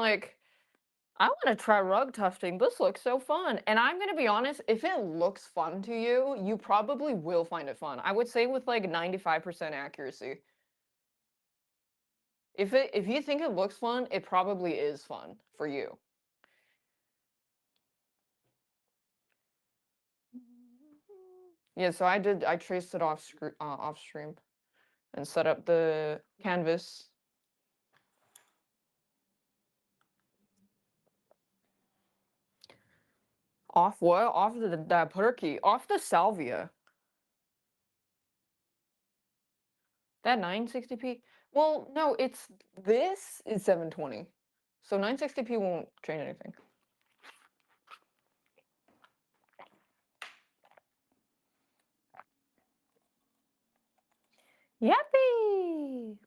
like, I want to try rug tufting. This looks so fun. And I'm going to be honest, if it looks fun to you, you probably will find it fun. I would say with like 95% accuracy. If you think it looks fun, it probably is fun for you. Yeah, so I traced it off stream and set up the canvas. Off what? Off the putter key. Off the salvia. That 960p? Well, no, this is 720. So 960p won't change anything. Yappy!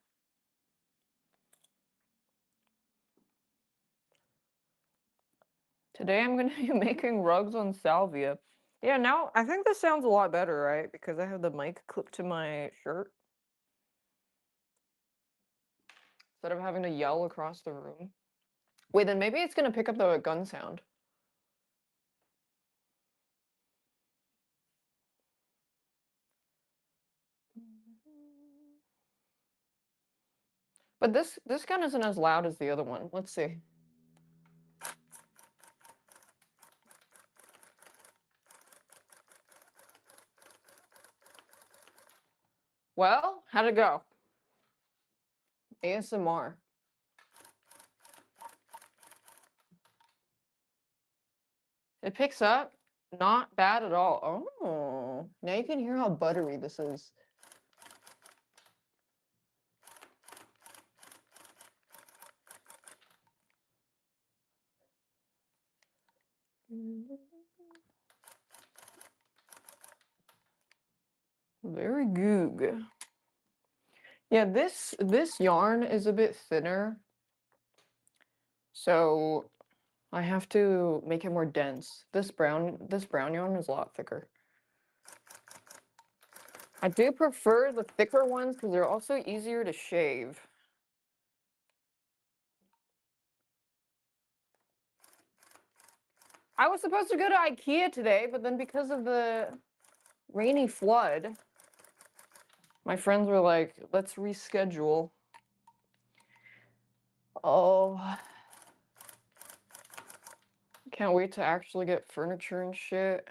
Today I'm gonna be making rugs on salvia. Yeah, now I think this sounds a lot better, right? Because I have the mic clipped to my shirt. Instead of having to yell across the room. Wait, then maybe it's gonna pick up the gun sound. But this gun isn't as loud as the other one. Let's see. Well, how'd it go? ASMR. It picks up. Not bad at all. Oh, now you can hear how buttery this is. Very good. Yeah, this yarn is a bit thinner, so I have to make it more dense. This brown yarn is a lot thicker. I do prefer the thicker ones because they're also easier to shave. I was supposed to go to IKEA today, but then because of the rainy flood, my friends were like, let's reschedule. Oh, can't wait to actually get furniture and shit.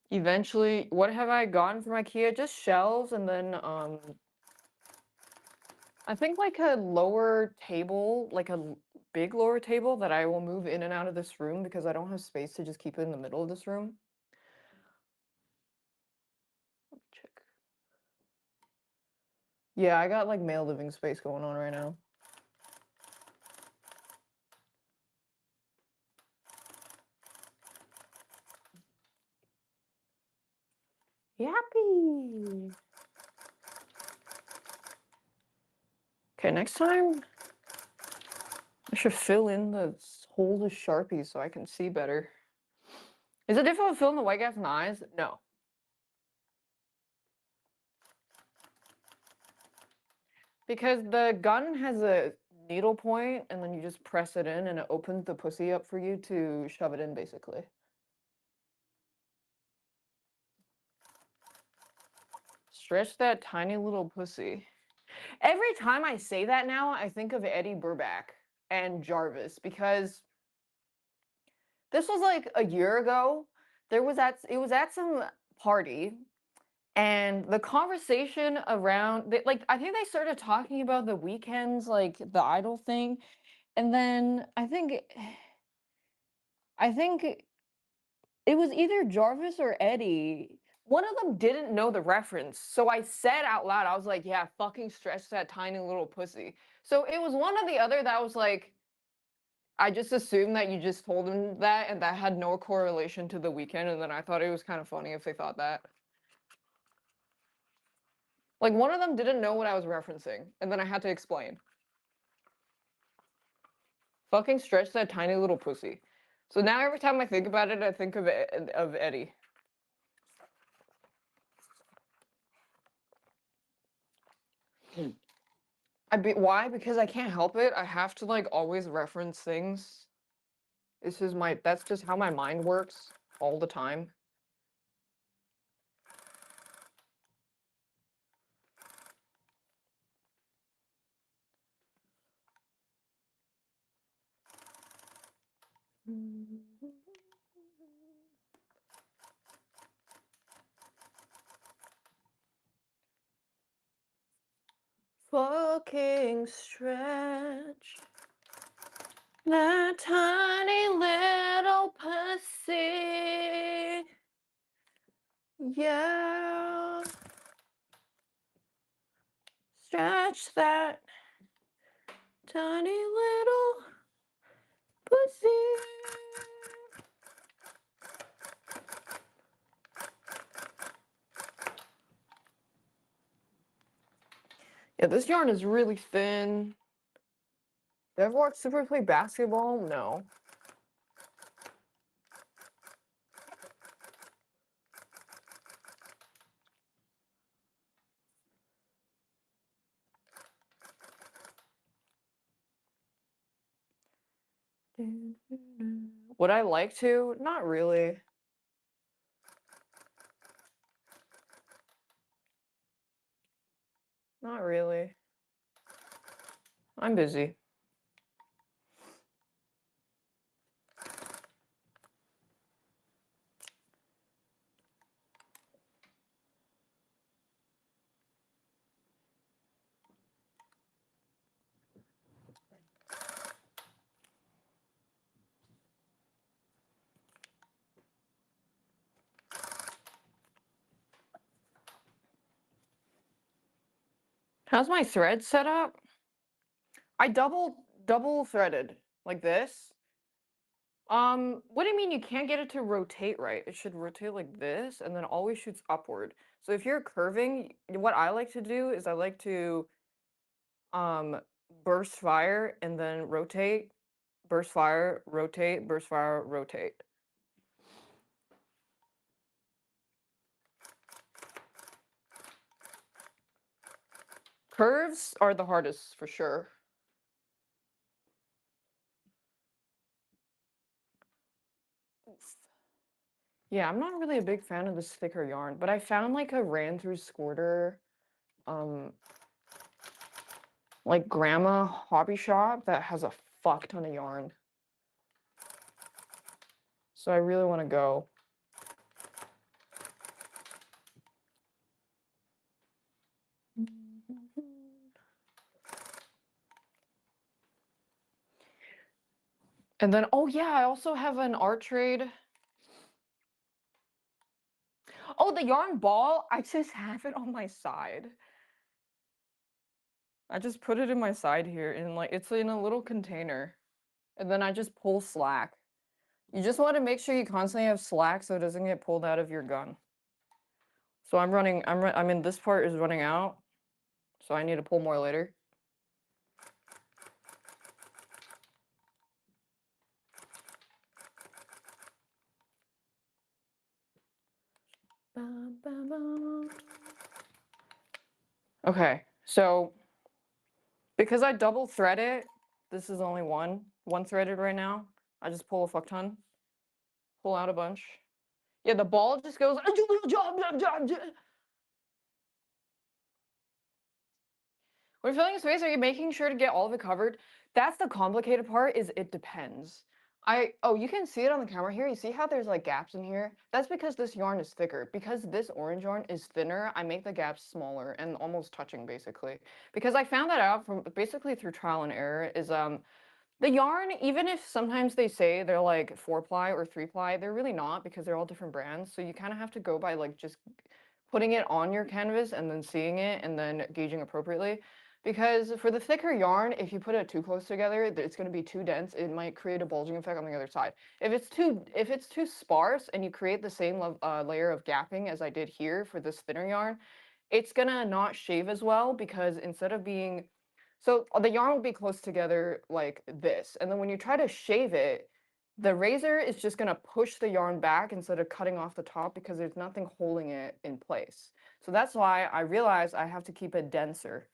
Eventually, what have I gotten from IKEA? Just shelves and then I think like a lower table, like a big lower table that I will move in and out of this room because I don't have space to just keep it in the middle of this room. Check. Yeah, I got like male living space going on right now. Yappy. Okay, next time I should fill in the holes with Sharpie so I can see better. Is it difficult filling the white gaps in the eyes? No. Because the gun has a needle point and then you just press it in and it opens the pussy up for you to shove it in basically. Stretch that tiny little pussy. Every time I say that now, I think of Eddie Burback and Jarvis because this was like a year ago. It was at some party and the conversation around like I think they started talking about the weekends, like the idol thing, and then I think it was either Jarvis or Eddie. One of them didn't know the reference, so I said out loud, I was like, "Yeah, fucking stretch that tiny little pussy." So it was one or the other that was like, I just assumed that you just told him that, and that had no correlation to the weekend, and then I thought it was kind of funny if they thought that. Like one of them didn't know what I was referencing, and then I had to explain. Fucking stretch that tiny little pussy. So now every time I think about it, I think of Eddie. Why? Because I can't help it. I have to like always reference things. That's just how my mind works all the time. Fucking stretch that tiny little pussy. Yeah. Stretch that tiny little pussy. Yeah, this yarn is really thin. Did I ever watch Super play basketball? No. Would I like to? Not really. Not really. I'm busy. How's my thread set up? I double threaded like this. What do you mean you can't get it to rotate right? It should rotate like this and then always shoots upward. So if you're curving, what I like to do is I like to um burst fire and then rotate, burst fire, rotate, burst fire, rotate. Curves are the hardest for sure. Yeah, I'm not really a big fan of this thicker yarn, but I found like a ran through squirter, um, like grandma hobby shop that has a fuck ton of yarn. So I really want to go. And then, oh yeah, I also have an art trade. Oh, the yarn ball, I just have it on my side. I just put it in my side here and like it's in a little container. And then I just pull slack. You just want to make sure you constantly have slack so it doesn't get pulled out of your gun. So I mean this part is running out. So I need to pull more later. Okay, so because I double thread it, this is only one threaded right now. I just pull a fuck ton, pull out a bunch. Yeah, the ball just goes. When filling a space, are you making sure to get all of it covered? That's the complicated part, is it depends. Oh, you can see it on the camera here. You see how there's like gaps in here? That's because this yarn is thicker. Because this orange yarn is thinner, I make the gaps smaller and almost touching basically. Because I found that out from basically through trial and error is the yarn, even if sometimes they say they're like 4-ply or 3-ply, they're really not because they're all different brands. So you kind of have to go by like just putting it on your canvas and then seeing it and then gauging appropriately. Because for the thicker yarn, if you put it too close together, it's going to be too dense. It might create a bulging effect on the other side. If it's too sparse and you create the same layer of gapping as I did here for this thinner yarn, it's gonna not shave as well because instead of being so the yarn will be close together like this, and then when you try to shave it, the razor is just going to push the yarn back instead of cutting off the top because there's nothing holding it in place. So that's why I realized I have to keep it denser.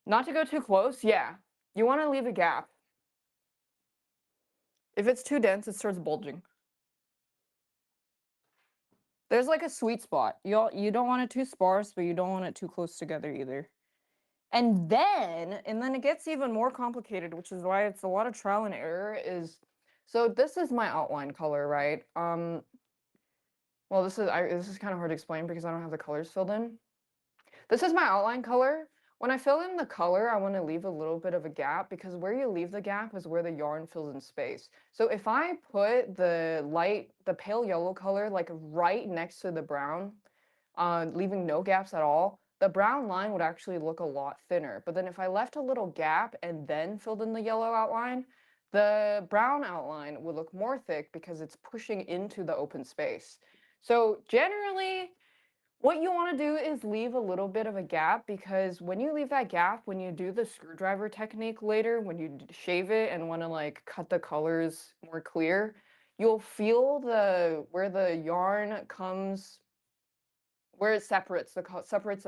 Not to go too close, yeah. You want to leave a gap. If it's too dense, it starts bulging. There's like a sweet spot. You don't want it too sparse, but you don't want it too close together either. And then it gets even more complicated, which is why it's a lot of trial and error is, so this is my outline color, right? Well, this is kind of hard to explain because I don't have the colors filled in. This is my outline color. When I fill in the color, I want to leave a little bit of a gap because where you leave the gap is where the yarn fills in space. So if I put the pale yellow color like right next to the brown, leaving no gaps at all, the brown line would actually look a lot thinner. But then if I left a little gap and then filled in the yellow outline, the brown outline would look more thick because it's pushing into the open space. So generally, what you want to do is leave a little bit of a gap because when you leave that gap, when you do the screwdriver technique later, when you shave it and want to like cut the colors more clear, you'll feel where the yarn comes, where it separates the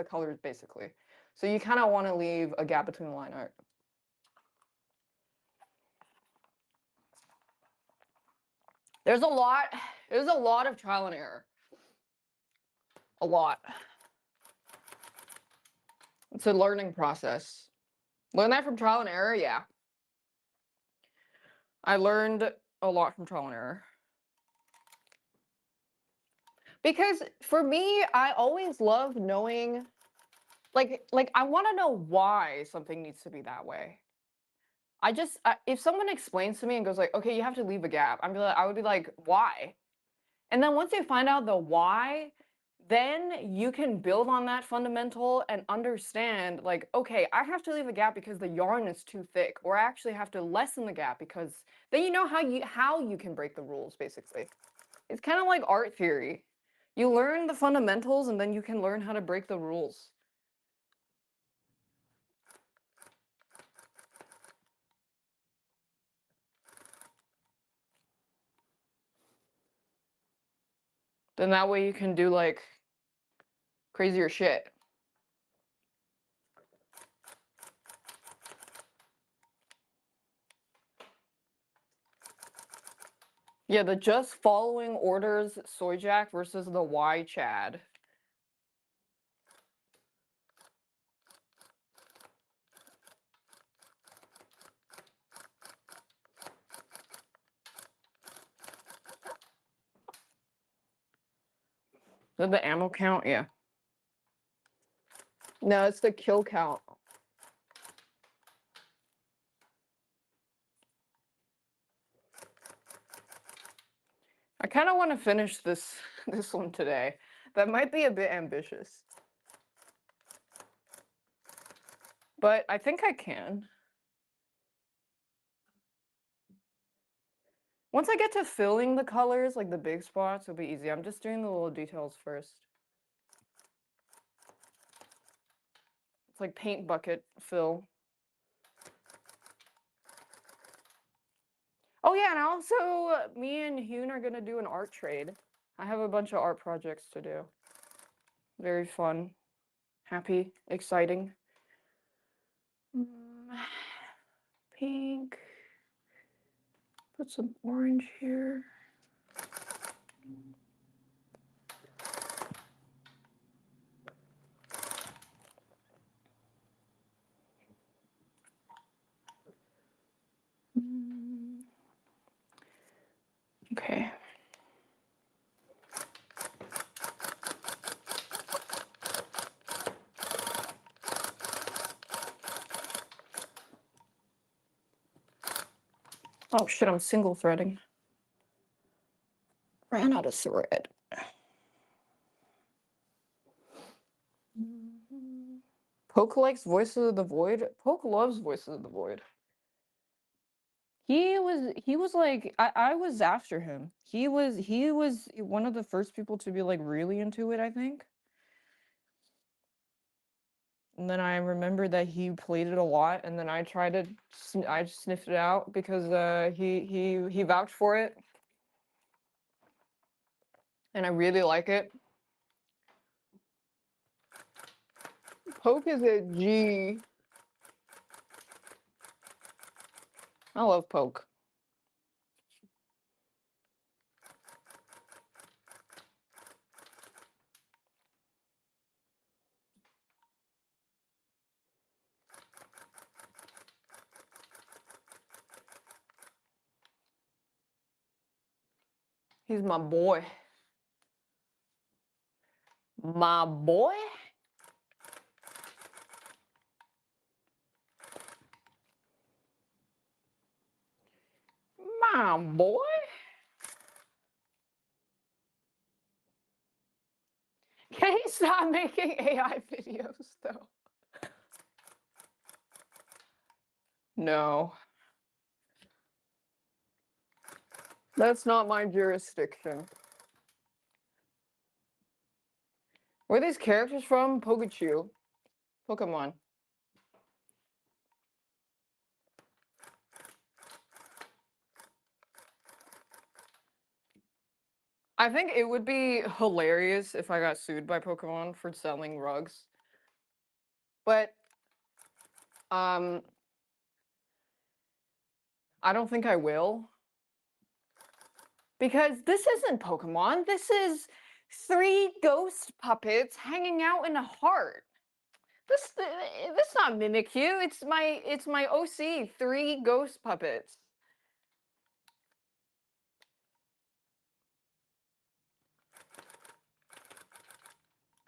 colors basically. So you kind of want to leave a gap between the line art. There's a lot of trial and error. A lot. It's a learning process. Learn that from trial and error, yeah. I learned a lot from trial and error. Because for me, I always love knowing, like I want to know why something needs to be that way. If someone explains to me and goes like, okay, you have to leave a gap, I would be like, why? And then once you find out the why, then you can build on that fundamental and understand like, okay, I have to leave a gap because the yarn is too thick, or I actually have to lessen the gap because then you know how you can break the rules basically. It's kind of like art theory. You learn the fundamentals and then you can learn how to break the rules. Then that way you can do like crazier shit. Yeah, the just following orders soy jack versus the why Chad. Is that the ammo count? Yeah. No, it's the kill count. I kind of want to finish this this one today. That might be a bit ambitious. But I think I can. Once I get to filling the colors, like the big spots, it'll be easy. I'm just doing the little details first. It's like paint bucket fill. Oh yeah, and also me and Hune are gonna do an art trade. I have a bunch of art projects to do. Very fun, happy, exciting. Pink. Put some orange here. Okay. Oh shit, I'm single threading. Ran out of thread. Poke likes Voices of the Void. Poke loves Voices of the Void. He was like I was after him. He was one of the first people to be like really into it, I think. and then I remembered that he played it a lot, and then I tried to, I sniffed it out because he vouched for it, and I really like it. Poke is a G. I love Poke. He's my boy. My boy? My boy? Can he stop making AI videos, though? No. That's not my jurisdiction. Where are these characters from? Pikachu. Pokemon. I think it would be hilarious if I got sued by Pokemon for selling rugs. But, I don't think I will. Because this isn't Pokemon. This is 3 ghost puppets hanging out in a heart. This is not Mimikyu. It's my OC, 3 ghost puppets.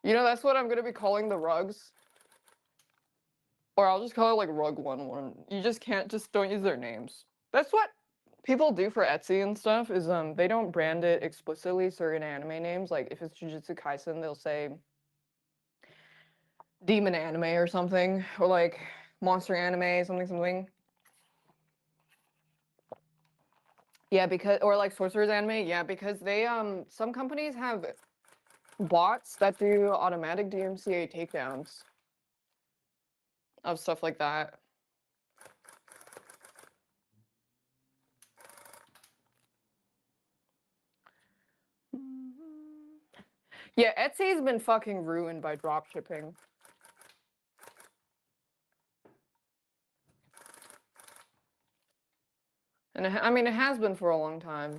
You know, that's what I'm gonna be calling the rugs. Or I'll just call it like Rug 11. You just can't, just don't use their names. That's what people do for Etsy and stuff, is they don't brand it explicitly certain anime names. Like if it's Jujutsu Kaisen, they'll say Demon Anime or something, or like Monster Anime, something. Yeah, because, or like Sorcerer's Anime, yeah, because they some companies have bots that do automatic DMCA takedowns of stuff like that. Yeah, Etsy's been fucking ruined by dropshipping. And I mean, it has been for a long time.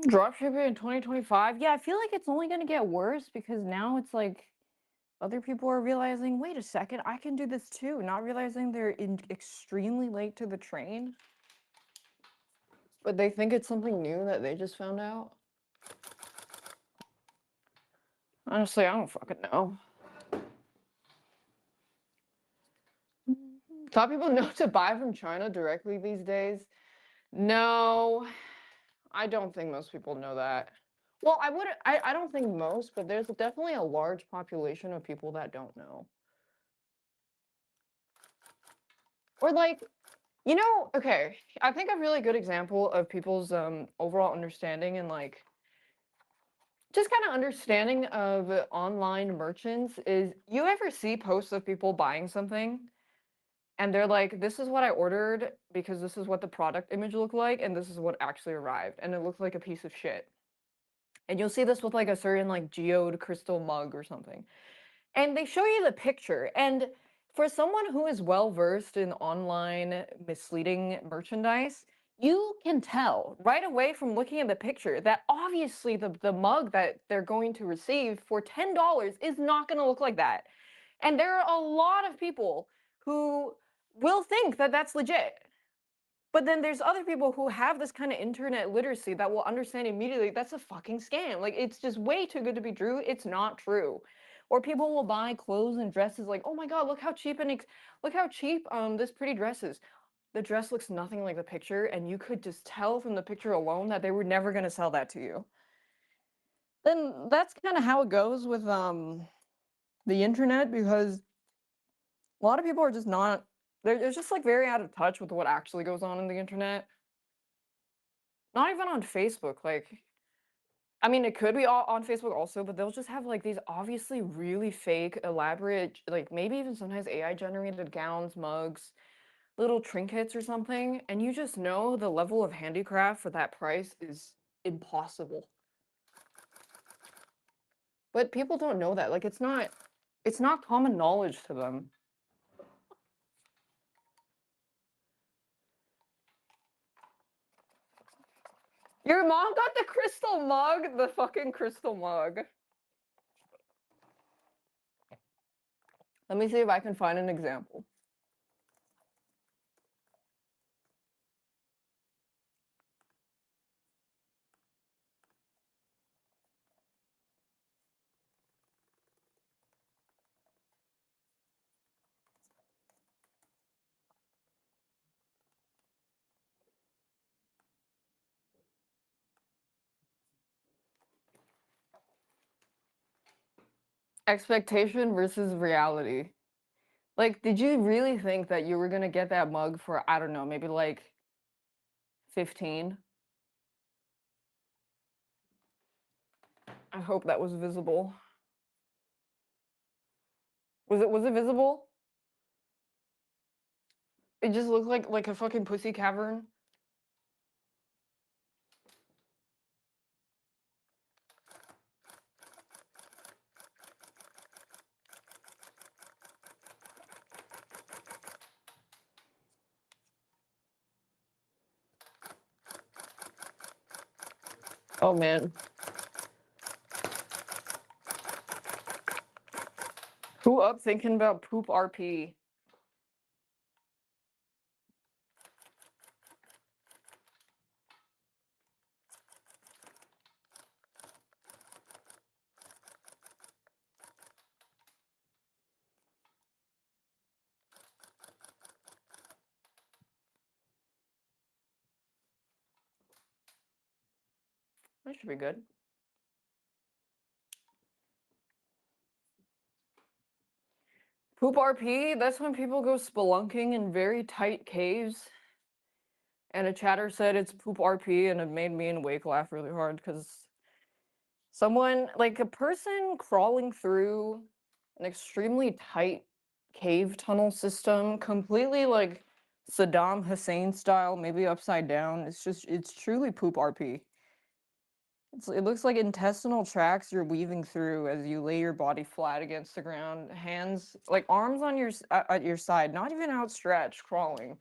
Dropshipping in 2025? Yeah, I feel like it's only gonna get worse because now it's like other people are realizing, wait a second, I can do this too, not realizing they're extremely late to the train. But they think it's something new that they just found out. Honestly, I don't fucking know. Thought people know to buy from China directly these days? No, I don't think most people know that. Well, I don't think most, but there's definitely a large population of people that don't know. Or like, you know, okay, I think a really good example of people's overall understanding and like just kind of understanding of online merchants is, you ever see posts of people buying something and they're like, this is what I ordered because this is what the product image looked like and this is what actually arrived and it looks like a piece of shit. And you'll see this with like a certain like geode crystal mug or something. And they show you the picture, and for someone who is well versed in online misleading merchandise, you can tell right away from looking at the picture that obviously the mug that they're going to receive for $10 is not going to look like that. And there are a lot of people who will think that that's legit. But then there's other people who have this kind of internet literacy that will understand immediately that's a fucking scam. Like, it's just way too good to be true. It's not true. Or people will buy clothes and dresses like, oh my god, look how cheap this pretty dress is. The dress looks nothing like the picture, and you could just tell from the picture alone that they were never going to sell that to you. Then that's kind of how it goes with the internet, because a lot of people are just not, they're just like very out of touch with what actually goes on in the internet. Not even on Facebook. Like, I mean, it could be all on Facebook also, but they'll just have like these obviously really fake, elaborate, like maybe even sometimes AI generated gowns, mugs, little trinkets or something, and you just know the level of handicraft for that price is impossible. But people don't know that. Like, it's not common knowledge to them. Your mom got the crystal mug, the fucking crystal mug. Let me see if I can find an example. Expectation versus reality. Like, did you really think that you were gonna get that mug for, I don't know, maybe like 15? I hope that was visible. Was it visible? It just looked like a fucking pussy cavern. Oh man. Who up thinking about poop RP? That should be good. Poop RP, that's when people go spelunking in very tight caves. And a chatter said it's poop RP, and it made me and Wake laugh really hard because someone, like a person crawling through an extremely tight cave tunnel system, completely like Saddam Hussein style, maybe upside down. It's truly poop RP. It looks like intestinal tracts you're weaving through as you lay your body flat against the ground, hands, like arms on at your side, not even outstretched, crawling,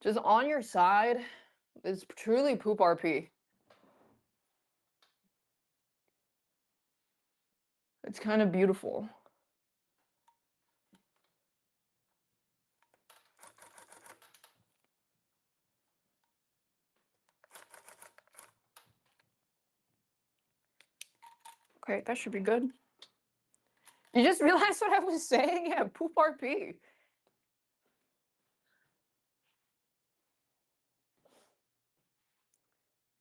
just on your side. It's truly poop RP. It's kind of beautiful. Okay, that should be good. You just realized what I was saying? Yeah, poop RP.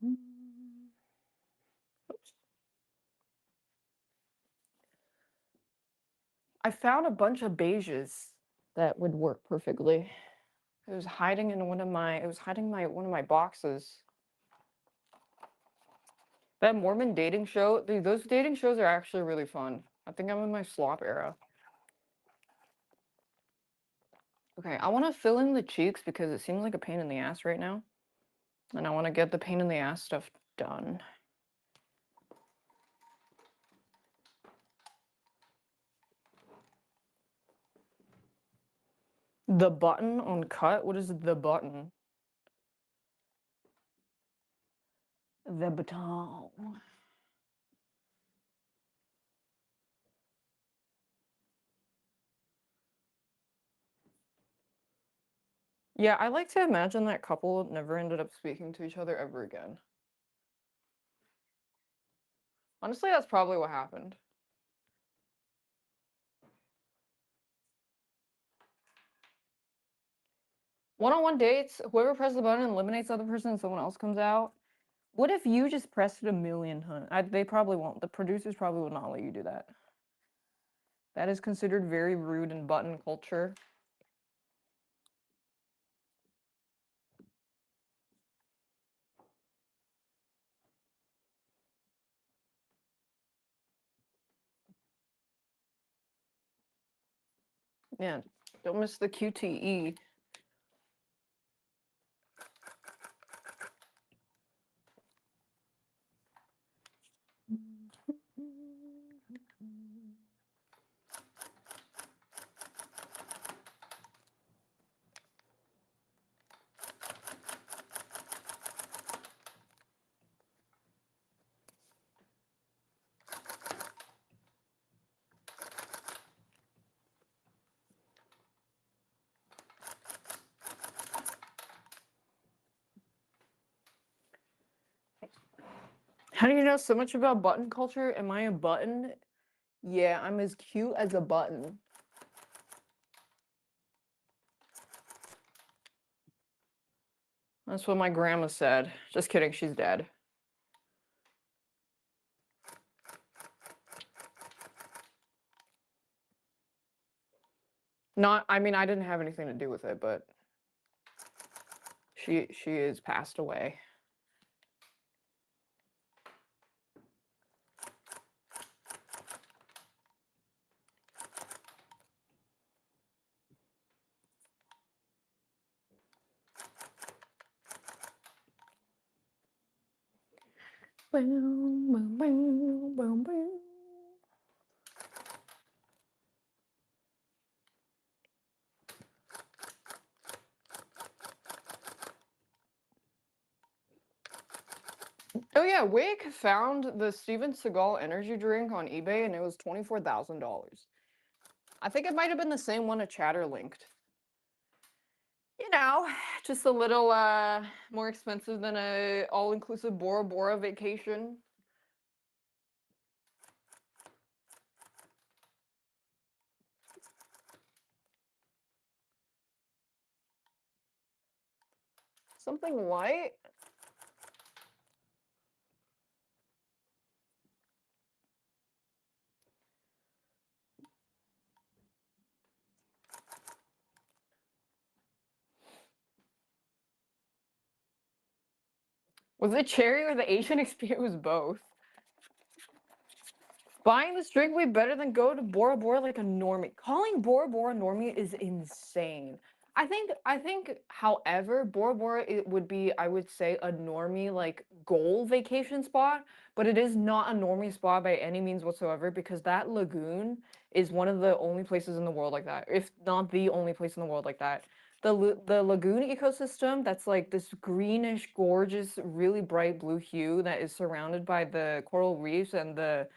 Oops. I found a bunch of beiges that would work perfectly. It was hiding in one of my boxes. That Mormon dating show, dude, those dating shows are actually really fun. I think I'm in my slop era. Okay, I want to fill in the cheeks because it seems like a pain in the ass right now. And I want to get the pain in the ass stuff done. The button on cut? What is the button? The button. Yeah, I like to imagine that couple never ended up speaking to each other ever again. Honestly, that's probably what happened. One-on-one dates, whoever presses the button eliminates the other person and someone else comes out. What if you just pressed it 1,000,000 times? They probably won't. The producers probably will not let you do that. That is considered very rude in button culture. Yeah, don't miss the QTE. How do you know so much about button culture? Am I a button? Yeah, I'm as cute as a button. That's what my grandma said. Just kidding, she's dead. Not, I mean, I didn't have anything to do with it, but she is passed away. Oh yeah, Wake found the Steven Seagal energy drink on eBay and it was $24,000. I think it might have been the same one a chatter linked. You know, just a little more expensive than a all-inclusive Bora Bora vacation. Something light. Was it cherry or the Asian experience? It was both. Buying this drink way better than go to Bora Bora like a normie. Calling Bora Bora normie is insane. I think, however, Bora Bora it would be, I would say, a normie like goal vacation spot, but it is not a normie spot by any means whatsoever because that lagoon is one of the only places in the world like that, if not the only place in the world like that. The lagoon ecosystem that's like this greenish, gorgeous, really bright blue hue that is surrounded by the coral reefs and the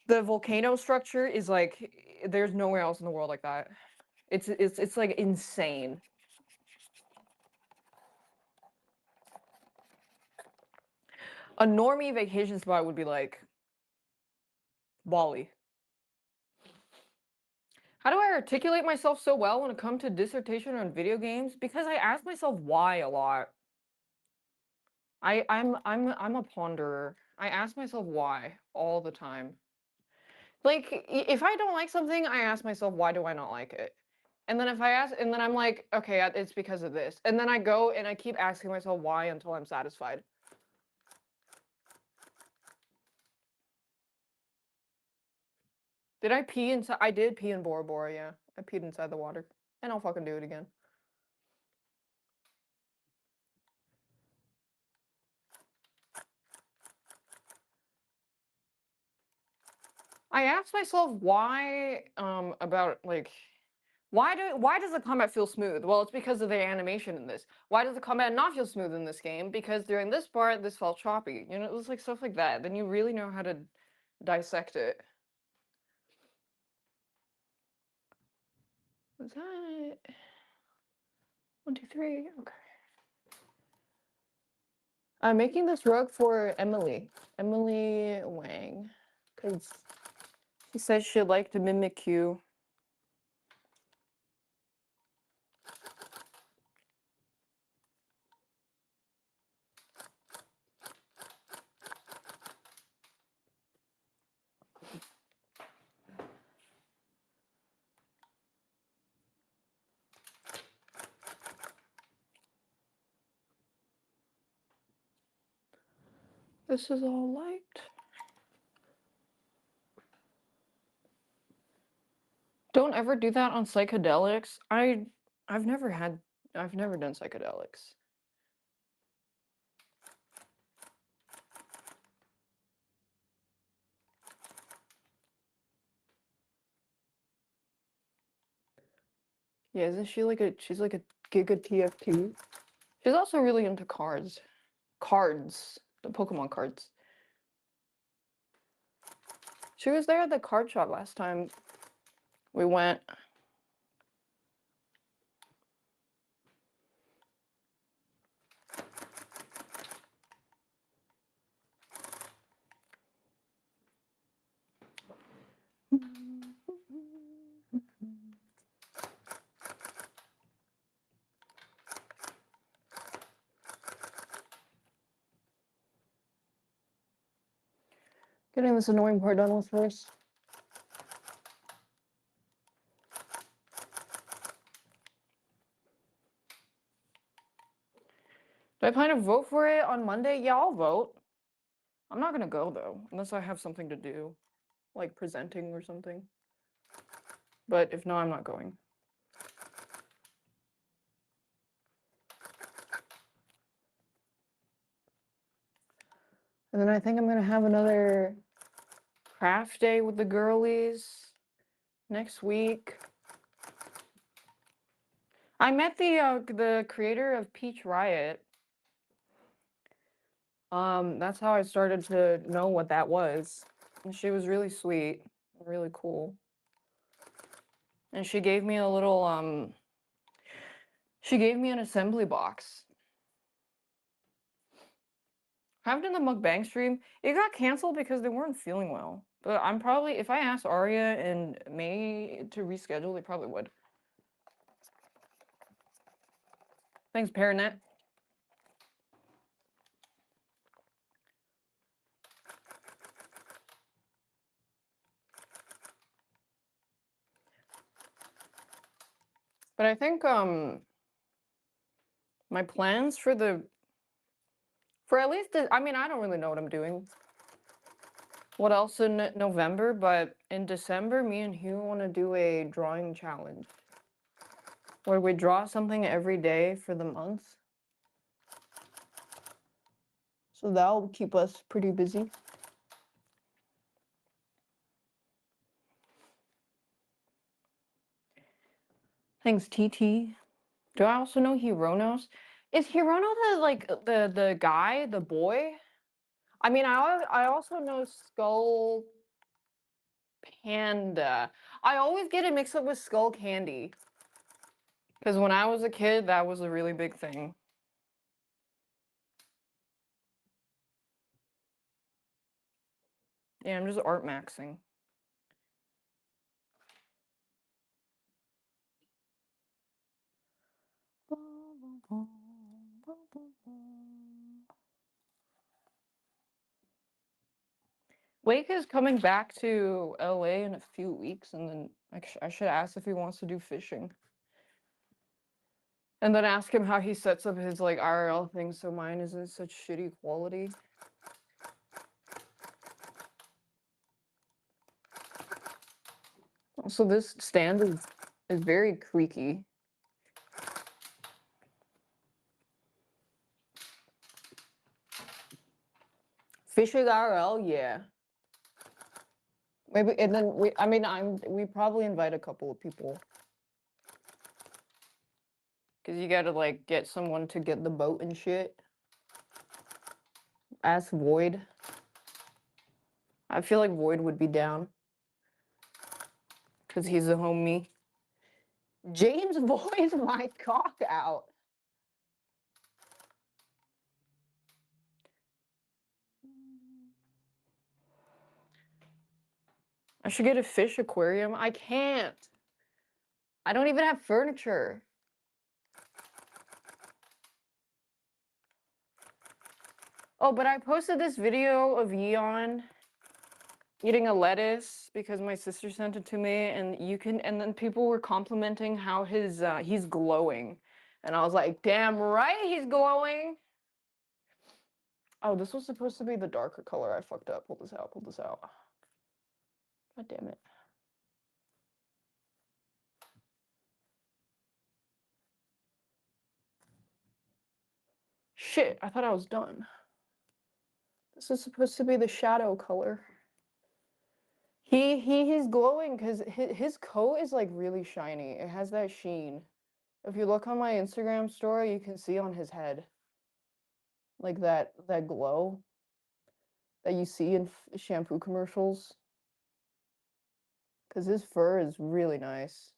volcano structure is like there's nowhere else in the world like that. It's like insane. A normie vacation spot would be like Bali. How do I articulate myself so well when it comes to dissertation on video games? Because I ask myself why a lot. I'm a ponderer. I ask myself why all the time. Like if I don't like something, I ask myself why do I not like it? And then if I ask, and then I'm like, okay, it's because of this. And then I go and I keep asking myself why until I'm satisfied. Did I pee inside? I did pee in Bora Bora, yeah. I peed inside the water. And I'll fucking do it again. I asked myself why, about like, why does the combat feel smooth? Well, it's because of the animation in this. Why does the combat not feel smooth in this game? Because during this part, this felt choppy. You know, it was like stuff like that. Then you really know how to dissect it. Was that 1, 2, 3? Okay. I'm making this rug for Emily Wang, because she says she'd like to mimic you. This is all light. Don't ever do that on psychedelics. I've never done psychedelics. Yeah, isn't she like she's like a giga TFT? She's also really into cards. Cards. The Pokemon cards. She was there at the card shop last time we went. Getting this annoying part done with first. Do I plan to vote for it on Monday? Yeah, I'll vote. I'm not gonna go though, unless I have something to do, like presenting or something. But if not, I'm not going. And then I think I'm gonna have another craft day with the girlies next week. I met the creator of Peach Riot. That's how I started to know what that was. And she was really sweet, really cool. And she gave me a little she gave me an assembly box. Happened in the mukbang stream. It got canceled because they weren't feeling well. But I'm probably, if I asked Arya and May to reschedule, they probably would. Thanks, Paranet. But I think my plans for at least I mean, I don't really know what I'm doing. What else in November, but in December, me and Hugh want to do a drawing challenge where we draw something every day for the month. So that'll keep us pretty busy. Thanks, TT. Do I also know Hironos? Is Hirono the guy, the boy? I mean, I also know Skull Panda. I always get it mixed up with Skull Candy. Because when I was a kid, that was a really big thing. Yeah, I'm just art maxing. Wake is coming back to LA in a few weeks, and then I should ask if he wants to do fishing. And then ask him how he sets up his like IRL thing so mine isn't such shitty quality. Also, this stand is very creaky. Fishing IRL, yeah. Maybe, and then we probably invite a couple of people. Cause you gotta like get someone to get the boat and shit. Ask Void. I feel like Void would be down. Cause he's a homie. James voids my cock out. I should get a fish aquarium. I can't. I don't even have furniture. Oh, but I posted this video of Yeon eating a lettuce because my sister sent it to me, and then people were complimenting how he's glowing. And I was like, damn right he's glowing. Oh, this was supposed to be the darker color. I fucked up. Pull this out. Pull this out. God damn it. Shit, I thought I was done. This is supposed to be the shadow color. He's glowing because his coat is like really shiny. It has that sheen. If you look on my Instagram story, you can see on his head like that glow that you see in shampoo commercials. Because his fur is really nice.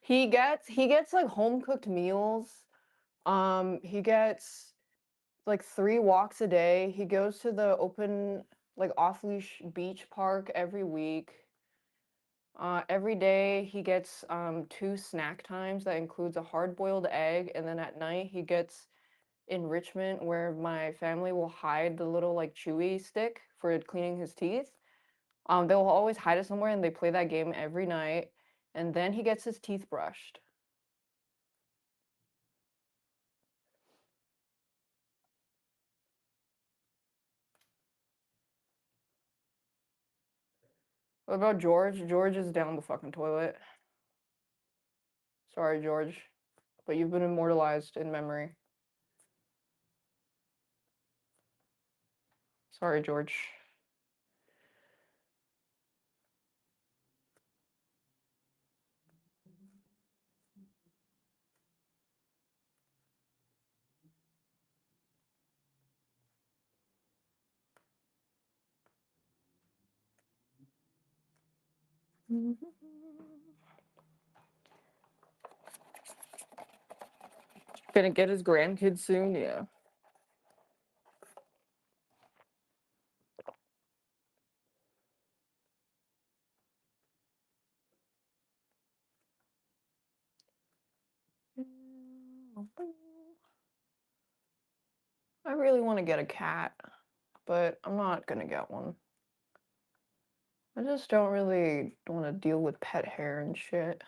He gets like home cooked meals. He gets like 3 walks a day. He goes to the open like off leash beach park every week. Every day he gets 2 snack times that includes a hard-boiled egg, and then at night he gets enrichment where my family will hide the little like chewy stick for cleaning his teeth. They will always hide it somewhere and they play that game every night. And then he gets his teeth brushed. What about George? George is down the fucking toilet. Sorry, George, but you've been immortalized in memory. Sorry, George. Gonna get his grandkids soon, yeah. I really want to get a cat, but I'm not gonna get one. I just don't really want to deal with pet hair and shit.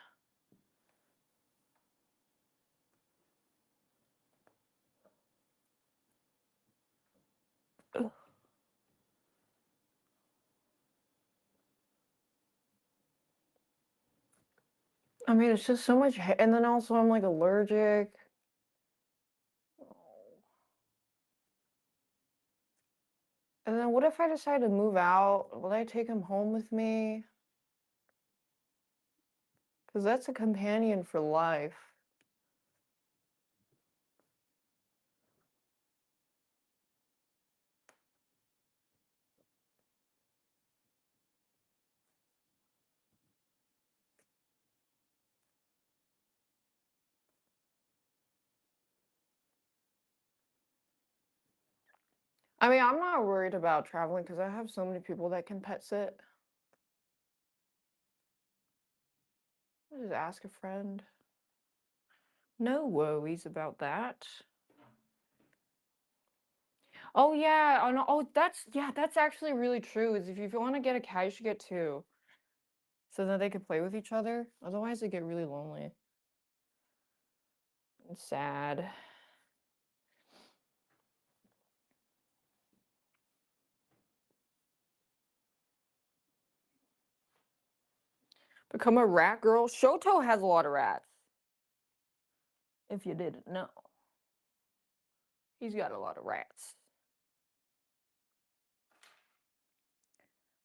Ugh. I mean, it's just so much hair, and then also I'm like allergic. And then what if I decide to move out? Will I take him home with me? Because that's a companion for life. I mean, I'm not worried about traveling because I have so many people that can pet sit. I just ask a friend. No worries about that. Oh yeah, oh, no, oh that's actually really true. Is if you want to get a cat, you should get 2, so that they can play with each other. Otherwise, they get really lonely and sad. Become a rat girl. Shoto has a lot of rats. If you didn't know, he's got a lot of rats.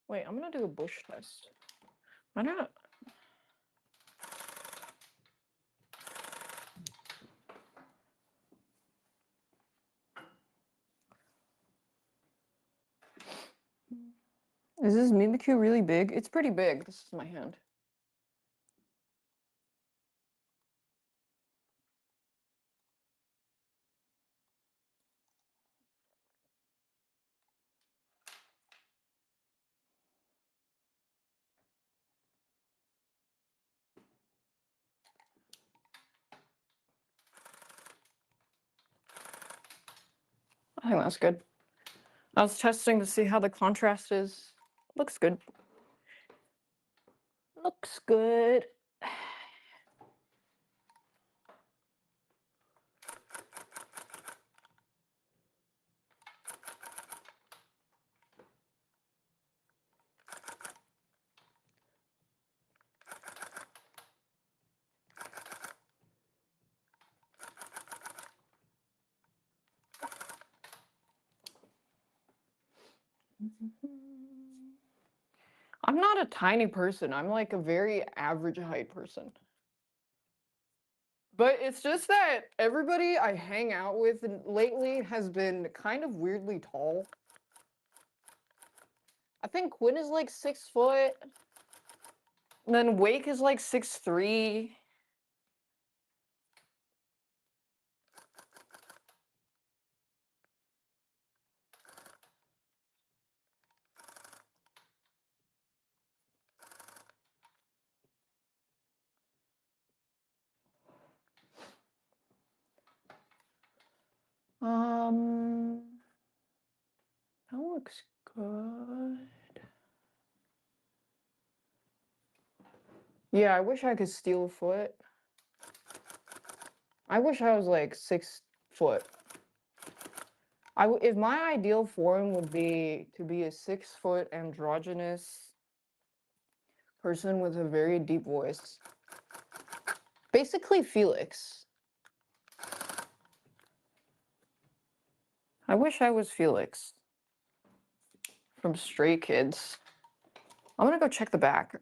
Wait, I'm gonna do a bush test. Why not? Is this Mimikyu really big? It's pretty big. This is my hand. I think that's good. I was testing to see how the contrast is. Looks good. Looks good. I'm not a tiny person. I'm like a very average height person. But it's just that everybody I hang out with lately has been kind of weirdly tall. I think Quinn is like 6 foot. And then Wake is like 6'3". That looks good. Yeah, I wish I could steal a foot. I wish I was like 6 foot. If my ideal form would be to be a 6 foot androgynous person with a very deep voice. Basically Felix. I wish I was Felix from Stray Kids. I'm gonna go check the back.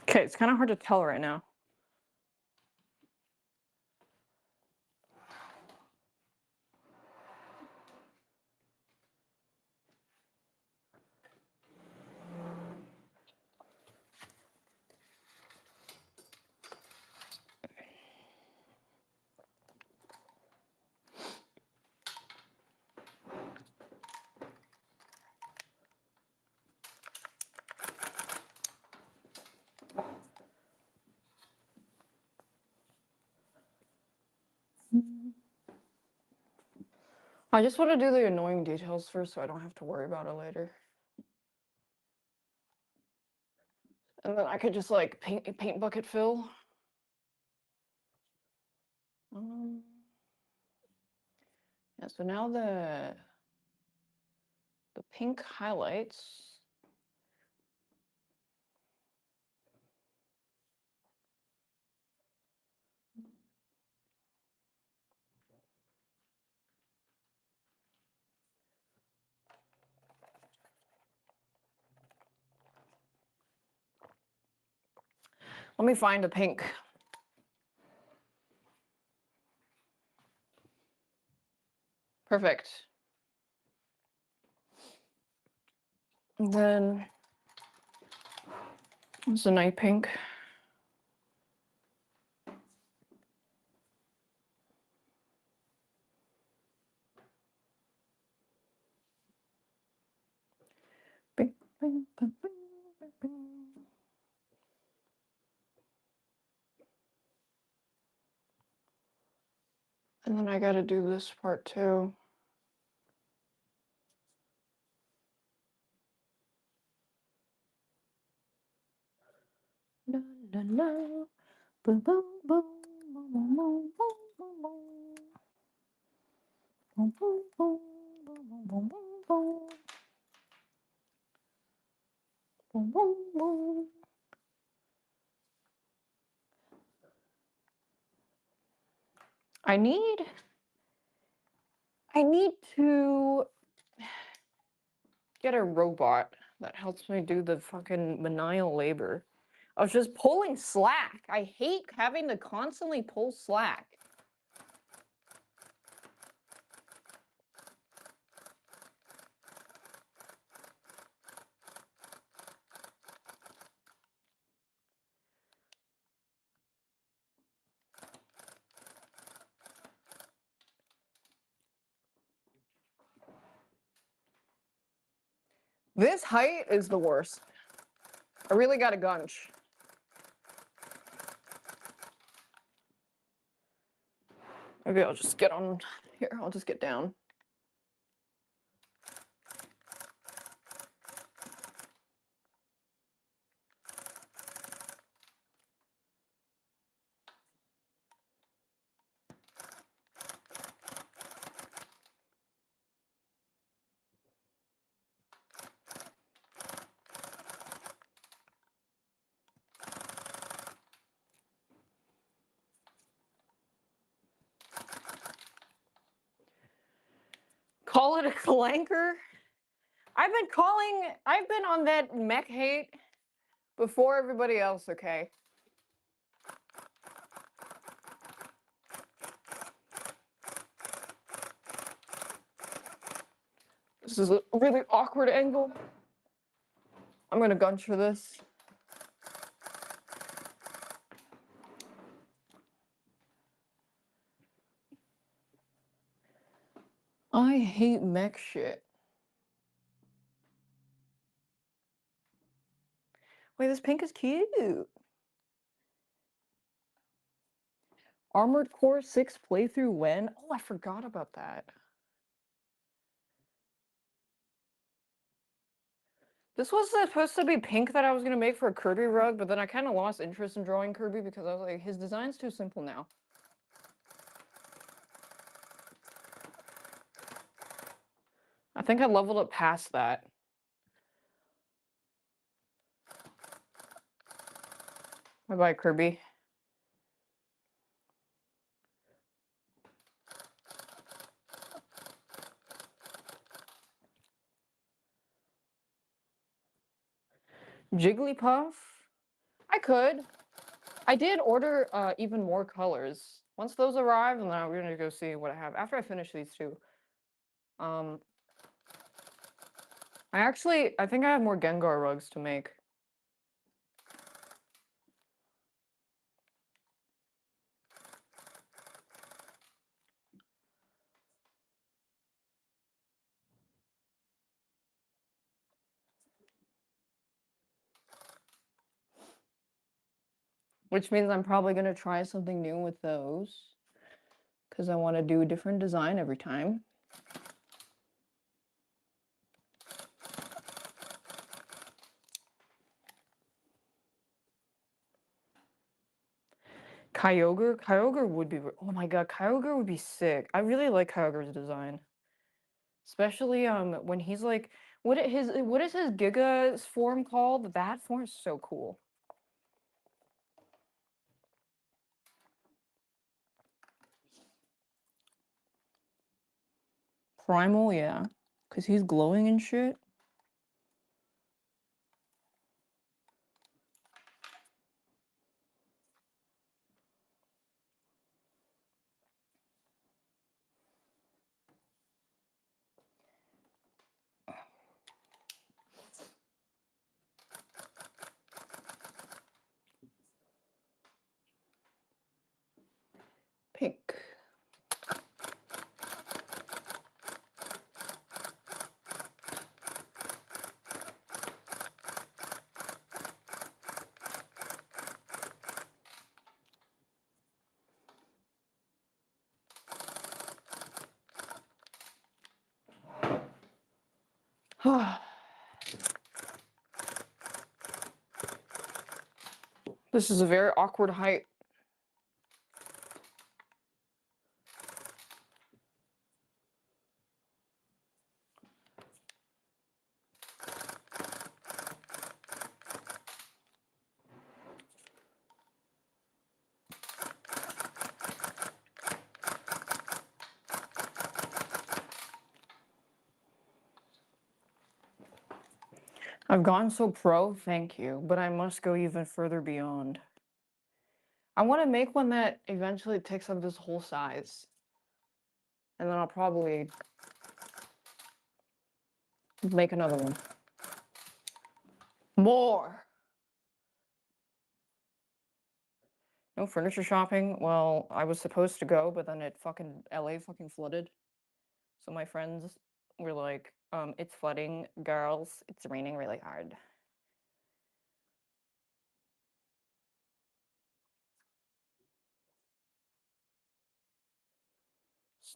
Okay, it's kind of hard to tell right now. I just want to do the annoying details first so I don't have to worry about it later. And then I could just like paint bucket fill. Yeah, so now the pink highlights. Let me find a pink. Perfect. And then it's a night pink. Bing, bing, bing, bing, bing, bing. And then I gotta do this part too. La, la, la. Boom, boom, boom, boom, boom, boom, boom, boom. Boom, boom, boom, boom, boom, boom, boom. Boom, boom, boom. I need to get a robot that helps me do the fucking menial labor of just pulling slack. I hate having to constantly pull slack. This height is the worst. I really got a gunch. Maybe I'll just get on here. I'll just get down. a clanker? I've been on that mech hate before everybody else, okay? This is a really awkward angle. I'm gonna gunch for this. I hate mech shit. Wait, this pink is cute. Armored Core 6 playthrough when? Oh, I forgot about that. This was supposed to be pink that I was gonna make for a Kirby rug, but then I kind of lost interest in drawing Kirby because I was like, his design's too simple now. I think I leveled up past that. Bye-bye, Kirby. Jigglypuff? I could. I did order even more colors. Once those arrive, and then we're gonna go see what I have after I finish these two. I think I have more Gengar rugs to make. Which means I'm probably gonna try something new with those. Because I want to do a different design every time. Kyogre would be, oh my god, Kyogre would be sick. I really like Kyogre's design. Especially when he's like, what is his Giga form called? That form is so cool. Primal, yeah. Cause he's glowing and shit. Pink. This is a very awkward height. I've gone so pro, thank you, but I must go even further beyond. I want to make one that eventually takes up this whole size. And then I'll probably make another one. More! No furniture shopping? Well, I was supposed to go, but then LA fucking flooded. So my friends were like, it's flooding, girls, it's raining really hard.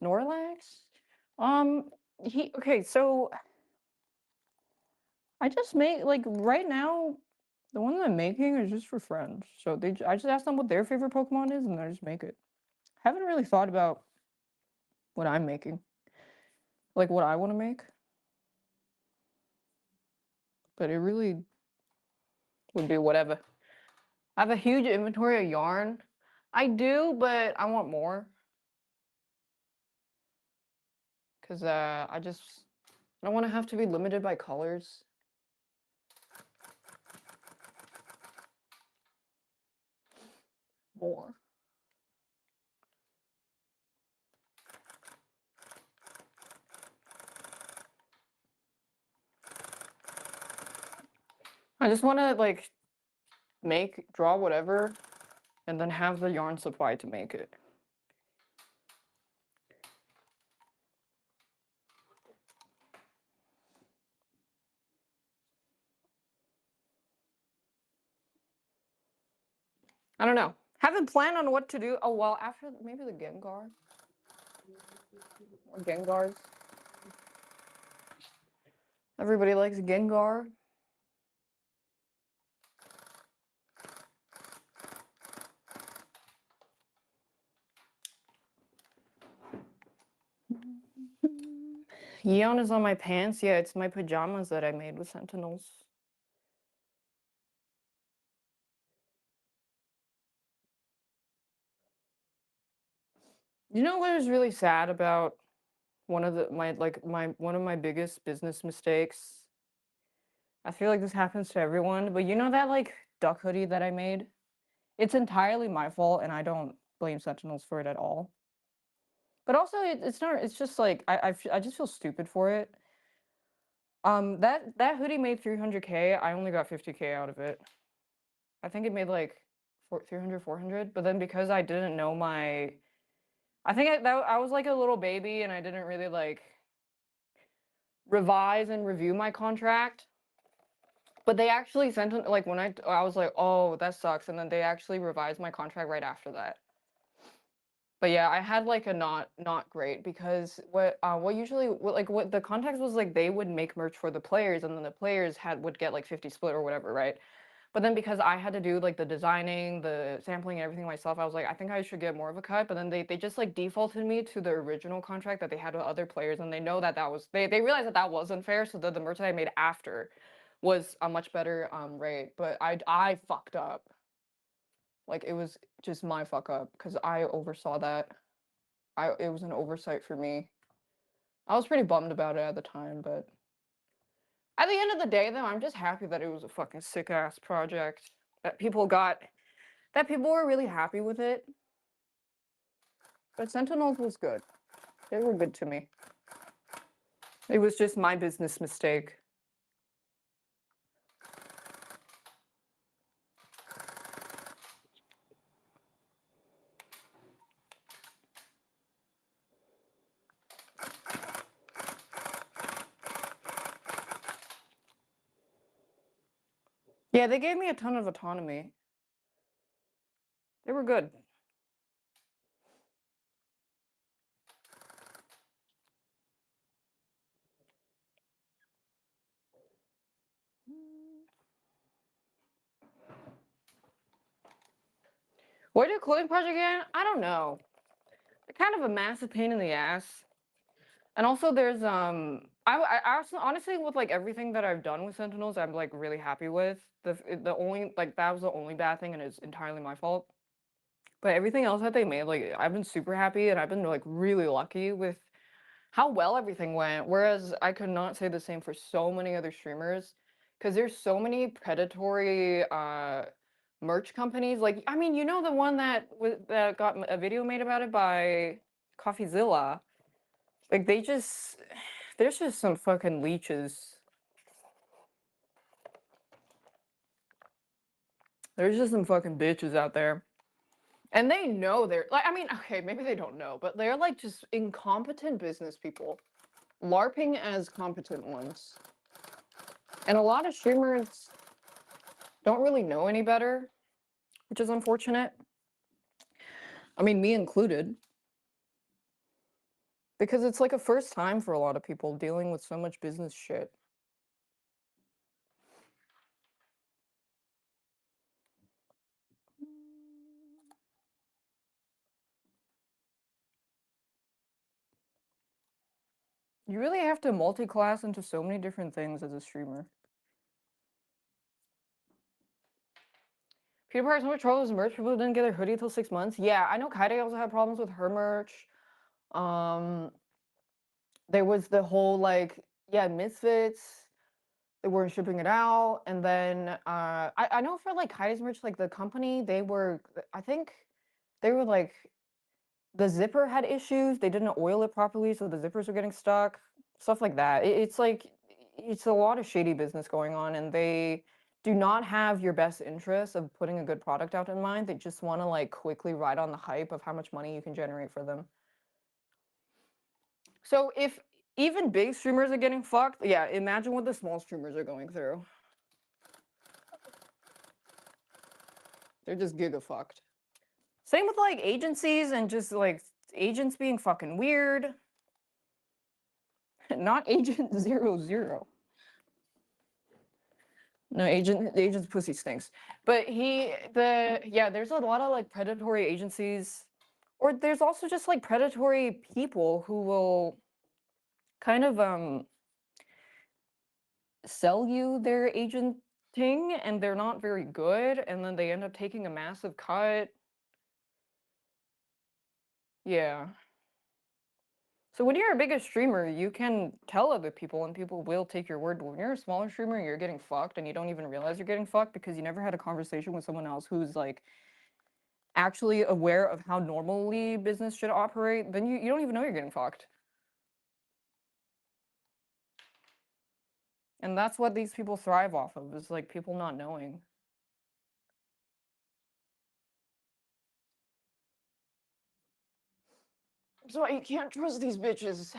Snorlax? Okay, so I just made, like, right now, the one that I'm making is just for friends. So I just asked them what their favorite Pokemon is, and I just make it. Haven't really thought about what I'm making. Like, what I want to make. But it really would be whatever. I have a huge inventory of yarn. I do, but I want more. because I don't want to have to be limited by colors. More. I just want to like draw whatever, and then have the yarn supply to make it. I don't know. Haven't planned on what to do. Oh well, after maybe the Gengar. Or Gengars. Everybody likes Gengar. Yeon is on my pants. Yeah, it's my pajamas that I made with Sentinels. You know what is really sad about one of my biggest business mistakes? I feel like this happens to everyone, but you know that like duck hoodie that I made? It's entirely my fault, and I don't blame Sentinels for it at all. But also, it's not. It's just like I just feel stupid for it. That hoodie made 300K. I only got 50K out of it. I think it made like 300, 400. But then because I didn't know I think I was like a little baby, and I didn't really like revise and review my contract. But they actually sent like when I was like, oh, that sucks, and then they actually revised my contract right after that. But yeah, I had like a not great because what the context was like they would make merch for the players, and then the players would get like 50 split or whatever, right? But then because I had to do like the designing, the sampling, and everything myself, I was like, I think I should get more of a cut. But then they just like defaulted me to the original contract that they had with other players, and they know that they realized that that wasn't fair. So the merch that I made after was a much better rate. But I fucked up. Like it was just my fuck up because I oversaw that. It was an oversight for me. I was pretty bummed about it at the time, but at the end of the day, though, I'm just happy that it was a fucking sick ass project that people were really happy with it. But Sentinels was good. They were good to me. It was just my business mistake. Yeah, they gave me a ton of autonomy. They were good. What did clothing project again? I don't know. They're kind of a massive pain in the ass. And also there's I also honestly with like everything that I've done with Sentinels, I'm like really happy with. The only like that was the only bad thing, and it's entirely my fault. But everything else that they made, like I've been super happy, and I've been like really lucky with how well everything went. Whereas I could not say the same for so many other streamers, because there's so many predatory merch companies. Like I mean, you know the one that got a video made about it by Coffeezilla. Like there's just some fucking leeches. There's just some fucking bitches out there. And they know they're like, I mean, okay, maybe they don't know, but they're like just incompetent business people, LARPing as competent ones. And a lot of streamers don't really know any better, which is unfortunate. I mean, me included. Because it's like a first time for a lot of people dealing with so much business shit. You really have to multi-class into so many different things as a streamer. Peter Parker's so much trouble with merch. People didn't get their hoodie until 6 months. Yeah, I know Kaide also had problems with her merch. Um, There was the whole like, yeah, Misfits. They weren't shipping it out, and then I know for like Heidi's merch, like the company, they were, I think they were like, the zipper had issues. They didn't oil it properly, so the zippers were getting stuck. Stuff like that. It's like it's a lot of shady business going on, and they do not have your best interest of putting a good product out in mind. They just want to like quickly ride on the hype of how much money you can generate for them. So if even big streamers are getting fucked, yeah, imagine what the small streamers are going through. They're just giga fucked. Same with like agencies and just like agents being fucking weird. Not agent 00. No, agent's pussy stinks. But yeah, there's a lot of like predatory agencies, or there's also just like predatory people who will kind of sell you their agenting, and they're not very good, and then they end up taking a massive cut. Yeah. So when you're a bigger streamer, you can tell other people and people will take your word. But when you're a smaller streamer, you're getting fucked and you don't even realize you're getting fucked because you never had a conversation with someone else who's like actually aware of how normally business should operate, then you don't even know you're getting fucked. And that's what these people thrive off of, is like people not knowing. So you can't trust these bitches.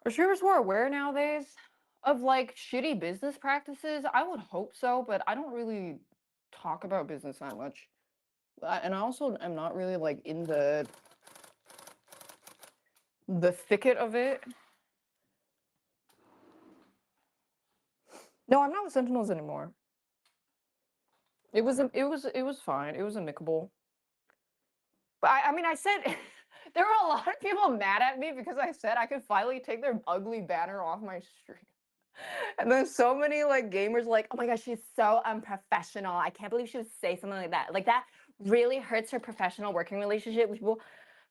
Are streamers more aware nowadays of like shitty business practices? I would hope so, but I don't really talk about business that much. And I also am not really like in the thicket of it. No, I'm not with Sentinels anymore. It was fine. It was amicable. But I mean, I said there were a lot of people mad at me because I said I could finally take their ugly banner off my stream. And then so many like gamers like, oh my gosh, she's so unprofessional. I can't believe she would say something like that. Like that really hurts her professional working relationship with people.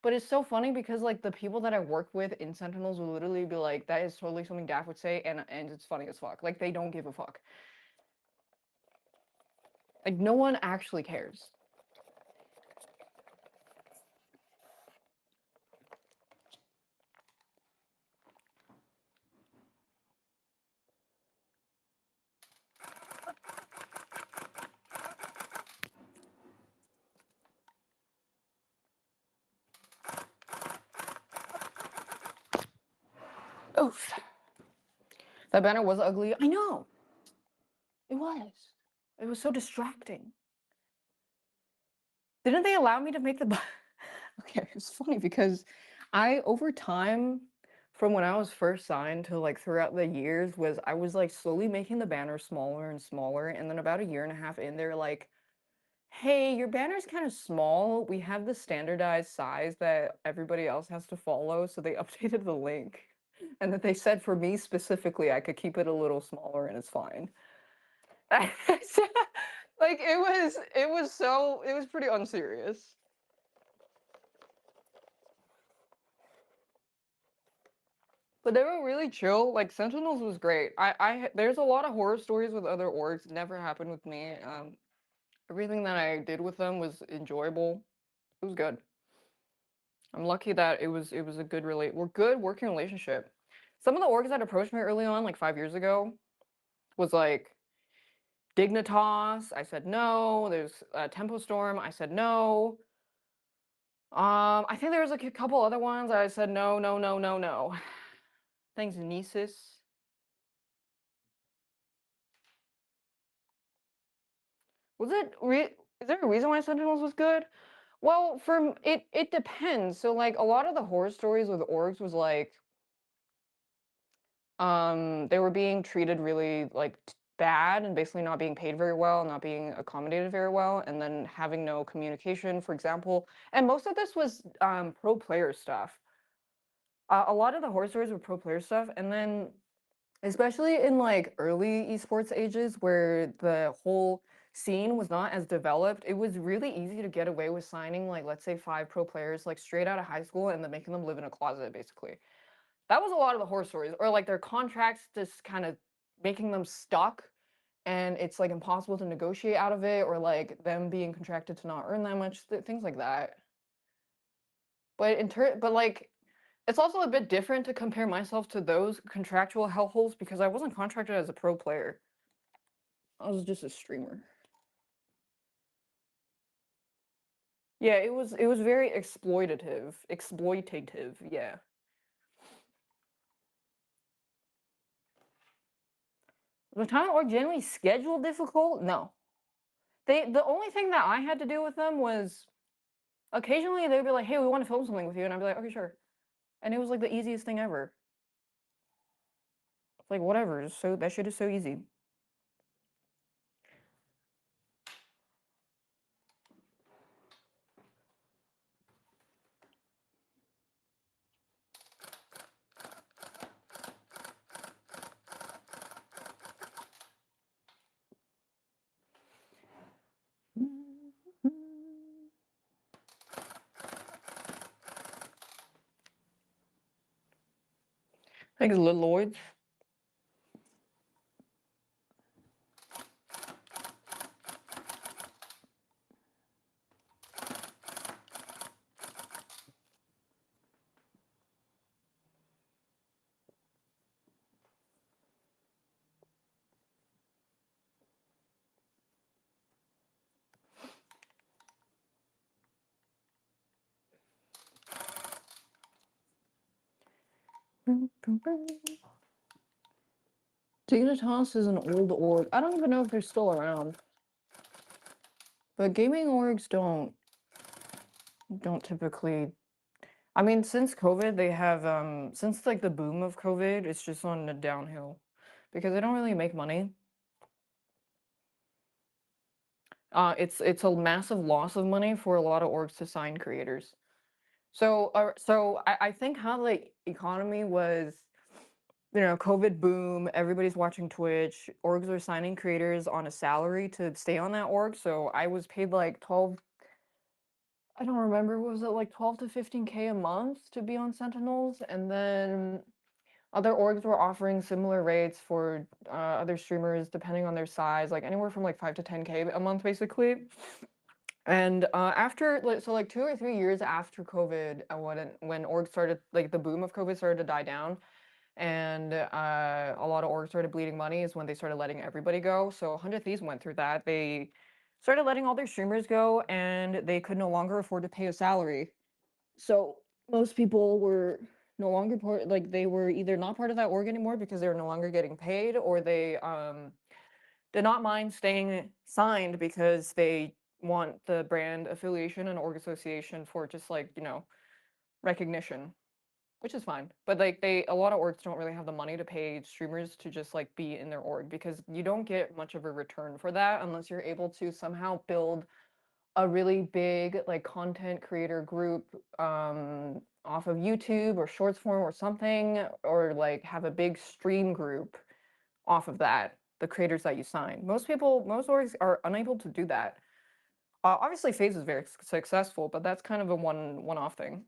But it's so funny because like the people that I work with in Sentinels will literally be like, that is totally something Daph would say, and it's funny as fuck. Like they don't give a fuck. Like no one actually cares. Oof. That banner was ugly. I know. It was. It was so distracting. Didn't they allow me to make the okay, it's funny because I over time from when I was first signed to like throughout the years was I was like slowly making the banner smaller and smaller, and then about a year and a half in they're like, hey, your banner's kind of small. We have the standardized size that everybody else has to follow, so they updated the link. And that they said for me specifically I could keep it a little smaller and it's fine. Like it was pretty unserious. But they were really chill. Like Sentinels was great. There's a lot of horror stories with other orgs. It never happened with me. Everything that I did with them was enjoyable. It was good. I'm lucky that it was a good working relationship. Some of the orgs that approached me early on, like 5 years ago, was like Dignitas. I said no. There's Tempo Storm. I said no. I think there was like a couple other ones. I said no, no, no, no, no. Thanks, Nisus. Was it is there a reason why Sentinels was good? Well, it, depends. So like a lot of the horror stories with orgs was like They were being treated really like bad and basically not being paid very well, not being accommodated very well, and then having no communication, for example. And most of this was pro player stuff. A lot of the horror stories were pro player stuff, and then especially in like early esports ages where the whole scene was not as developed, it was really easy to get away with signing like let's say 5 pro players like straight out of high school and then making them live in a closet basically. That was a lot of the horror stories, or like their contracts just kind of making them stuck and it's like impossible to negotiate out of it, or like them being contracted to not earn that much, things like that. But like it's also a bit different to compare myself to those contractual hellholes because I wasn't contracted as a pro player. I was just a streamer. Yeah, it was very exploitative, yeah. The time or generally schedule difficult? No. The only thing that I had to do with them was occasionally they'd be like, "Hey, we want to film something with you," and I'd be like, "Okay, sure." And it was like the easiest thing ever. It's like whatever. So that shit is so easy. Thanks, Lil Lloyd. Dignitas is an old org. I don't even know if they're still around. But gaming orgs don't typically. I mean, since COVID, they have since like the boom of COVID, it's just on the downhill because they don't really make money. It's a massive loss of money for a lot of orgs to sign creators. So I think how the economy was, COVID boom, everybody's watching Twitch, orgs are signing creators on a salary to stay on that org. So I was paid like 12, I don't remember, what was it, like 12 to 15K a month to be on Sentinels? And then other orgs were offering similar rates for other streamers depending on their size, like anywhere from like 5 to 10K a month basically. And after like 2 or 3 years after COVID, when orgs started, like the boom of COVID started to die down, and a lot of orgs started bleeding money, is when they started letting everybody go. So 100 Thieves went through that. They started letting all their streamers go, and they could no longer afford to pay a salary. So most people were no longer part, like they were either not part of that org anymore because they were no longer getting paid, or they did not mind staying signed because they want the brand affiliation and org association for just like, recognition, which is fine. But like a lot of orgs don't really have the money to pay streamers to just like be in their org because you don't get much of a return for that unless you're able to somehow build a really big like content creator group off of YouTube or shorts form or something, or like have a big stream group off of that, the creators that you sign. Most orgs are unable to do that. Obviously, FaZe is very successful, but that's kind of a one-off thing.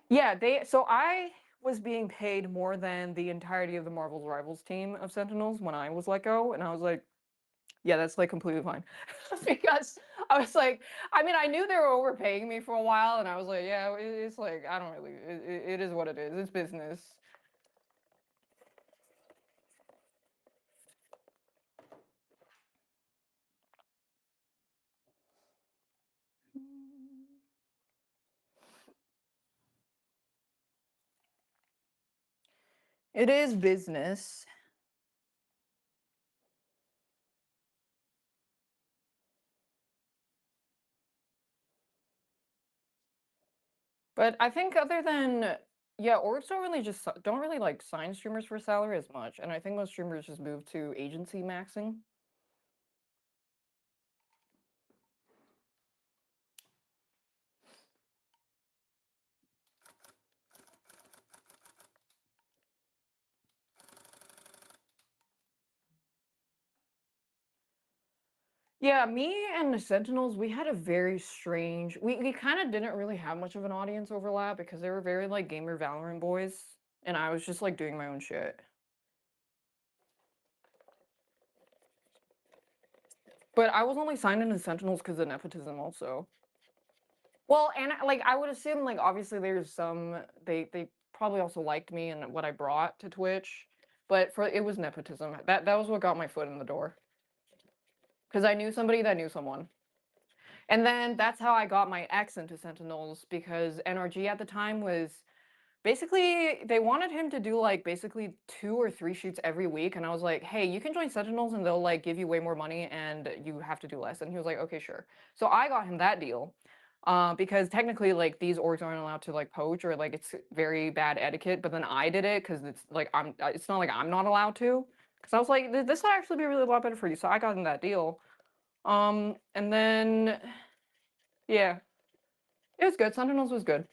Yeah, so I was being paid more than the entirety of the Marvel's Rivals team of Sentinels when I was let go, and I was like, yeah, that's like completely fine. Because I was like, I mean, I knew they were overpaying me for a while, and I was like, yeah, it's like, I don't really, it is what it is. It's business. It is business. But I think other than Yeah, orgs don't really like sign streamers for salary as much, and I think most streamers just move to agency maxing. Yeah, me and the Sentinels, we had a very strange. We kind of didn't really have much of an audience overlap because they were very like gamer Valorant boys, and I was just like doing my own shit. But I was only signed into Sentinels because of nepotism, also. Well, and like I would assume, like obviously there's some they probably also liked me and what I brought to Twitch, but for it was nepotism. That was what got my foot in the door because I knew somebody that knew someone. And then that's how I got my ex into Sentinels because NRG at the time was basically they wanted him to do like basically 2 or 3 shoots every week, and I was like, hey, you can join Sentinels and they'll like give you way more money and you have to do less. And he was like, okay, sure. So I got him that deal. Because technically like these orgs aren't allowed to like poach or like it's very bad etiquette, but then I did it because it's like it's not like I'm not allowed to. Because I was like, this will actually be really a lot better for you. So I got him that deal. And then yeah, it was good. Sentinels was good.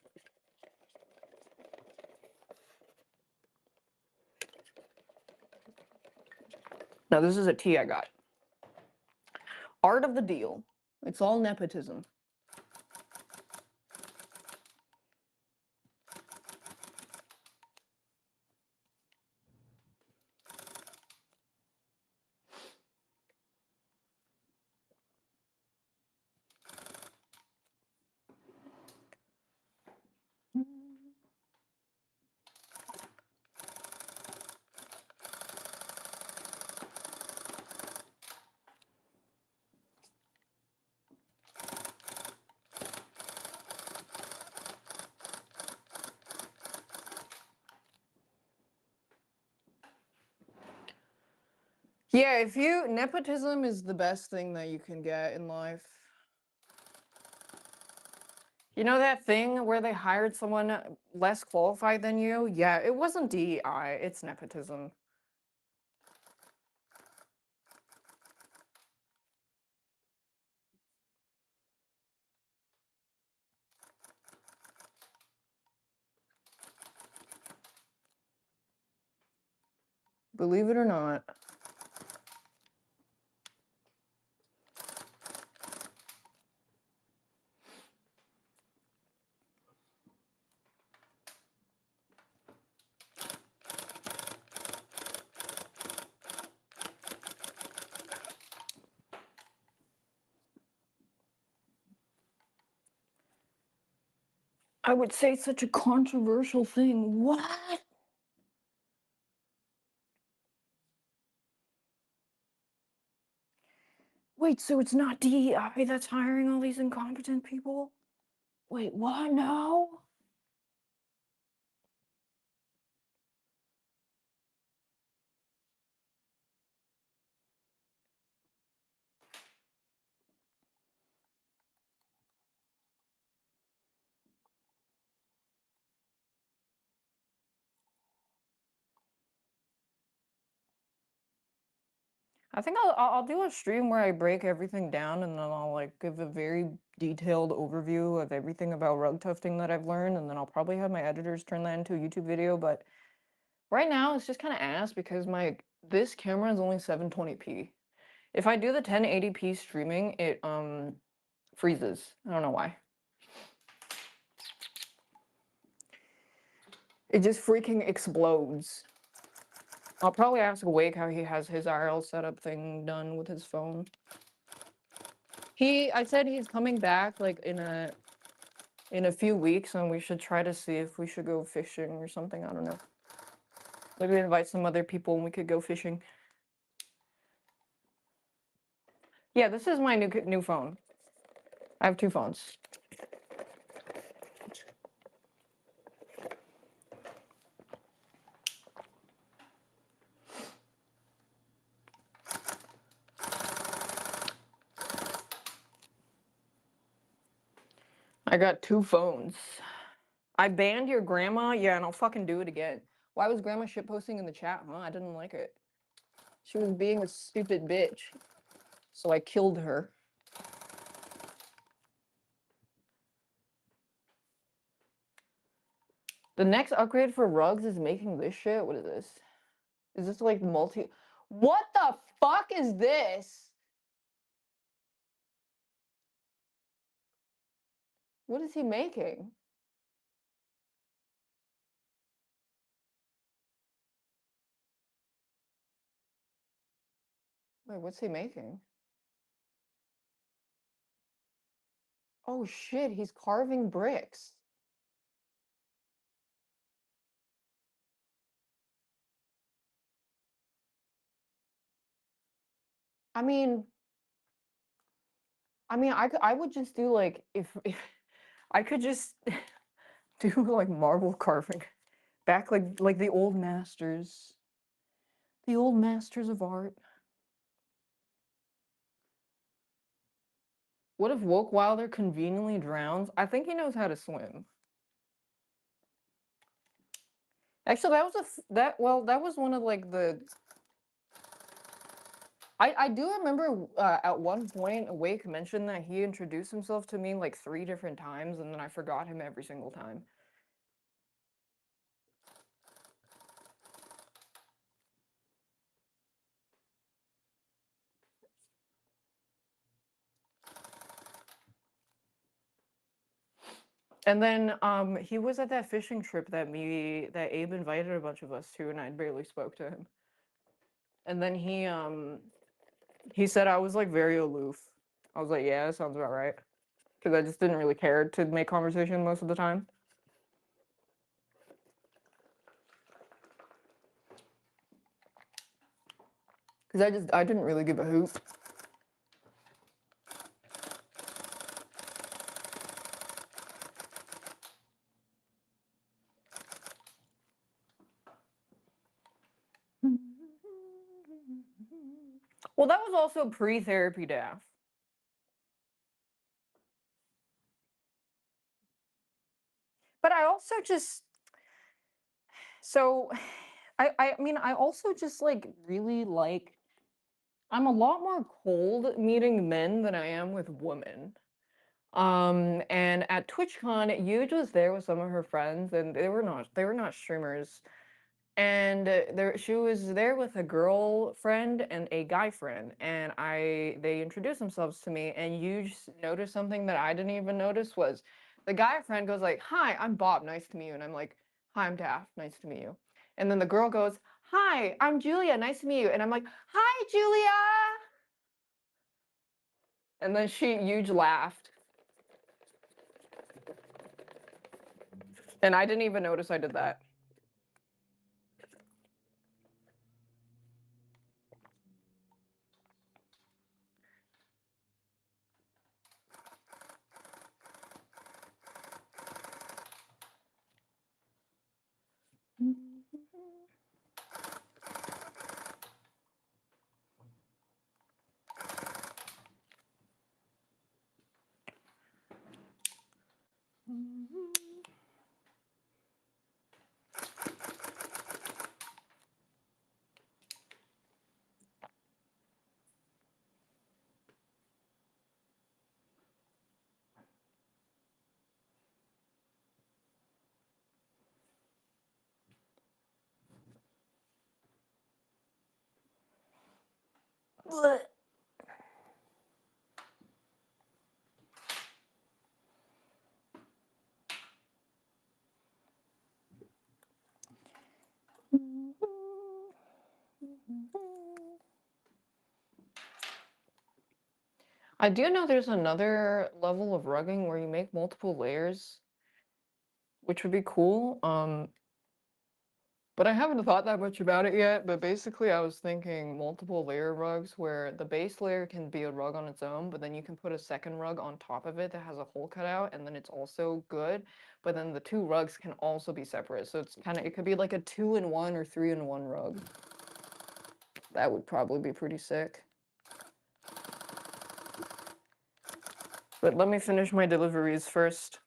Now this is a tea I got. Art of the deal. It's all nepotism. Yeah, if you nepotism is the best thing that you can get in life. You know that thing where they hired someone less qualified than you? Yeah, it wasn't DEI, it's nepotism. Believe it or not. I would say such a controversial thing. What? Wait, so it's not DEI that's hiring all these incompetent people? Wait, what? No? I think I'll do a stream where I break everything down and then I'll like give a very detailed overview of everything about rug tufting that I've learned, and then I'll probably have my editors turn that into a YouTube video. But right now it's just kind of ass because this camera is only 720p. If I do the 1080p streaming, it freezes. I don't know why. It just freaking explodes. I'll probably ask Wake how he has his RL setup thing done with his phone. I said he's coming back like in a few weeks, and we should try to see if we should go fishing or something. I don't know. Maybe invite some other people and we could go fishing. Yeah, this is my new phone. I have 2 phones. I got 2 phones. I banned your grandma? Yeah, and I'll fucking do it again. Why was grandma shitposting in the chat? Huh? I didn't like it. She was being a stupid bitch. So I killed her. The next upgrade for rugs is making this shit? What is this? Is this like multi... What the fuck is this? What is he making? Wait, what's he making? Oh shit, he's carving bricks. I mean, I would just do like if I could just do like marble carving back like the old masters of art. What if Woke Wilder conveniently drowns? I think he knows how to swim. Actually, that was that was one of like the. I do remember at one point Wake mentioned that he introduced himself to me like 3 different times, and then I forgot him every single time. And then he was at that fishing trip that Abe invited a bunch of us to, and I barely spoke to him. And then he said I was like very aloof. I was like, yeah, that sounds about right. Because I just didn't really care to make conversation most of the time. Because I didn't really give a hoot. Well, that was also pre-therapy daph. But I also just so I mean I also just like really like I'm a lot more cold meeting men than I am with women. And at TwitchCon, Yuge was there with some of her friends, and they were not streamers. And she was there with a girlfriend and a guy friend, and they introduced themselves to me, and Yuge noticed something that I didn't even notice was the guy friend goes like, "Hi, I'm Bob, nice to meet you," and I'm like, "Hi, I'm Daph, nice to meet you," and then the girl goes, "Hi, I'm Julia, nice to meet you," and I'm like, "Hi, Julia," and then Yuge laughed. And I didn't even notice I did that. I do know there's another level of rugging where you make multiple layers, which would be cool. But I haven't thought that much about it yet. But basically, I was thinking multiple layer rugs where the base layer can be a rug on its own, but then you can put a second rug on top of it that has a hole cut out, and then it's also good. But then the 2 rugs can also be separate. So it could be like a 2-in-1 or 3-in-1 rug. That would probably be pretty sick. But let me finish my deliveries first.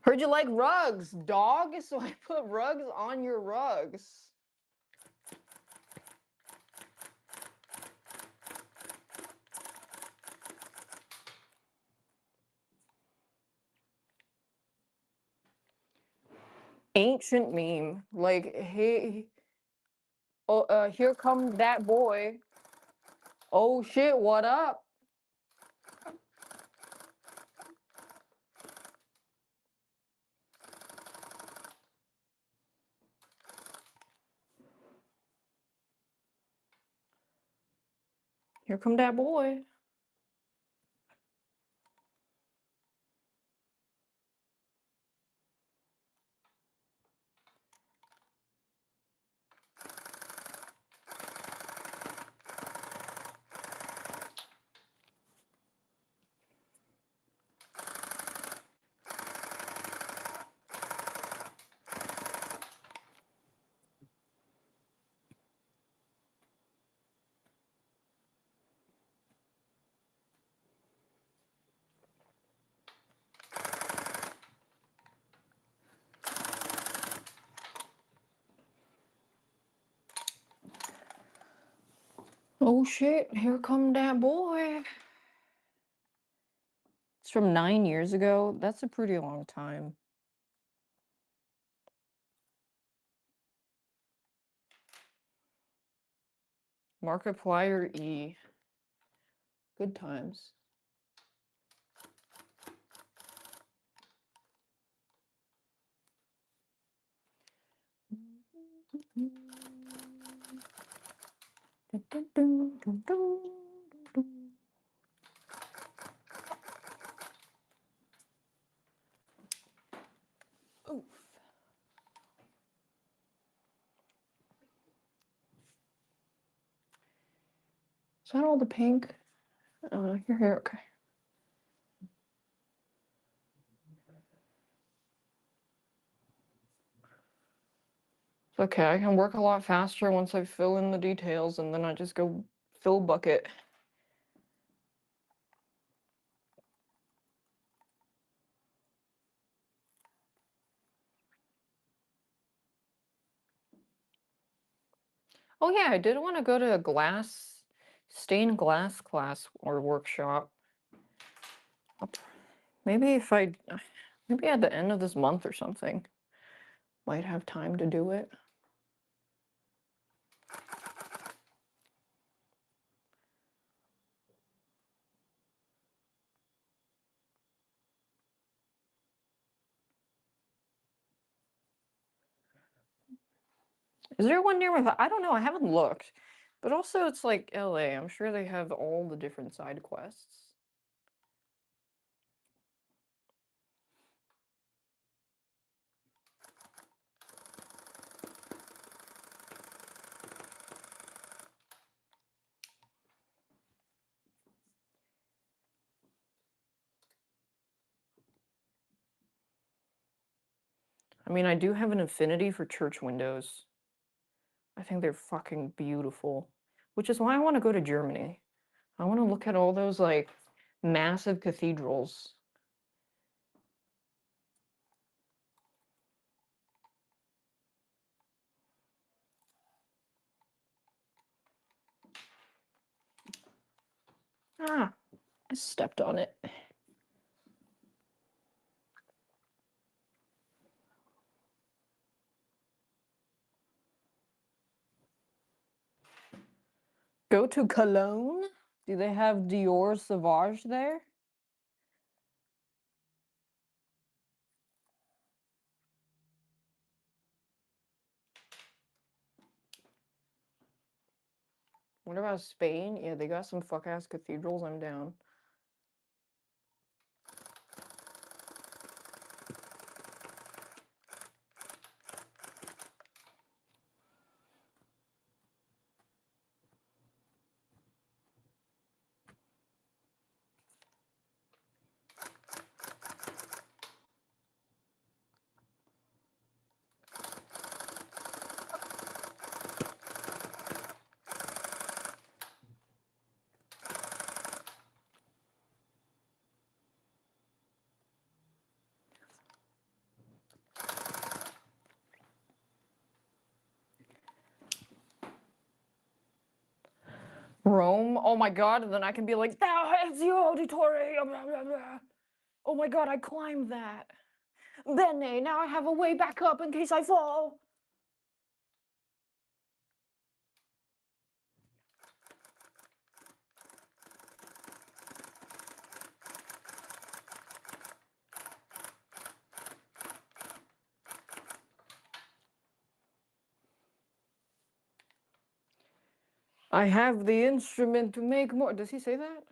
Heard you like rugs, dog, so I put rugs on your rugs. Ancient meme. Like, hey, oh, here comes that boy. Oh shit, what up? Here come that boy. Oh shit, here come that boy. It's from 9 years ago. That's a pretty long time. Markiplier E. Good times. Oof. Is that all the pink? Your hair, okay. It's okay, I can work a lot faster once I fill in the details and then I just go fill bucket. Oh yeah, I did want to go to a stained glass class or workshop. Maybe maybe at the end of this month or something. Might have time to do it. Is there one near my? I don't know. I haven't looked. But also, it's like LA. I'm sure they have all the different side quests. I mean, I do have an affinity for church windows. I think they're fucking beautiful, which is why I want to go to Germany. I want to look at all those like massive cathedrals. Ah, I stepped on it. Go to Cologne? Do they have Dior Sauvage there? What about Spain? Yeah, they got some fuck ass cathedrals. I'm down. Rome. Oh my god, and then I can be like, thou Ezio Auditore. Oh my god, I climbed that. Bene, now I have a way back up in case I fall. I have the instrument to make more. Does he say that?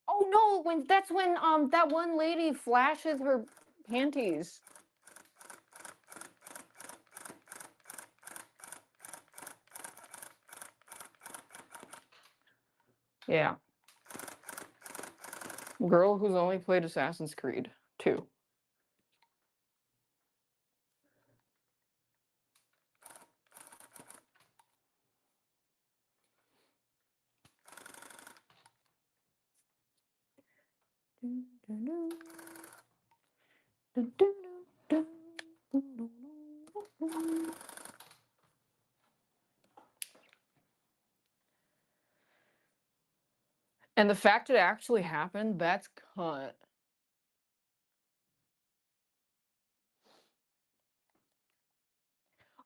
Oh no, when that one lady flashes her panties. Yeah. Girl who's only played Assassin's Creed 2. And the fact it actually happened, that's cunt.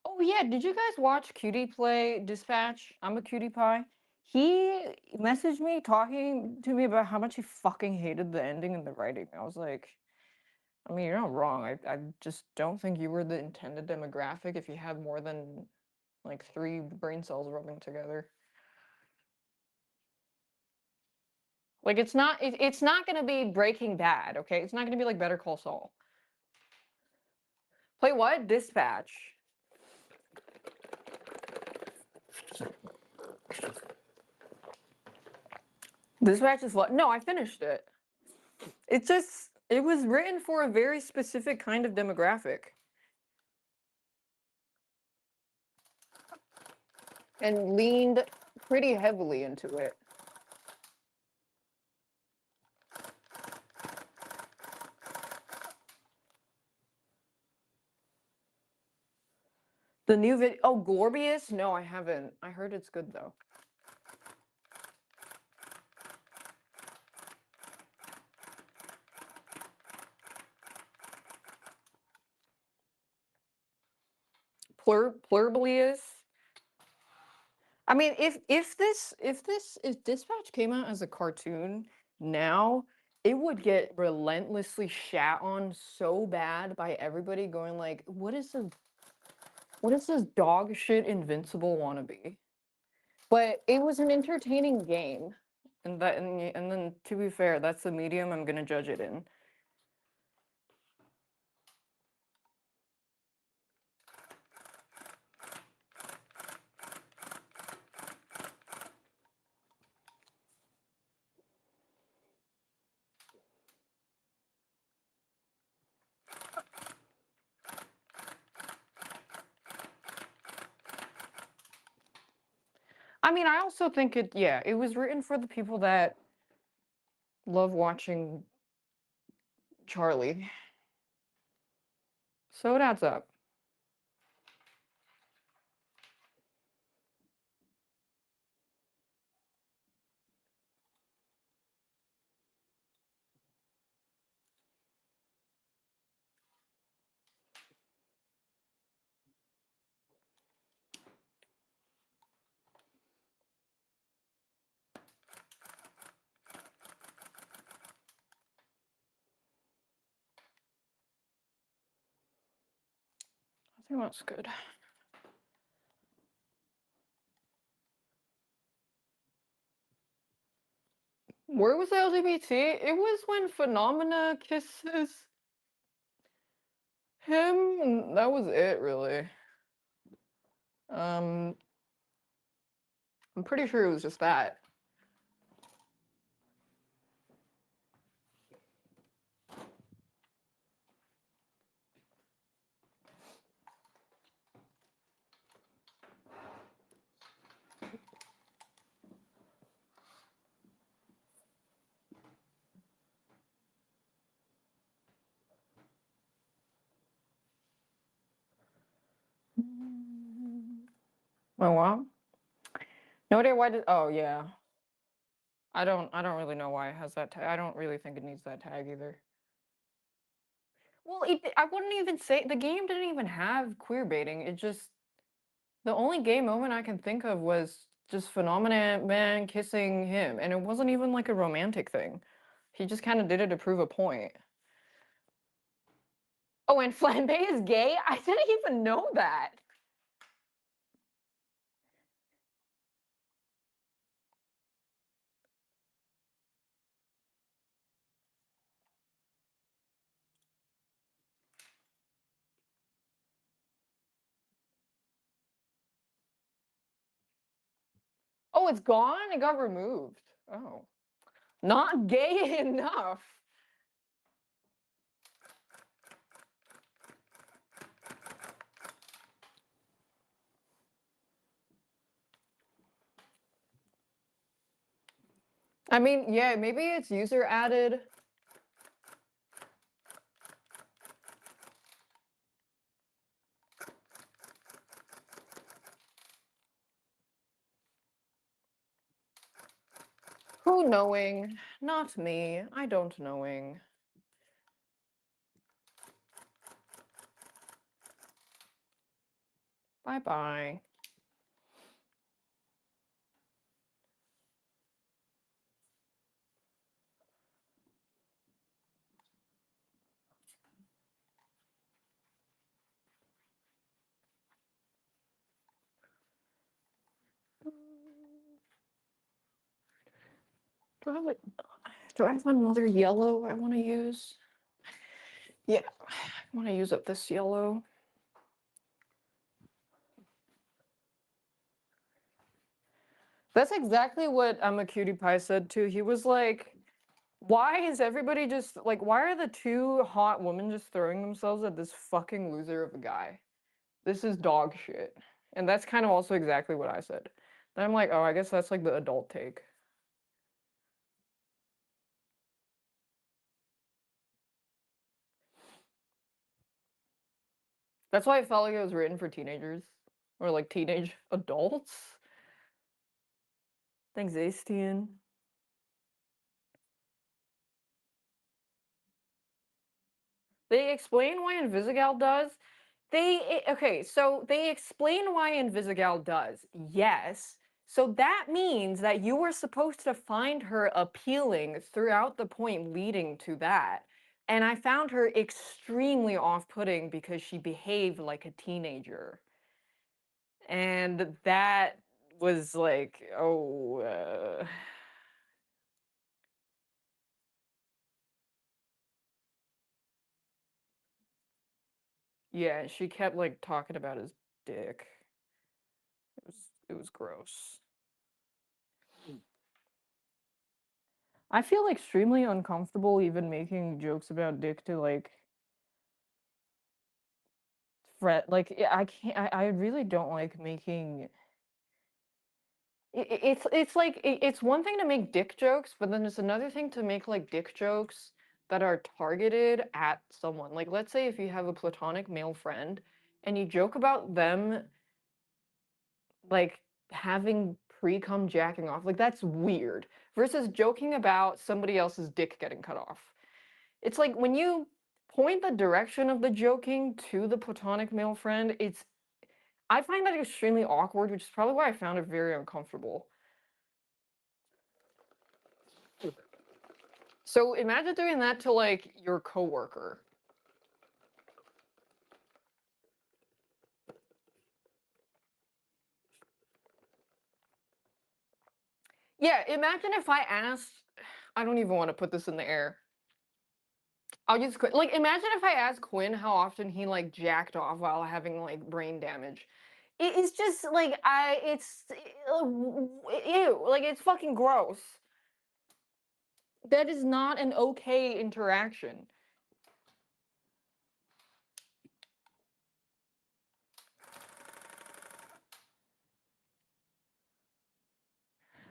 Oh yeah, did you guys watch Cutie Play Dispatch? I'm a cutie pie. He messaged me talking to me about how much he fucking hated the ending and the writing. I was like, I mean, you're not wrong. I just don't think you were the intended demographic if you had more than like 3 brain cells rubbing together. Like it's not gonna be Breaking Bad, okay? It's not gonna be like Better Call Saul. Play what? Dispatch. Dispatch is what? No, I finished it. It was written for a very specific kind of demographic. And leaned pretty heavily into it. The new video. Oh, Gorbius? No, I haven't. I heard it's good though. Plurblius. I mean, if Dispatch came out as a cartoon now, it would get relentlessly shat on so bad by everybody going like, what is this dog shit Invincible wannabe? But it was an entertaining game. And then to be fair, that's the medium I'm gonna judge it in. I mean, I also think it was written for the people that love watching Charlie. So it adds up. I think that's good. Where was the LGBT? It was when Phenomena kisses him, and that was it, really. I'm pretty sure it was just that. Oh wow. No idea why did. Oh yeah, I don't really know why it has that tag. I don't really think it needs that tag either. Well, I wouldn't even say the game didn't even have queer baiting. It just the only gay moment I can think of was just Phenomenon Man kissing him, and it wasn't even like a romantic thing. He just kind of did it to prove a point. Oh, and Flambe is gay? I didn't even know that. Oh, it's gone? It got removed. Oh. Not gay enough. I mean, yeah, maybe it's user added. Who knowing? Not me. I don't knowing. Bye bye. Do I have, like, do I have another yellow I want to use? Yeah, I want to use up this yellow. That's exactly what a Cutie Pie said too. He was like, why is everybody just like, why are the two hot women just throwing themselves at this fucking loser of a guy? This is dog shit. And that's kind of also exactly what I said. Then I'm like, oh, I guess that's like the adult take. That's why I felt like it was written for teenagers or like teenage adults. Thanks, Astian. They explain why Invisigal does. Okay, so they explain why Invisigal does. Yes. So that means that you were supposed to find her appealing throughout the point leading to that. And I found her extremely off-putting because she behaved like a teenager. And that was like, oh, yeah, she kept like talking about his dick. It was gross. I feel extremely uncomfortable even making jokes about dick to like fret. Like I can't. I really don't like making. It's like it's one thing to make dick jokes, but then it's another thing to make like dick jokes that are targeted at someone. Like let's say if you have a platonic male friend and you joke about them like having pre-cum jacking off, like that's weird. Versus joking about somebody else's dick getting cut off. It's like when you point the direction of the joking to the platonic male friend, I find that extremely awkward, which is probably why I found it very uncomfortable. So imagine doing that to like your coworker. Yeah, imagine if I asked, I don't even want to put this in the air. I'll use Quinn. Like, imagine if I asked Quinn how often he like jacked off while having like brain damage. It's just like it's ew, like it's fucking gross. That is not an okay interaction.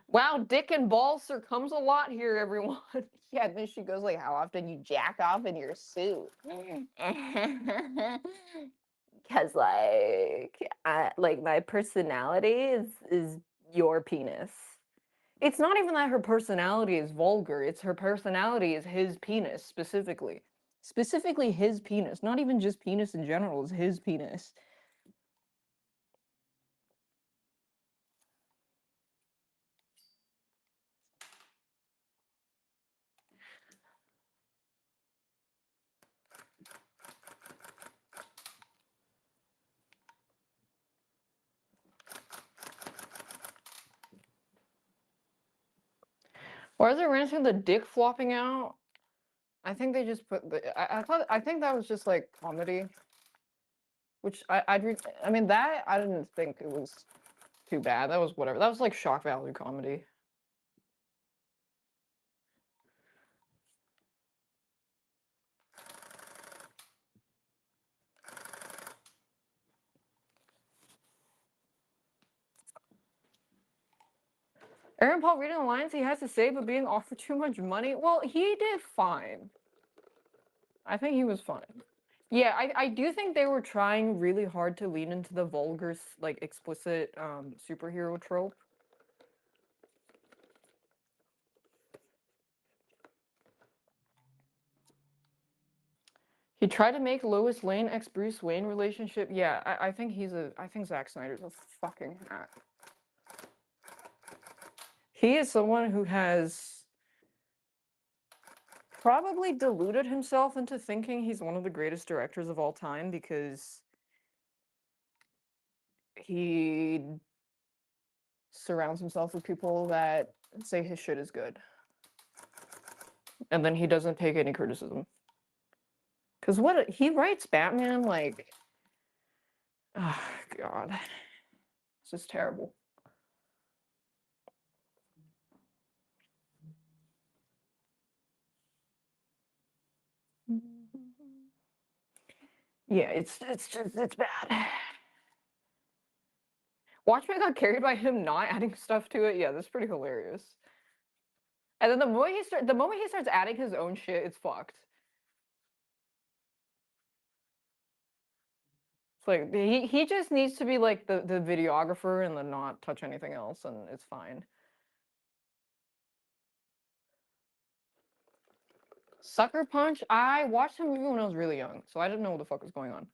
Wow, dick and balls comes a lot here, everyone. Yeah, and then she goes like, "How often you jack off in your suit?" Because like, like my personality is your penis. It's not even that her personality is vulgar, it's her personality is his penis specifically. Specifically his penis, not even just penis in general, it's his penis. Why is it ranting the dick flopping out? I think they just put the. I think that was just like comedy, which I mean that I didn't think it was too bad. That was whatever. That was like shock value comedy. Aaron Paul reading the lines he has to say, but being offered too much money. Well, he did fine. I think he was fine. Yeah, I do think they were trying really hard to lean into the vulgar, like explicit superhero trope. He tried to make Lois Lane ex Bruce Wayne relationship. Yeah, I think I think Zack Snyder's a fucking hack. He is someone who has probably deluded himself into thinking he's one of the greatest directors of all time because he surrounds himself with people that say his shit is good. And then he doesn't take any criticism. Because what he writes Batman, like, oh, God. It's just terrible. Yeah, it's just, it's bad. Watchmen got carried by him not adding stuff to it. Yeah, that's pretty hilarious. And then the moment he starts adding his own shit, it's fucked. It's like he just needs to be like the videographer and then not touch anything else, and it's fine. Sucker Punch. I watched him when I was really young, so I didn't know what the fuck was going on.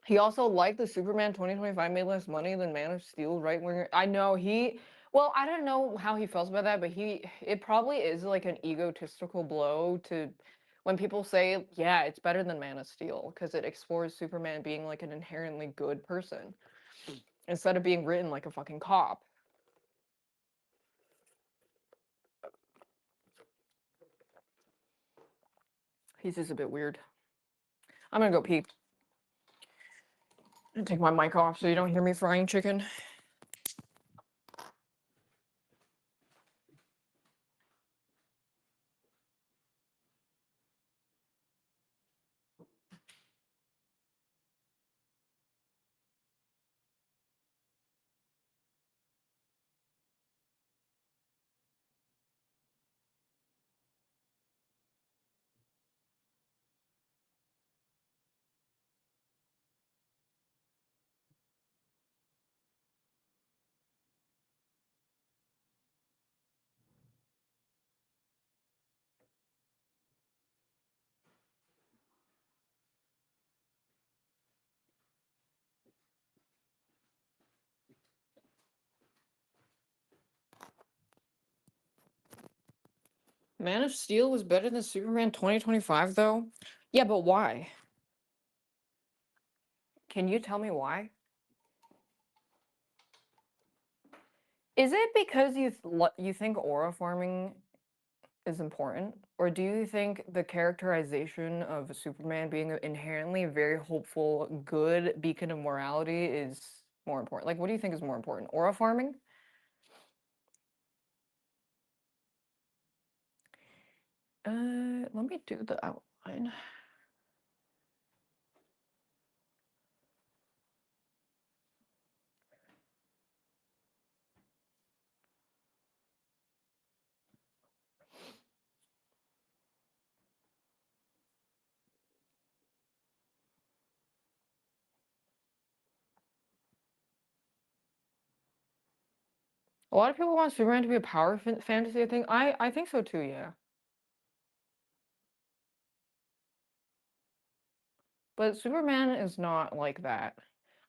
He also liked the Superman 2025 made less money than Man of Steel right winger. I know he. Well, I don't know how he feels about that, but it probably is like an egotistical blow to when people say, yeah, it's better than Man of Steel because it explores Superman being like an inherently good person instead of being written like a fucking cop. He's just a bit weird. I'm gonna go pee and take my mic off so you don't hear me frying chicken. Man of Steel was better than Superman 2025 though? Yeah, but why? Can you tell me why? Is it because you think aura farming is important, or do you think the characterization of Superman being an inherently very hopeful, good beacon of morality is more important? Like, what do you think is more important, aura farming? Let me do the outline. A lot of people want Superman to be a power fantasy, I think. I think so too, yeah. But Superman is not like that.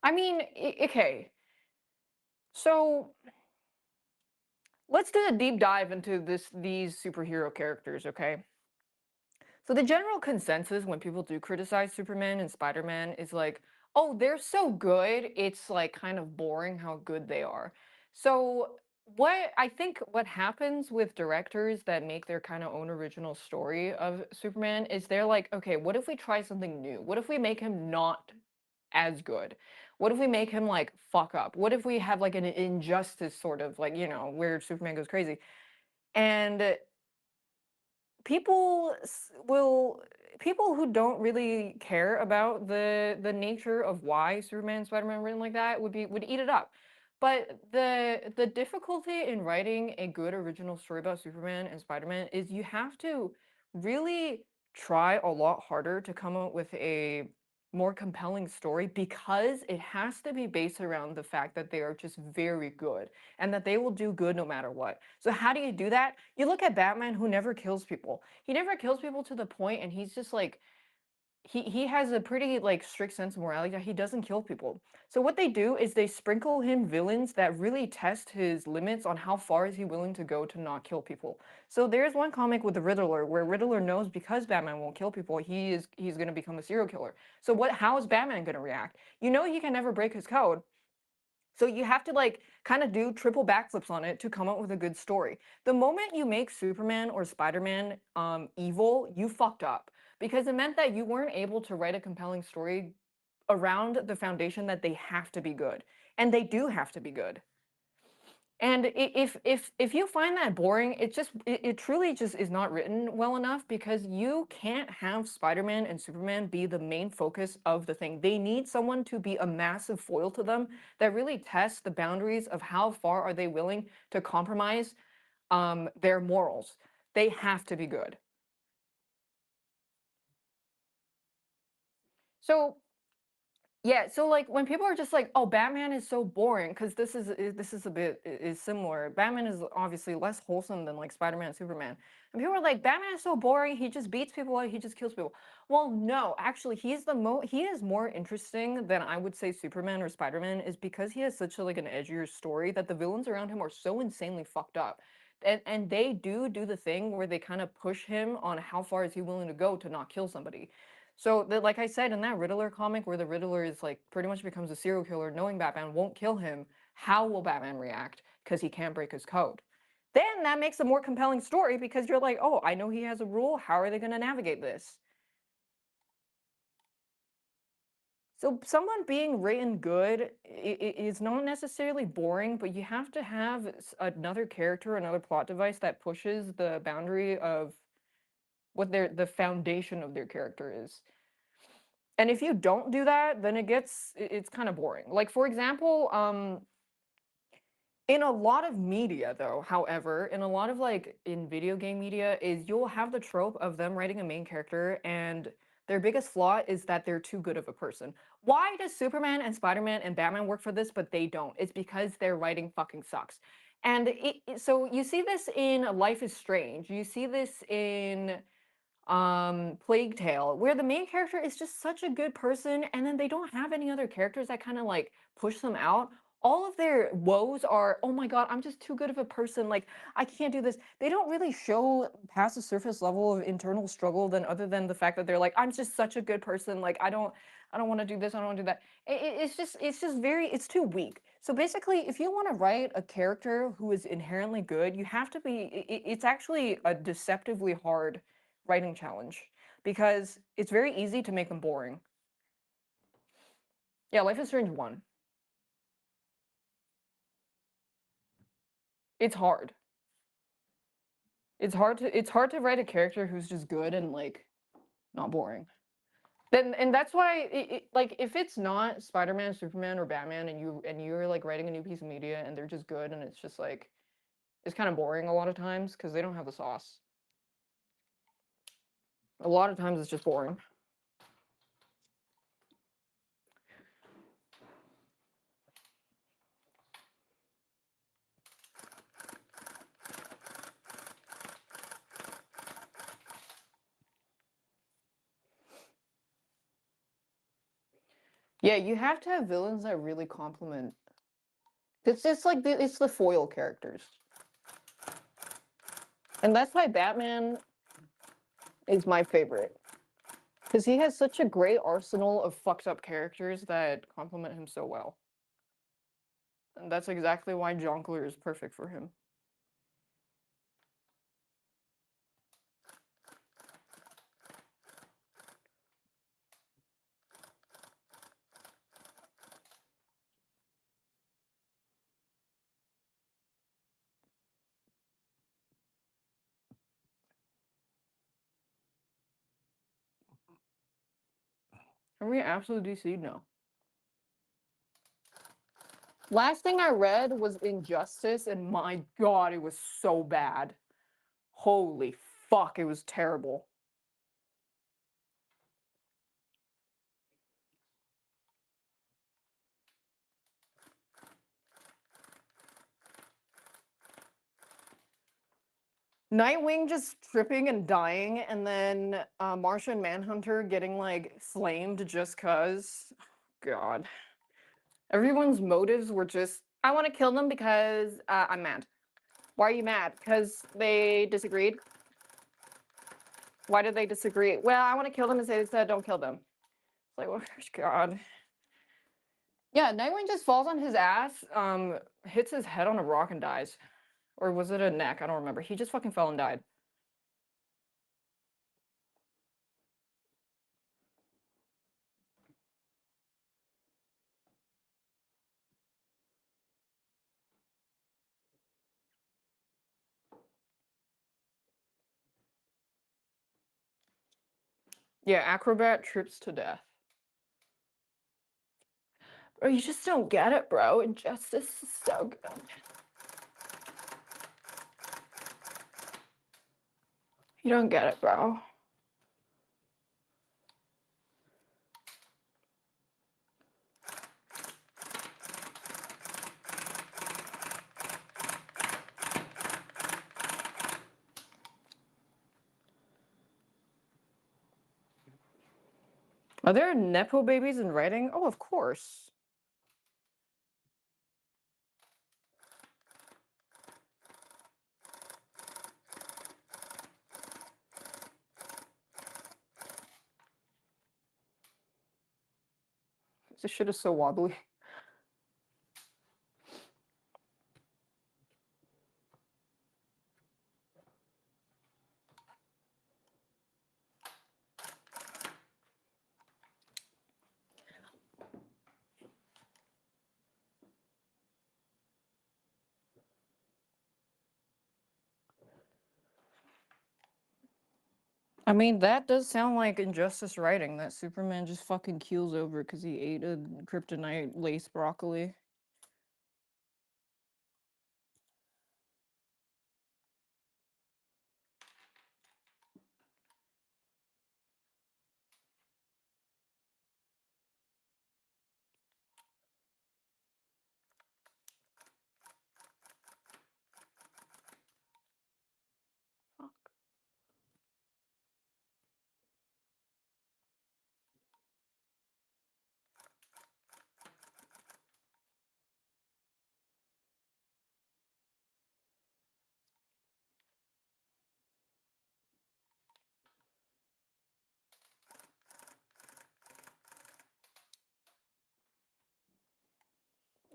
I mean, okay. So let's do a deep dive into these superhero characters, okay? So the general consensus when people do criticize Superman and Spider-Man is like, oh, they're so good, it's like kind of boring how good they are. So what I think what happens with directors that make their kind of own original story of Superman is they're like, okay, what if we try something new? What if we make him not as good? What if we make him like fuck up? What if we have like an injustice sort of like, where Superman goes crazy? And people will people who don't really care about the nature of why Superman and Spider-Man written like that would eat it up. But the difficulty in writing a good original story about Superman and Spider-Man is you have to really try a lot harder to come up with a more compelling story because it has to be based around the fact that they are just very good and that they will do good no matter what. So how do you do that? You look at Batman who never kills people. He never kills people to the point and he's just like he has a pretty like strict sense of morality that he doesn't kill people. So what they do is they sprinkle him villains that really test his limits on how far is he willing to go to not kill people. So there's one comic with the Riddler where Riddler knows because Batman won't kill people, he's going to become a serial killer. So how is Batman going to react? You know he can never break his code. So you have to like kind of do triple backflips on it to come up with a good story. The moment you make Superman or Spider-Man evil, you fucked up because it meant that you weren't able to write a compelling story around the foundation that they have to be good. And they do have to be good. And if you find that boring, it truly just is not written well enough because you can't have Spider-Man and Superman be the main focus of the thing. They need someone to be a massive foil to them that really tests the boundaries of how far are they willing to compromise their morals. They have to be good. So yeah, so like when people are just like, "Oh, Batman is so boring," because this is a bit is similar. Batman is obviously less wholesome than like Spider-Man and Superman, and people are like, "Batman is so boring. He just beats people up. He just kills people." Well, no, actually, he is more interesting than I would say Superman or Spider-Man is because he has such a like an edgier story that the villains around him are so insanely fucked up. And they do the thing where they kind of push him on how far is he willing to go to not kill somebody. So, like I said in that Riddler comic, where the Riddler is like pretty much becomes a serial killer, knowing Batman won't kill him, how will Batman react? Because he can't break his code. Then that makes a more compelling story because you're like, oh, I know he has a rule. How are they going to navigate this? So, someone being written good is not necessarily boring, but you have to have another character, another plot device that pushes the boundary of what the foundation of their character is. And if you don't do that, then it's kind of boring. Like for example, in a lot of media though, however, in a lot of like in video game media is you'll have the trope of them writing a main character and their biggest flaw is that they're too good of a person. Why does Superman and Spider-Man and Batman work for this, but they don't? It's because their writing fucking sucks. And so you see this in Life is Strange. You see this in Plague Tale, where the main character is just such a good person and then they don't have any other characters that kind of like push them out. All of their woes are, oh my god, I'm just too good of a person, like I can't do this. They don't really show past the surface level of internal struggle than other than the fact that they're like, I'm just such a good person, like I don't want to do this, I don't want to do that. It's too weak. So basically, if you want to write a character who is inherently good, you have to be it's actually a deceptively hard writing challenge because it's very easy to make them boring. Yeah, Life is Strange 1. It's hard. It's hard to write a character who's just good and like not boring. Then and that's why like if it's not Spider-Man, Superman, or Batman, and you're like writing a new piece of media and they're just good and it's just like it's kind of boring a lot of times because they don't have the sauce. A lot of times it's just boring. Yeah, you have to have villains that really complement. It's like it's the foil characters, and that's why Batman is my favorite because he has such a great arsenal of fucked up characters that complement him so well, and that's exactly why Jongleur is perfect for him. Are we absolute DC? No. Last thing I read was Injustice, and my god, it was so bad. Holy fuck, it was terrible. Nightwing just tripping and dying, and then Martian Manhunter getting like flamed just cause. God. Everyone's motives were just, I want to kill them because I'm mad. Why are you mad? Because they disagreed. Why did they disagree? Well, I want to kill them and they said don't kill them. It's like, oh god. Yeah, Nightwing just falls on his ass, hits his head on a rock and dies. Or was it a neck? I don't remember. He just fucking fell and died. Yeah, Acrobat trips to death. Or you just don't get it, bro. Injustice is so good. You don't get it, bro. Are there Nepo babies in writing? Oh, of course. This shit is so wobbly. I mean, that does sound like Injustice writing, that Superman just fucking keels over because he ate a kryptonite lace broccoli. Fuck.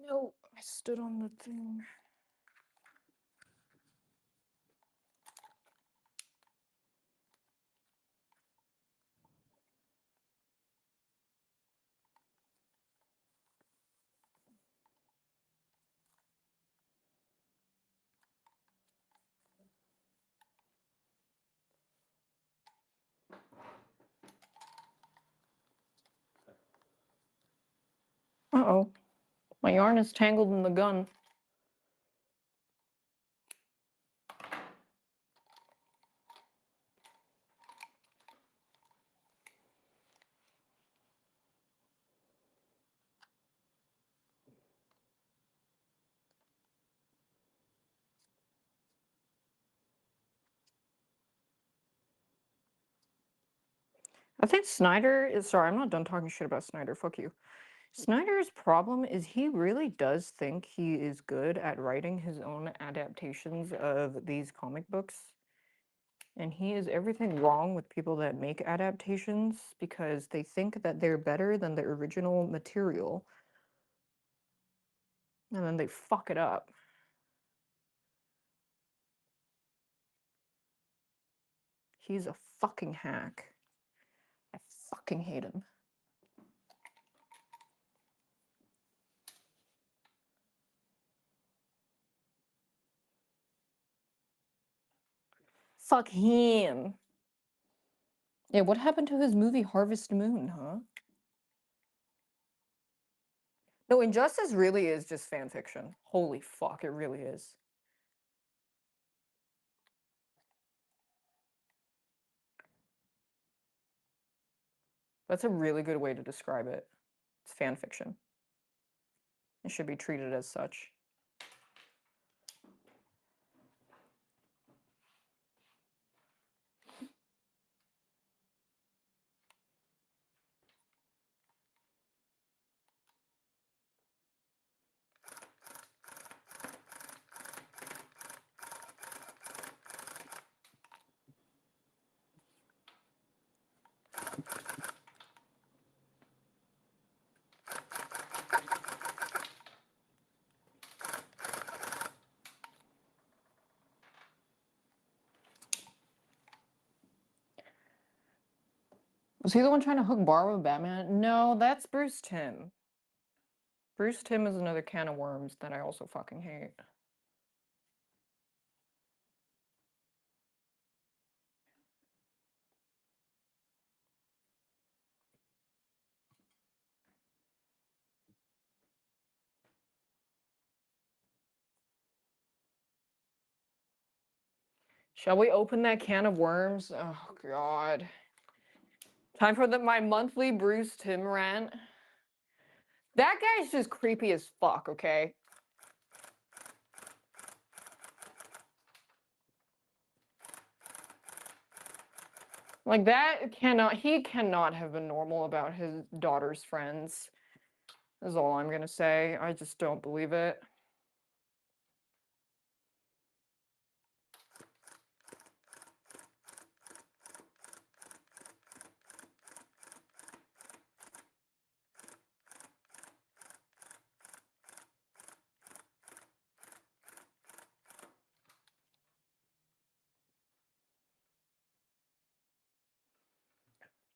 No, I stood on the thing. Uh-oh. My yarn is tangled in the gun. I think Snyder is sorry, I'm not done talking shit about Snyder. Fuck you. Snyder's problem is he really does think he is good at writing his own adaptations of these comic books. And he is everything wrong with people that make adaptations because they think that they're better than the original material. And then they fuck it up. He's a fucking hack. I fucking hate him. Fuck him. Yeah, what happened to his movie Harvest Moon, huh? No, Injustice really is just fan fiction. Holy fuck, it really is. That's a really good way to describe it. It's fan fiction. It should be treated as such. Was he the one trying to hook bar with Batman? No, that's Bruce Timm. Bruce Timm is another can of worms that I also fucking hate. Shall we open that can of worms? Oh, God. Time for my monthly Bruce Timm rant. That guy's just creepy as fuck, okay? Like, he cannot have been normal about his daughter's friends, is all I'm gonna say. I just don't believe it.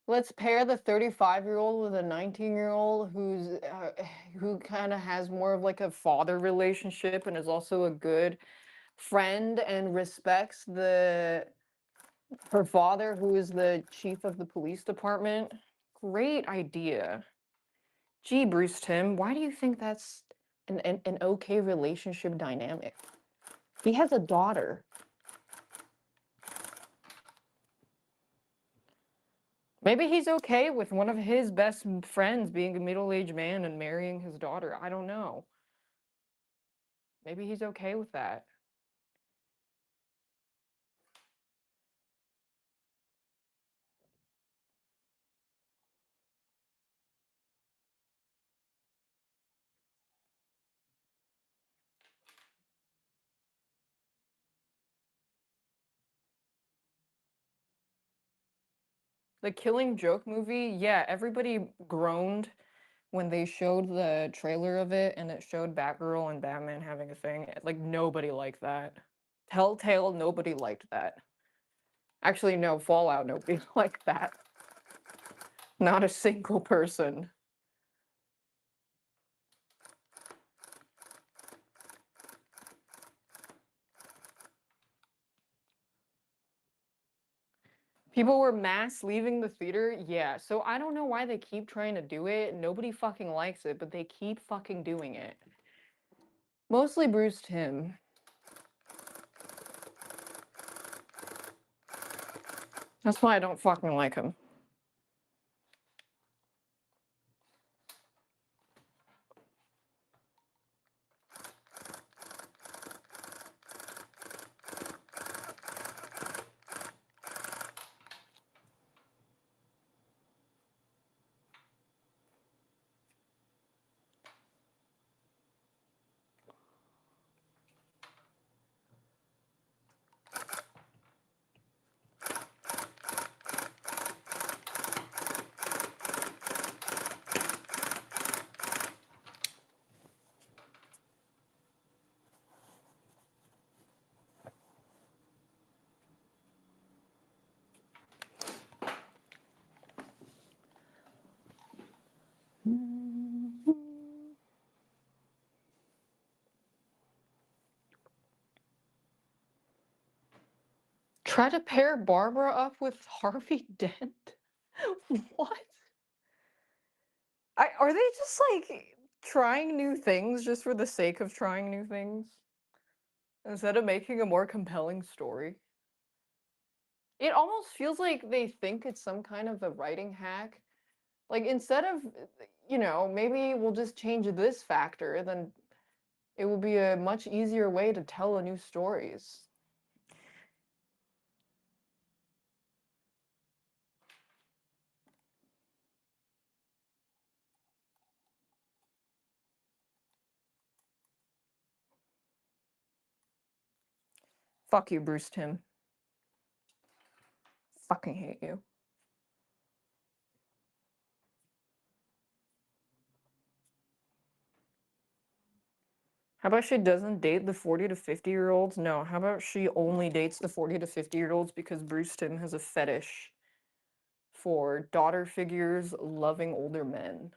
Let's pair the 35-year-old with a 19-year-old who kind of has more of like a father relationship and is also a good friend and respects her father, who is the chief of the police department. Great idea. Gee, Bruce Timm, why do you think that's an okay relationship dynamic? He has a daughter. Maybe he's okay with one of his best friends being a middle-aged man and marrying his daughter. I don't know. Maybe he's okay with that. The Killing Joke movie, yeah, everybody groaned when they showed the trailer of it and it showed Batgirl and Batman having a thing. Like, nobody liked that. Telltale, nobody liked that. Actually, no, Fallout, nobody liked that. Not a single person. People were mass leaving the theater. Yeah, so I don't know why they keep trying to do it. Nobody fucking likes it, but they keep fucking doing it. Mostly Bruce Timm. That's why I don't fucking like him. Try to pair Barbara up with Harvey Dent? What? Are they just like trying new things just for the sake of trying new things? Instead of making a more compelling story? It almost feels like they think it's some kind of a writing hack. Like instead of, maybe we'll just change this factor, then it will be a much easier way to tell a new stories. Fuck you, Bruce Timm. Fucking hate you. How about she doesn't date the 40 to 50-year-olds? No, how about she only dates the 40 to 50-year-olds because Bruce Timm has a fetish for daughter figures loving older men.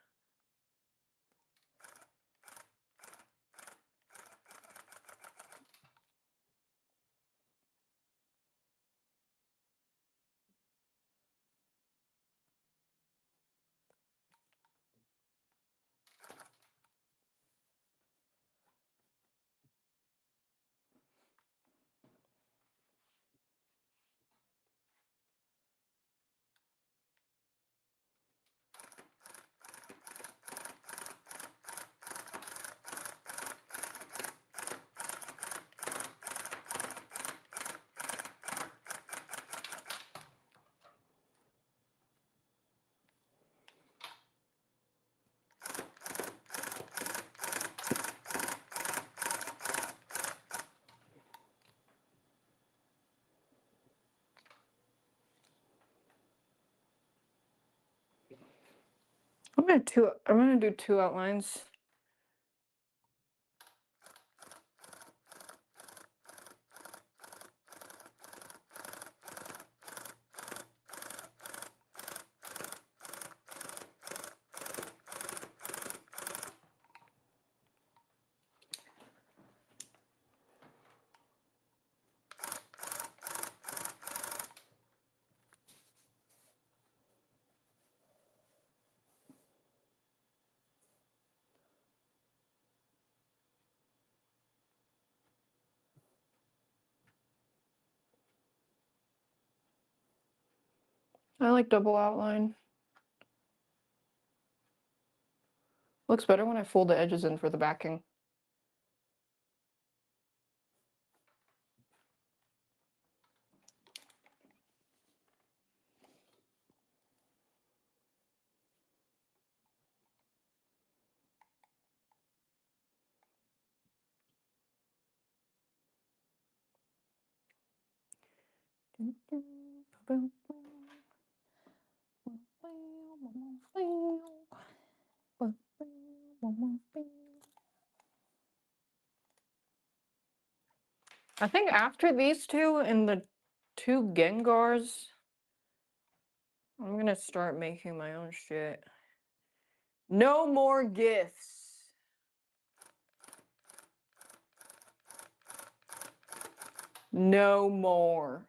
I'm gonna do two outlines. I like double outline. Looks better when I fold the edges in for the backing. I think after these two and the two Gengars, I'm gonna start making my own shit. No more gifts. No more.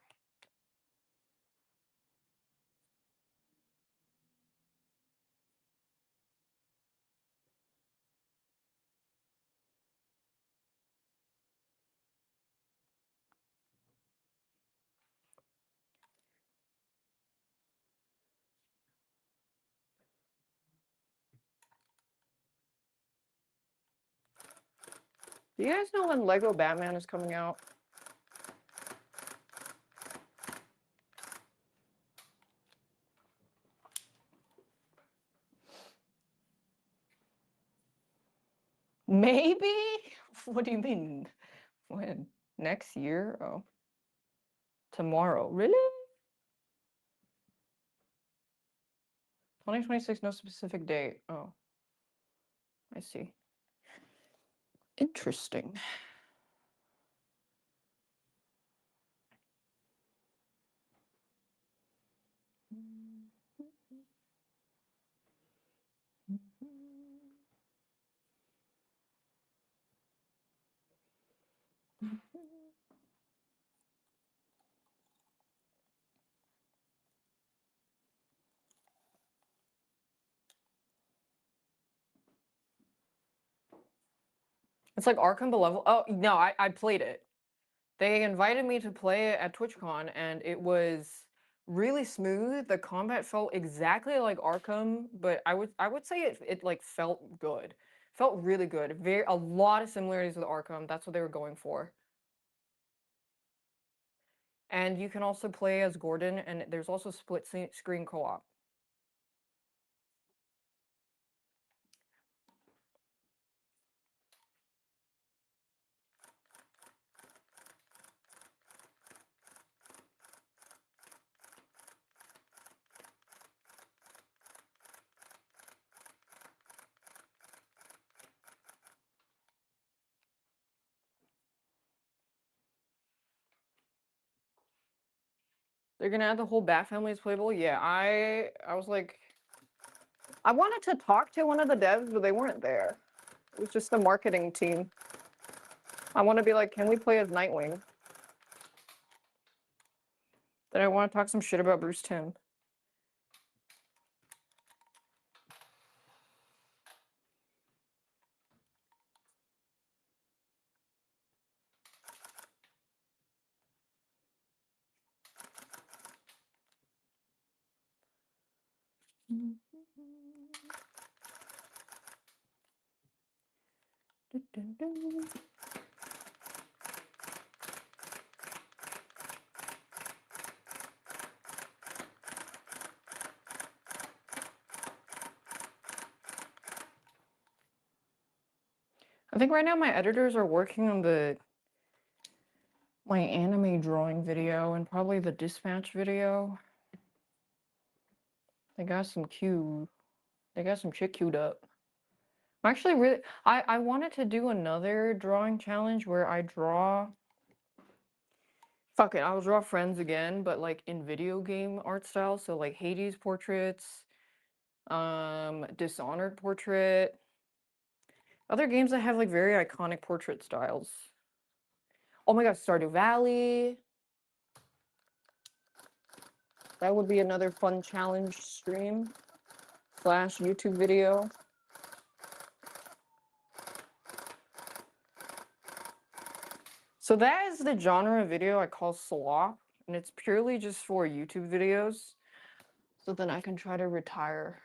Do you guys know when Lego Batman is coming out? Maybe? What do you mean? When? Next year? Oh. Tomorrow. Really? 2026, no specific date. Oh. I see. Interesting. It's like Arkham Below. Oh, no, I played it. They invited me to play it at TwitchCon, and it was really smooth. The combat felt exactly like Arkham, but I would say it like felt good. Felt really good. A lot of similarities with Arkham. That's what they were going for. And you can also play as Gordon, and there's also split screen co-op. They're gonna add the whole Bat family as playable. Yeah, I was like, I wanted to talk to one of the devs, but they weren't there. It was just the marketing team. I want to be like, can we play as Nightwing? Then I want to talk some shit about Bruce Timm. I think right now my editors are working on my anime drawing video and probably the dispatch video. They got some shit queued up. I'm actually really I wanted to do another drawing challenge where I draw. Fuck it, I'll draw Friends again, but like in video game art style. So like Hades portraits, Dishonored portrait. Other games that have like very iconic portrait styles. Oh my god, Stardew Valley. That would be another fun challenge stream / YouTube video. So that is the genre of video I call slop, and it's purely just for YouTube videos. So then I can try to retire.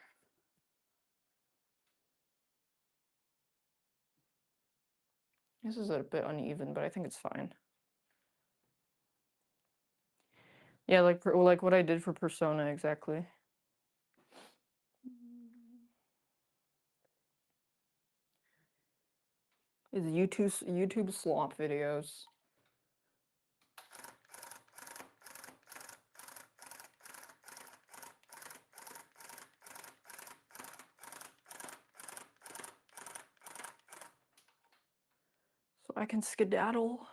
This is a bit uneven, but I think it's fine. Yeah, like what I did for Persona, exactly. Is YouTube slop videos. So I can skedaddle.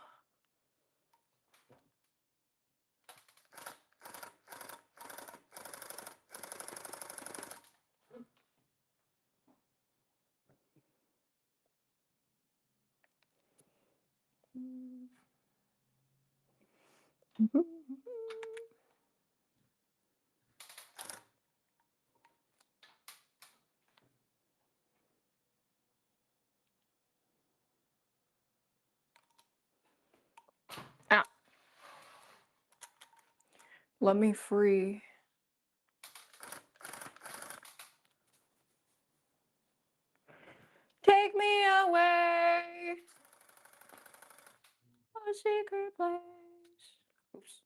Ah, let me free. Take me away. A secret place. Oops.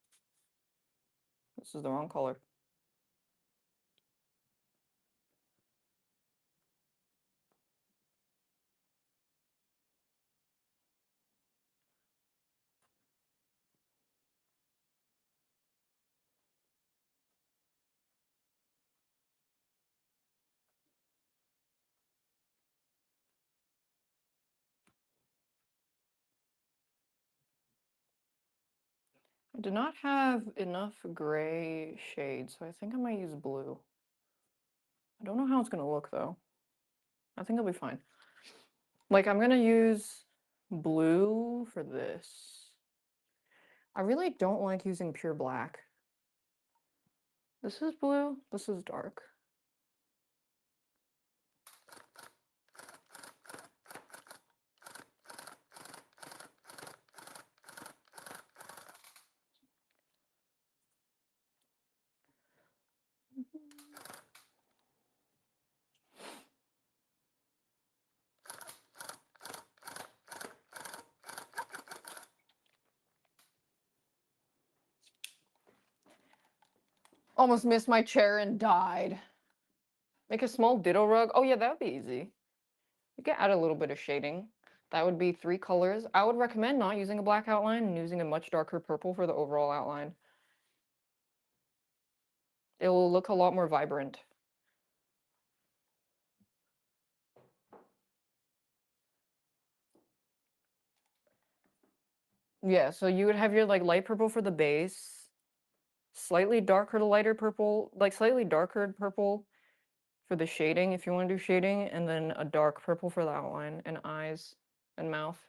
This is the wrong color. I do not have enough gray shades, so I think I might use blue. I don't know how it's gonna look though. I think it'll be fine. Like I'm gonna use blue for this. I really don't like using pure black. This is blue, this is dark. Almost missed my chair and died. Make a small ditto rug. Oh yeah, that would be easy. You can add a little bit of shading. That would be 3 colors. I would recommend not using a black outline and using a much darker purple for the overall outline. It will look a lot more vibrant. Yeah, so you would have your like light purple for the base, slightly darker to lighter purple, like slightly darker purple for the shading if you want to do shading, and then a dark purple for the outline and eyes and mouth.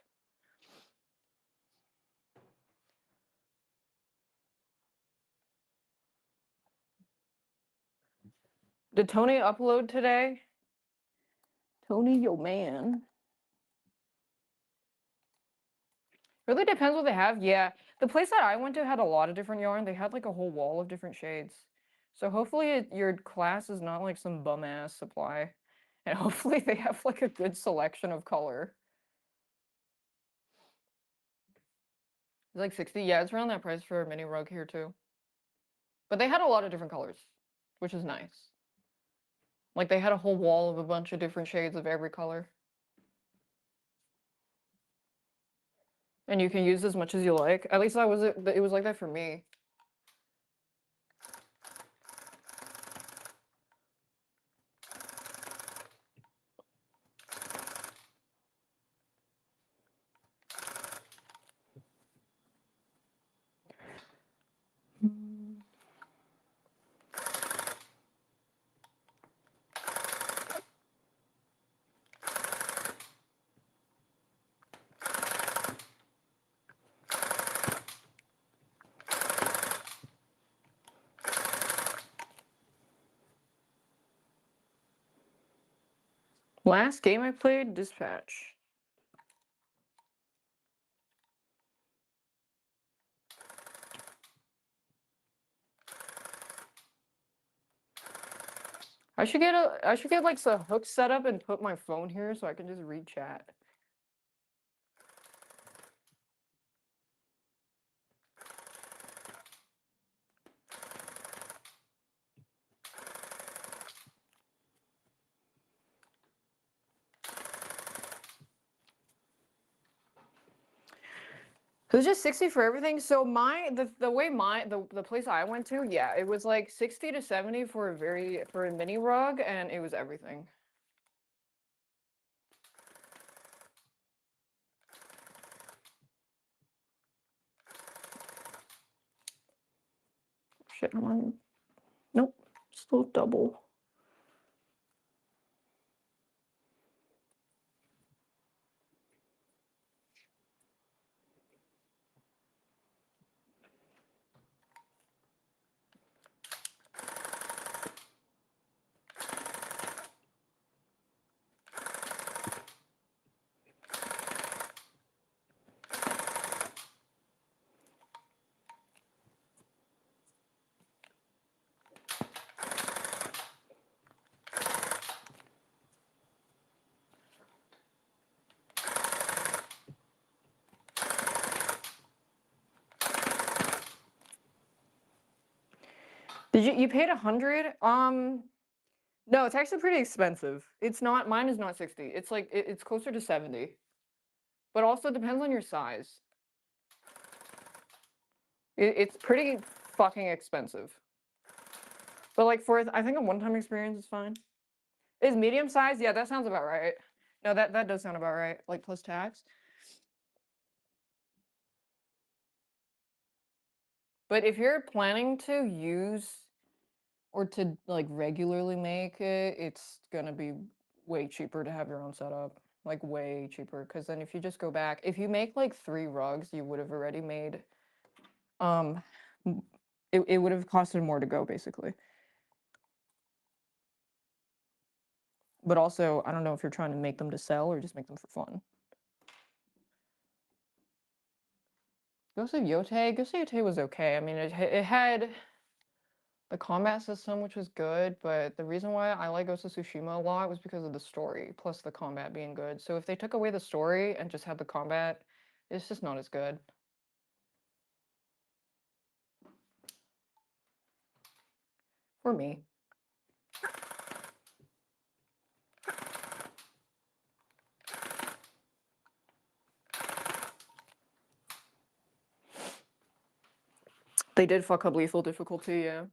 Did Tony upload today? Tony, yo man. Really depends what they have. Yeah, the place that I went to had a lot of different yarn. They had like a whole wall of different shades. So hopefully your class is not like some bum ass supply. And hopefully they have like a good selection of color. It's like 60. Yeah, it's around that price for a mini rug here too. But they had a lot of different colors, which is nice. Like they had a whole wall of a bunch of different shades of every color. And you can use as much as you like. At least it was like that for me. Last game I played, Dispatch. I should get like some hooks set up and put my phone here so I can just read chat. It was just 60 for everything. So the place I went to, yeah, it was like 60 to 70 for a mini rug, and it was everything. Shit, I'm on. Nope, still double. Did you paid 100? No, it's actually pretty expensive. It's not, mine is not 60. It's like it's closer to 70. But also depends on your size. It's pretty fucking expensive. But like for I think a one-time experience is fine. Is medium size? Yeah, that sounds about right. No, that does sound about right. Like plus tax. But if you're planning to use or to like regularly make it, it's gonna be way cheaper to have your own setup. Like way cheaper. Because then if you just go back, if you make like 3 rugs, you would have already made it would have costed more to go basically. But also, I don't know if you're trying to make them to sell or just make them for fun. Ghost of Yote? Ghost of Yote was okay. I mean, it had the combat system, which was good, but the reason why I like Ghost of Tsushima a lot was because of the story, plus the combat being good. So if they took away the story and just had the combat, it's just not as good. For me. They did fuck up lethal difficulty, yeah.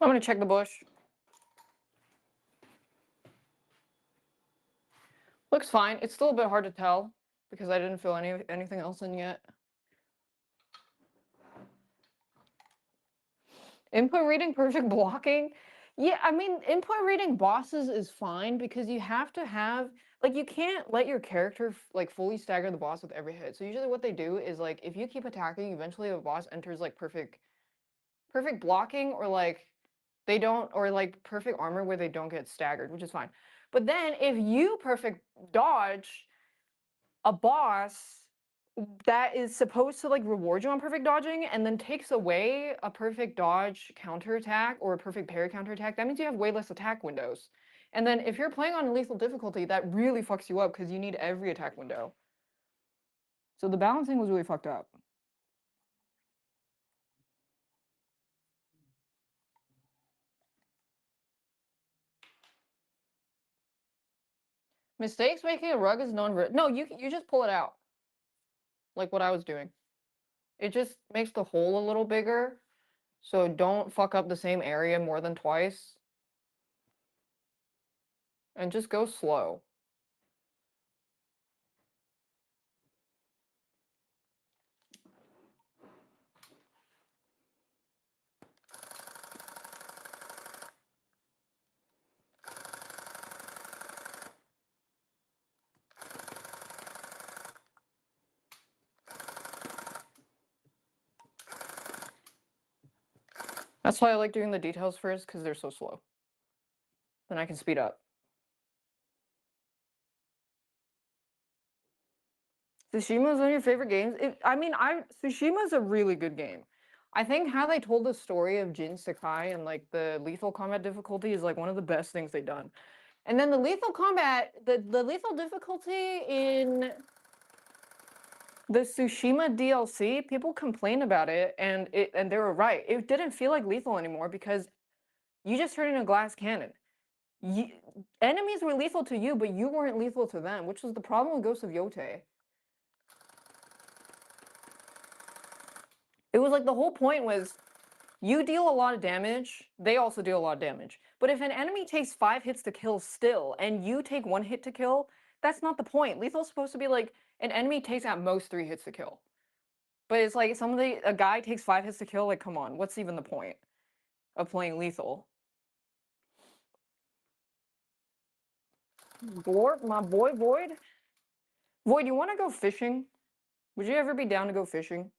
I'm gonna check the bush. Looks fine. It's still a bit hard to tell because I didn't fill anything else in yet. Input reading, perfect blocking. Yeah, I mean, input reading bosses is fine because you have to have, like, you can't let your character like fully stagger the boss with every hit. So usually what they do is like if you keep attacking, eventually the boss enters like perfect blocking, or like they don't, or like perfect armor where they don't get staggered, which is fine. But then if you perfect dodge a boss that is supposed to like reward you on perfect dodging and then takes away a perfect dodge counterattack or a perfect parry counterattack, that means you have way less attack windows. And then if you're playing on lethal difficulty, that really fucks you up because you need every attack window. So the balancing was really fucked up. Mistakes making a rug is no, you just pull it out. Like what I was doing. It just makes the hole a little bigger. So don't fuck up the same area more than twice. And just go slow. That's why I like doing the details first, because they're so slow. Then I can speed up. Tsushima's one of your favorite games? Tsushima's a really good game. I think how they told the story of Jin Sakai and like the lethal combat difficulty is like one of the best things they've done. And then the lethal combat, the lethal difficulty in the Tsushima DLC, people complained about it, and they were right. It didn't feel like lethal anymore because you just turned into a glass cannon. You, enemies were lethal to you, but you weren't lethal to them, which was the problem with Ghost of Yotei. It was like the whole point was you deal a lot of damage, they also deal a lot of damage. But if an enemy takes 5 hits to kill still, and you take 1 hit to kill, that's not the point. Lethal's supposed to be like an enemy takes at most 3 hits to kill. But it's like a guy takes 5 hits to kill, like come on, what's even the point of playing lethal? Dwarf, my boy Void? Void, you wanna go fishing? Would you ever be down to go fishing?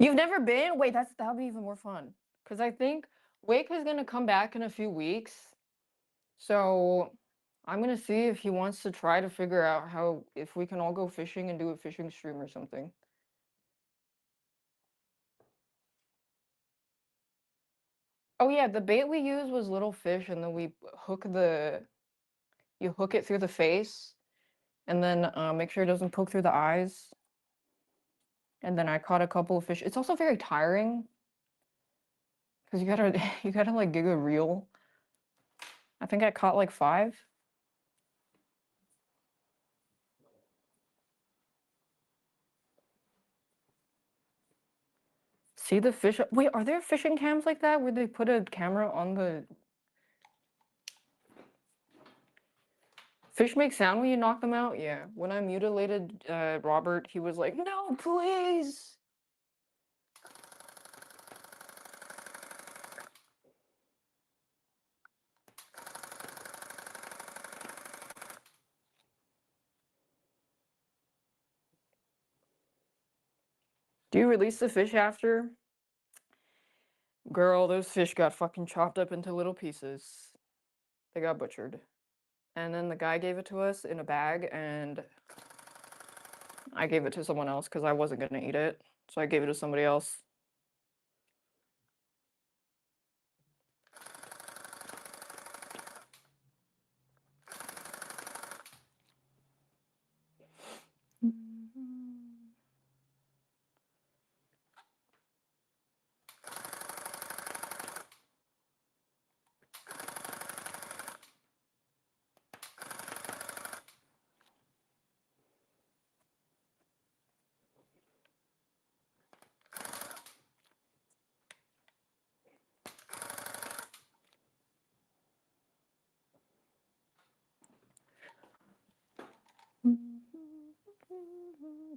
You've never been? Wait, that'll be even more fun. Because I think Wake is gonna come back in a few weeks. So I'm gonna see if he wants to try to figure out if we can all go fishing and do a fishing stream or something. Oh yeah, the bait we used was little fish, and then you hook it through the face, And then make sure it doesn't poke through the eyes. And then I caught a couple of fish. It's also very tiring because you gotta you gotta like gig a reel. I think I caught like 5. See the fish? Wait, are there fishing cams like that where they put a camera on the fish make sound when you knock them out? Yeah. When I mutilated Robert, he was like, "No, please." Do you release the fish after? Girl, those fish got fucking chopped up into little pieces. They got butchered. And then the guy gave it to us in a bag, and I gave it to someone else because I wasn't gonna eat it. So I gave it to somebody else.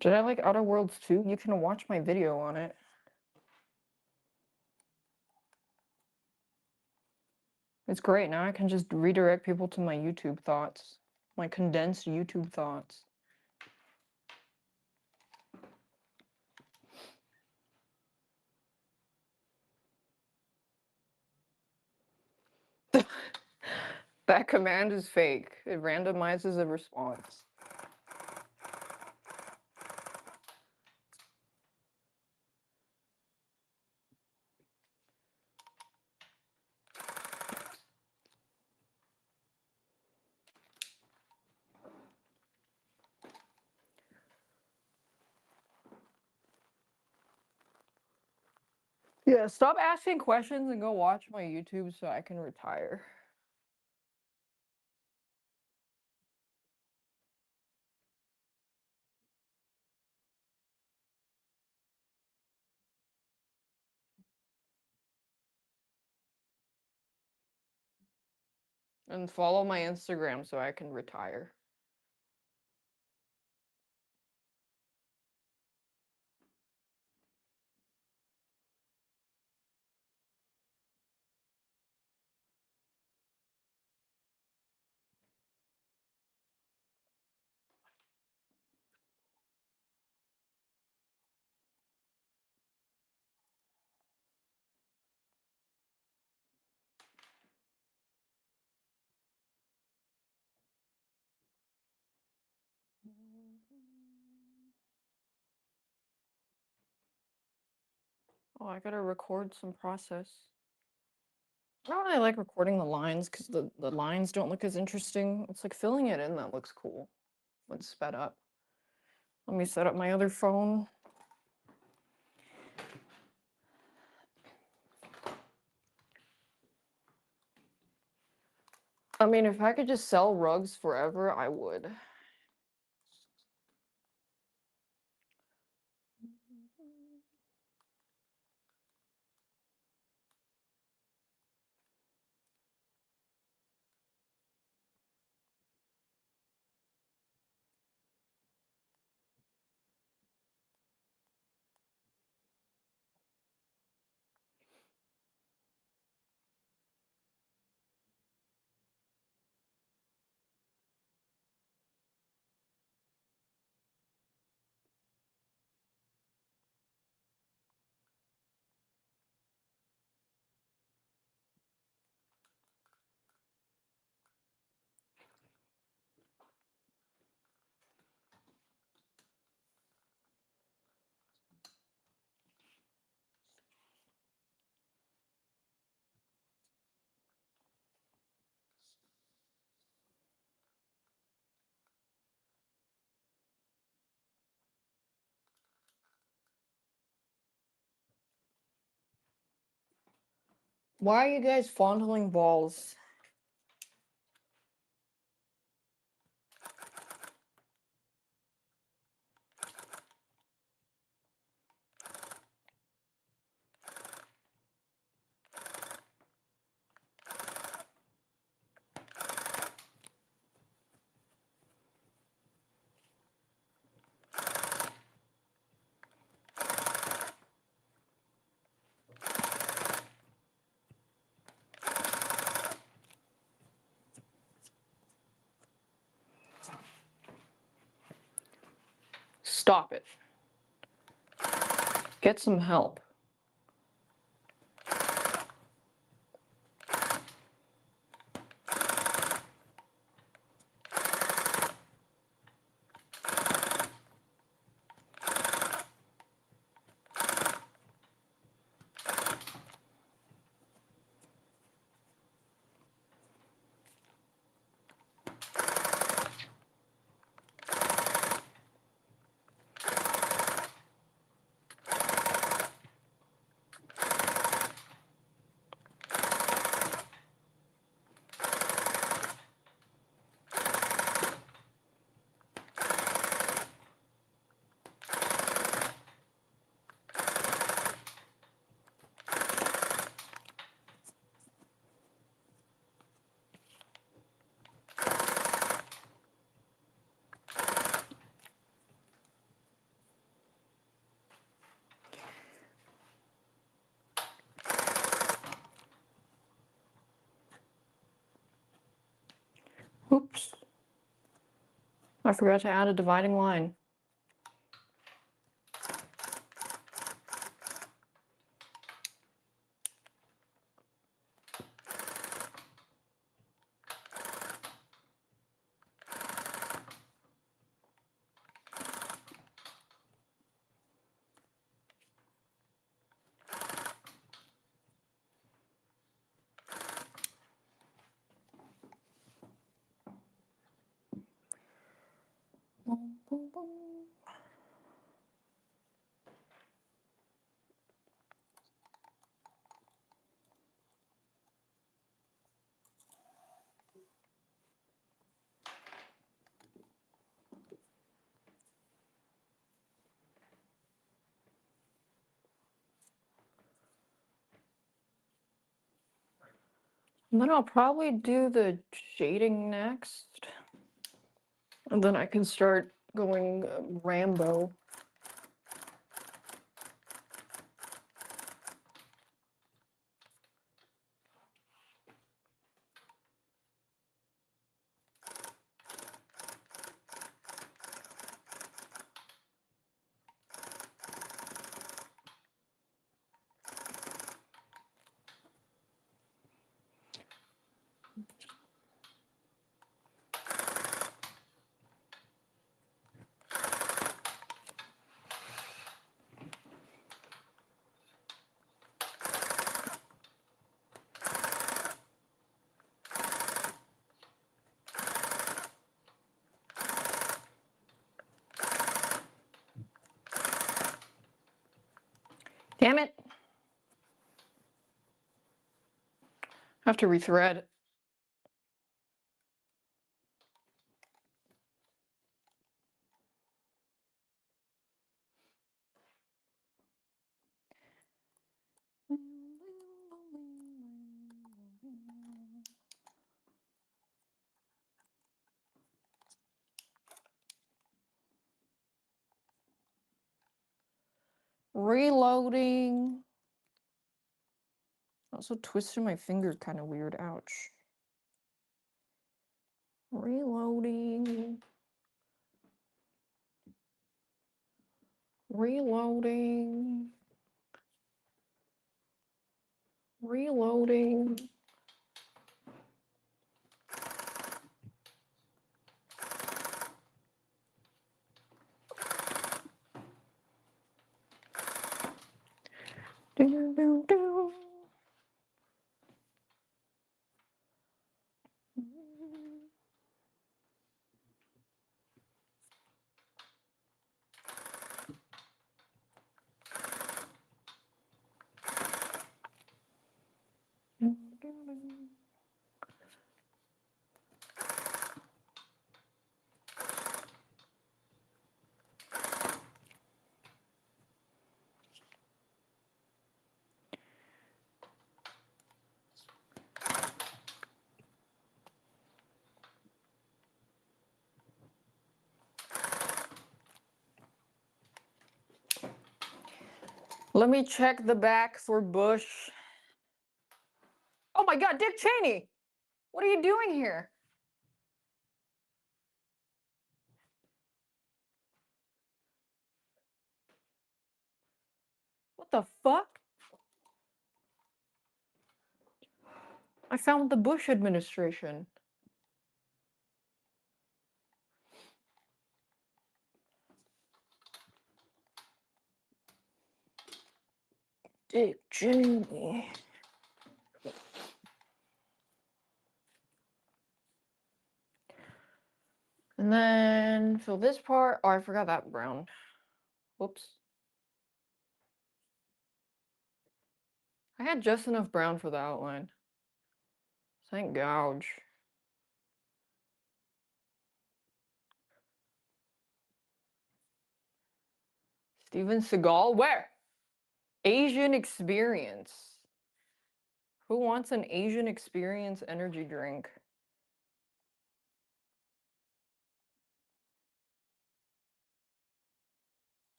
Did I like Outer Worlds 2? You can watch my video on it. It's great. Now I can just redirect people to my YouTube thoughts, my condensed YouTube thoughts. That command is fake. It randomizes a response. Yeah, stop asking questions and go watch my YouTube so I can retire. And follow my Instagram so I can retire. Oh, I gotta record some process. I don't really like recording the lines because the lines don't look as interesting. It's like filling it in that looks cool when sped up. Let me set up my other phone. I mean, if I could just sell rugs forever, I would. Why are you guys fondling balls? Stop it. Get some help. Oops. I forgot to add a dividing line. And then I'll probably do the shading next. And then I can start going Rambo. Damn it. I have to rethread. Reloading. Also twisting my fingers kind of weird. Ouch. Reloading. Reloading. Reloading. Do, do, do. Let me check the back for Bush. Oh my god, Dick Cheney! What are you doing here? What the fuck? I found the Bush administration. Dick Cheney. And then fill this part. Oh, I forgot that brown. Whoops. I had just enough brown for the outline. Thank gouge. Steven Seagal? Where? Asian experience. Who wants an Asian experience energy drink?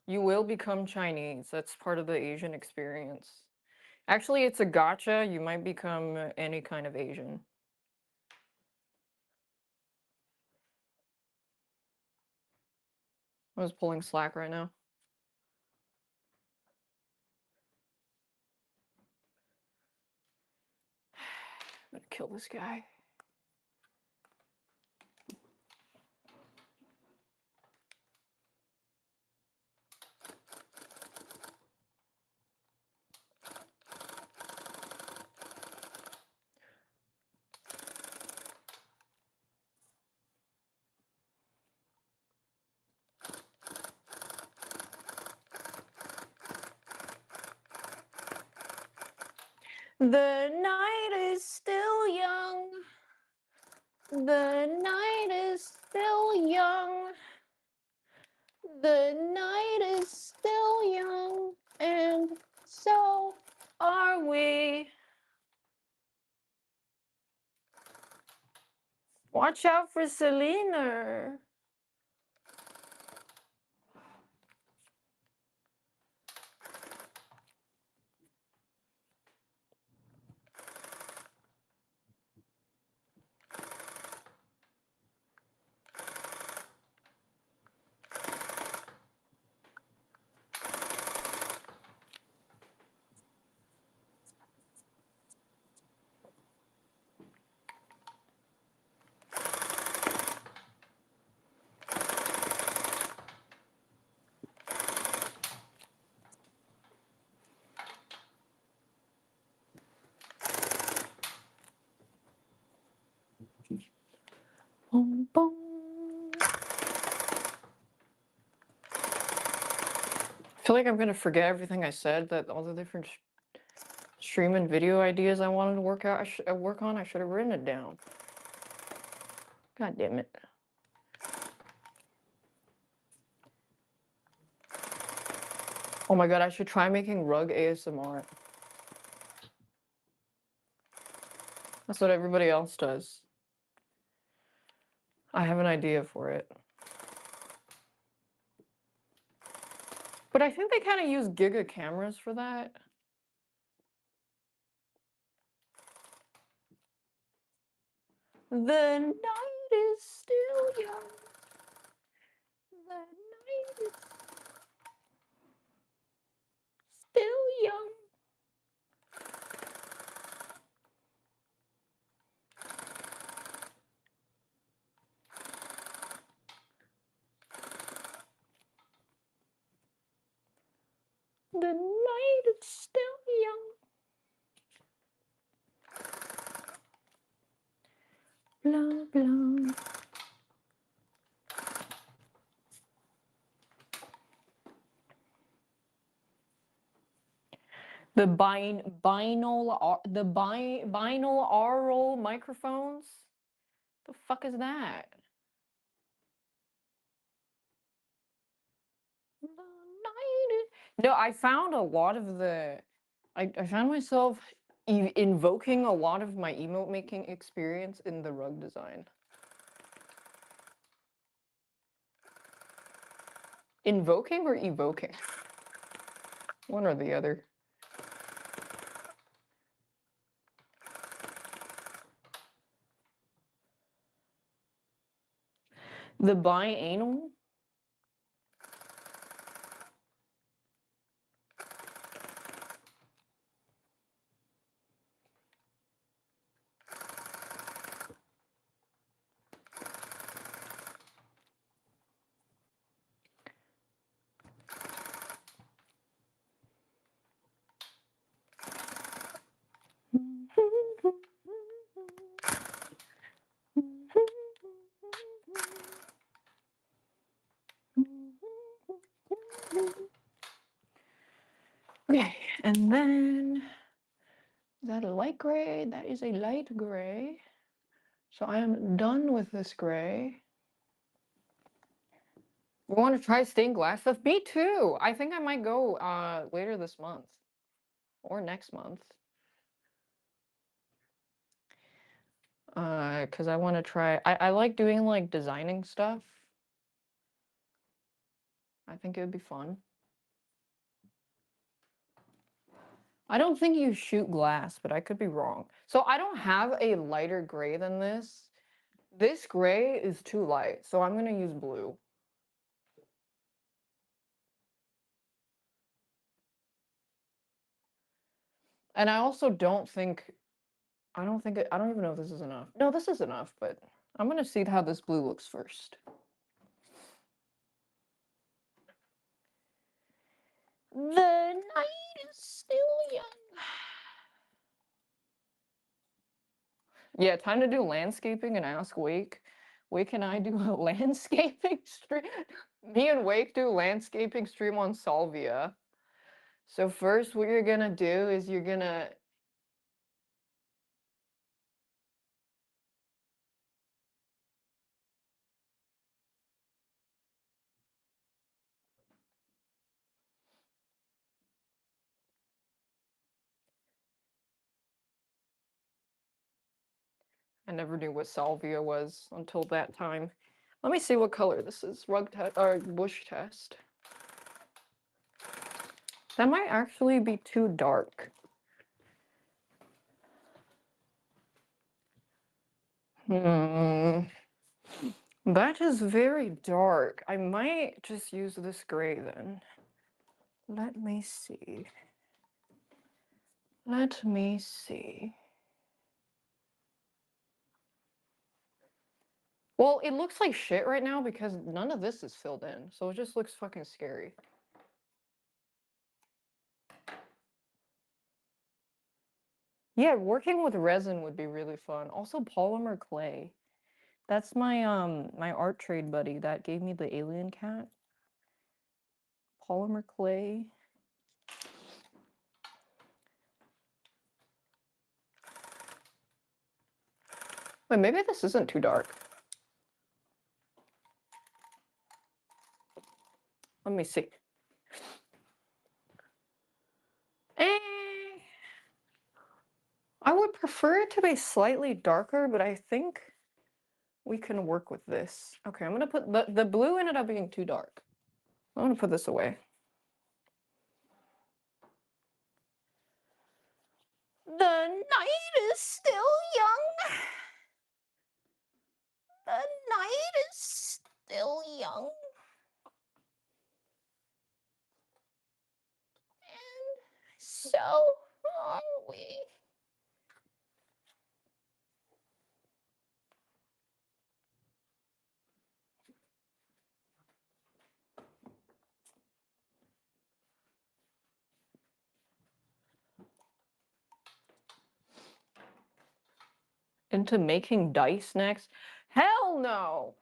You will become Chinese. That's part of the Asian experience. Actually, it's a gotcha. You might become any kind of Asian. I was pulling slack right now. I'm gonna kill this guy. The night is still young. The night is still young. The night is still young. And so are we. Watch out for Selena. Boom, boom. I feel like I'm gonna forget everything I said. That all the different stream and video ideas I wanted to work out, work on. I should have written it down. God damn it! Oh my god, I should try making rug ASMR. That's what everybody else does. I have an idea for it. But I think they kind of use Giga cameras for that. The night is still young. The night is still young. The night is still young. Blah, blah. The binaural microphones? The fuck is that? The night is... No, I found a lot of the... I found myself invoking a lot of my emote making experience in the rug design. Invoking or evoking? One or the other. The biannual? Okay, and then is that a light gray? That is a light gray. So I am done with this gray. You want to try stained glass stuff? Me too. I think I might go later this month or next month. Because I want to try. I like doing like designing stuff. I think it would be fun. I don't think you shoot glass, but I could be wrong. So I don't have a lighter gray than this. This gray is too light, so I'm gonna use blue. And I also don't think, I don't even know if this is enough. No, this is enough, but I'm gonna see how this blue looks first. The night is still young. Yeah, time to do landscaping and ask Wake. Wake and I do a landscaping stream. Me and Wake do landscaping stream on Salvia. So first what you're gonna do is you're gonna I never knew what salvia was until that time. Let me see what color this is. Rug test or bush test. That might actually be too dark. Hmm. That is very dark. I might just use this gray then. Let me see. Let me see. Well, it looks like shit right now because none of this is filled in. So it just looks fucking scary. Yeah, working with resin would be really fun. Also polymer clay. That's my art trade buddy that gave me the alien cat. Polymer clay. Wait, maybe this isn't too dark. Let me see. Eh, I would prefer it to be slightly darker, but I think we can work with this. Okay, I'm gonna put the blue ended up being too dark. I'm gonna put this away. The night is still young. The night is still young. And so are we. Into making dice next? Hell no!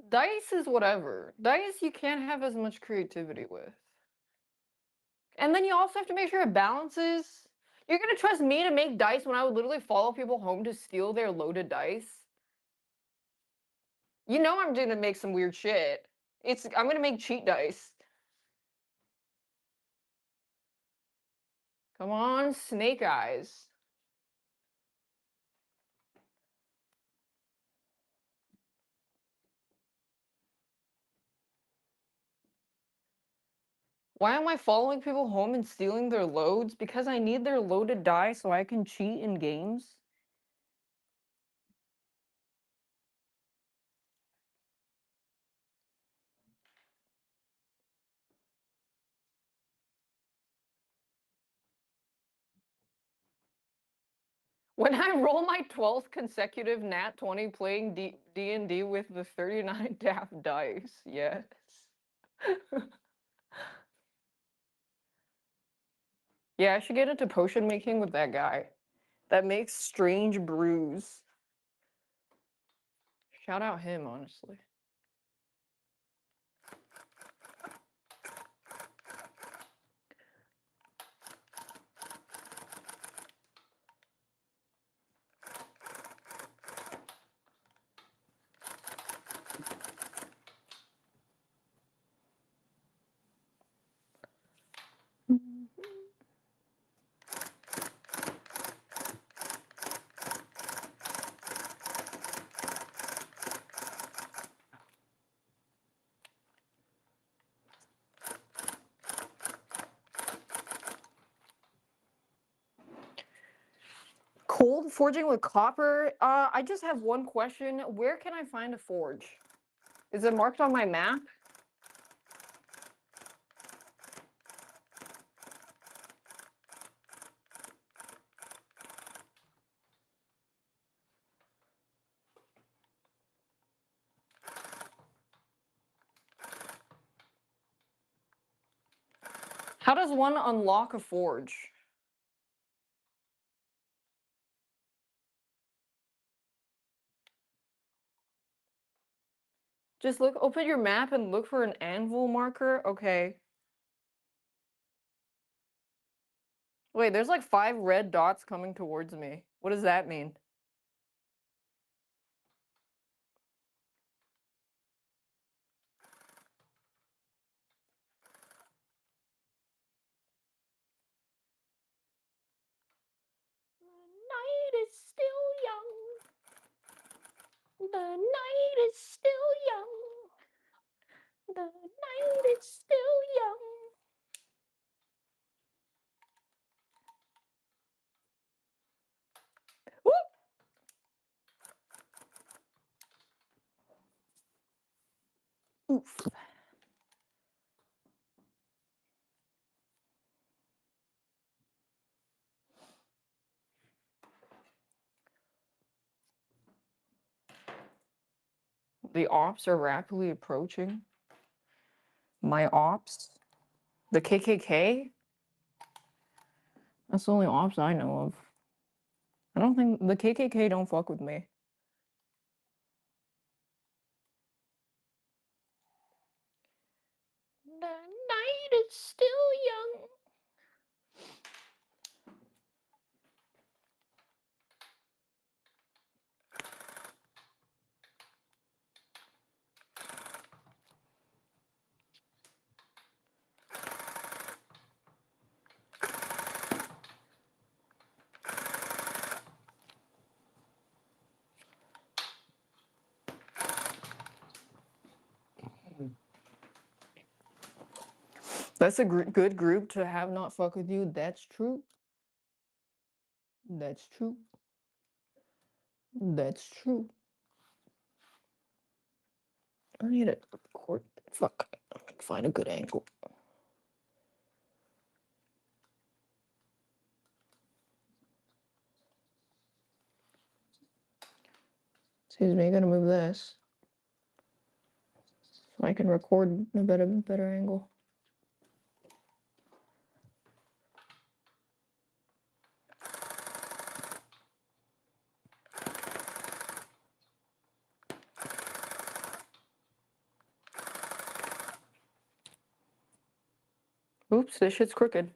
Dice is whatever. Dice you can't have as much creativity with. And then you also have to make sure it balances. You're gonna trust me to make dice when I would literally follow people home to steal their loaded dice? You know I'm gonna make some weird shit. I'm gonna make cheat dice. Come on, Snake Eyes. Why am I following people home and stealing their loads? Because I need their loaded die so I can cheat in games? When I roll my 12th consecutive nat 20 playing D&D with the 39 daph dice, yes. Yeah, I should get into potion making with that guy. That makes strange brews. Shout out him, honestly. Cold forging with copper? I just have one question. Where can I find a forge? Is it marked on my map? How does one unlock a forge? Just open your map and look for an anvil marker? Okay. Wait, there's like 5 red dots coming towards me. What does that mean? The night is still young. The night is still young. The night is still young. Whoop! Oof. The ops are rapidly approaching. My ops? The KKK? That's the only ops I know of. I don't think the KKK don't fuck with me. The night is still young. That's a good group to have not fuck with you. That's true. That's true. That's true. I need to record. Fuck. Find a good angle. Excuse me, I gotta move this so I can record in a better angle. Oops, this shit's crooked.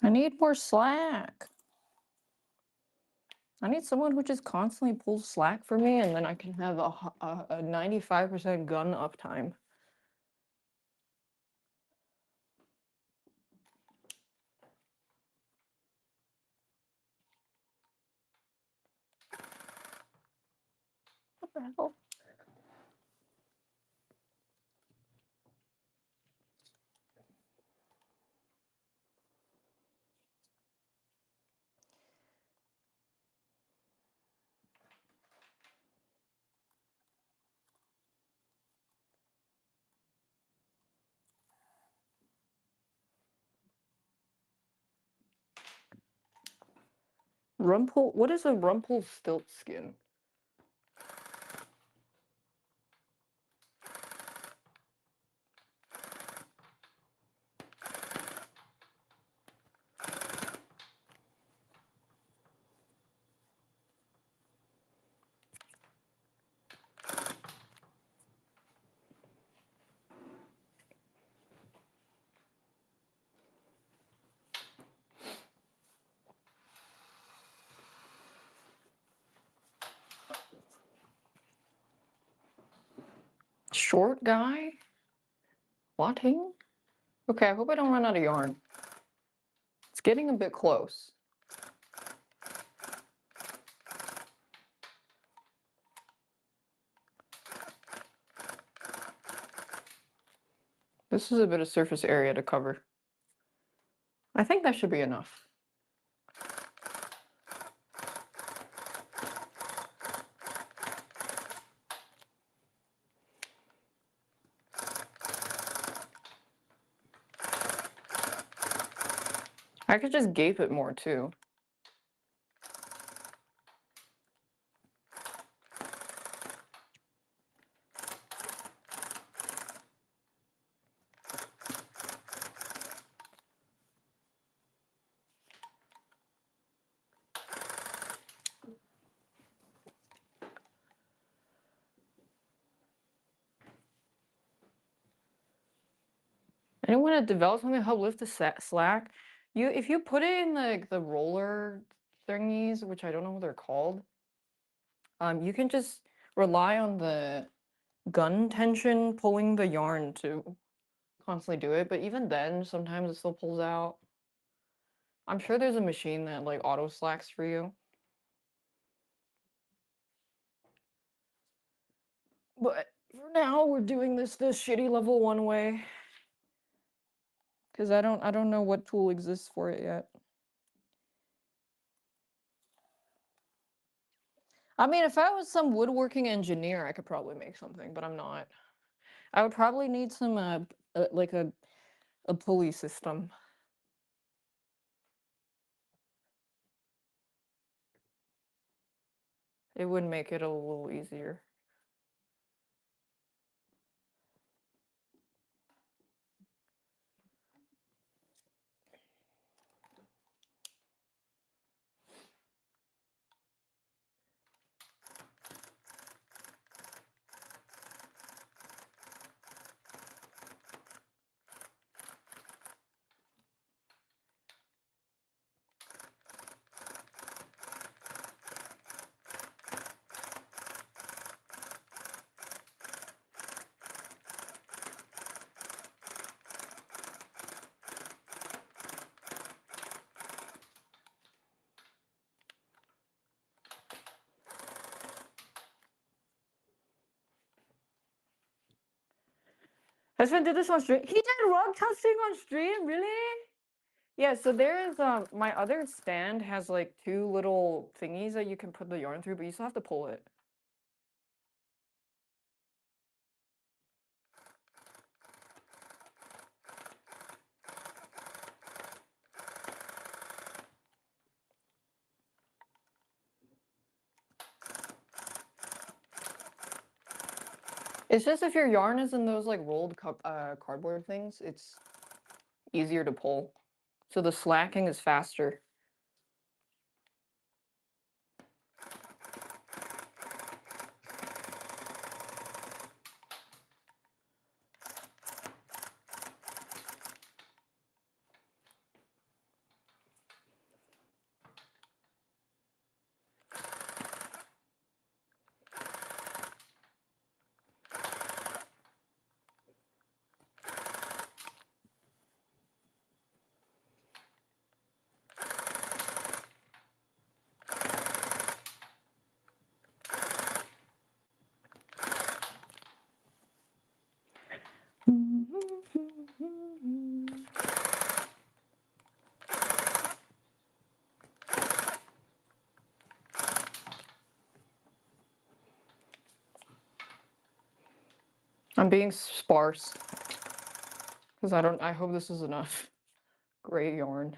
I need more slack. I need someone who just constantly pulls slack for me, and then I can have a 95% gun uptime. What the hell? What is a Rumpelstiltskin? Short guy? Watting? Okay, I hope I don't run out of yarn. It's getting a bit close. This is a bit of surface area to cover. I think that should be enough. I could just gape it more too. Anyone that develops something to help lift the slack, if you put it in the roller thingies, which I don't know what they're called, you can just rely on the gun tension pulling the yarn to constantly do it. But even then, sometimes it still pulls out. I'm sure there's a machine that like auto slacks for you. But for now, we're doing this shitty level 1 way. Because I don't know what tool exists for it yet. I mean, if I was some woodworking engineer, I could probably make something, but I'm not. I would probably need some like a pulley system. It would make it a little easier. Husband did this on stream. He did rug testing on stream, really? Yeah, so there is my other stand has like 2 little thingies that you can put the yarn through, but you still have to pull it. It's just if your yarn is in those like rolled cardboard things, it's easier to pull. So the slacking is faster. I'm being sparse. Because I hope this is enough gray yarn.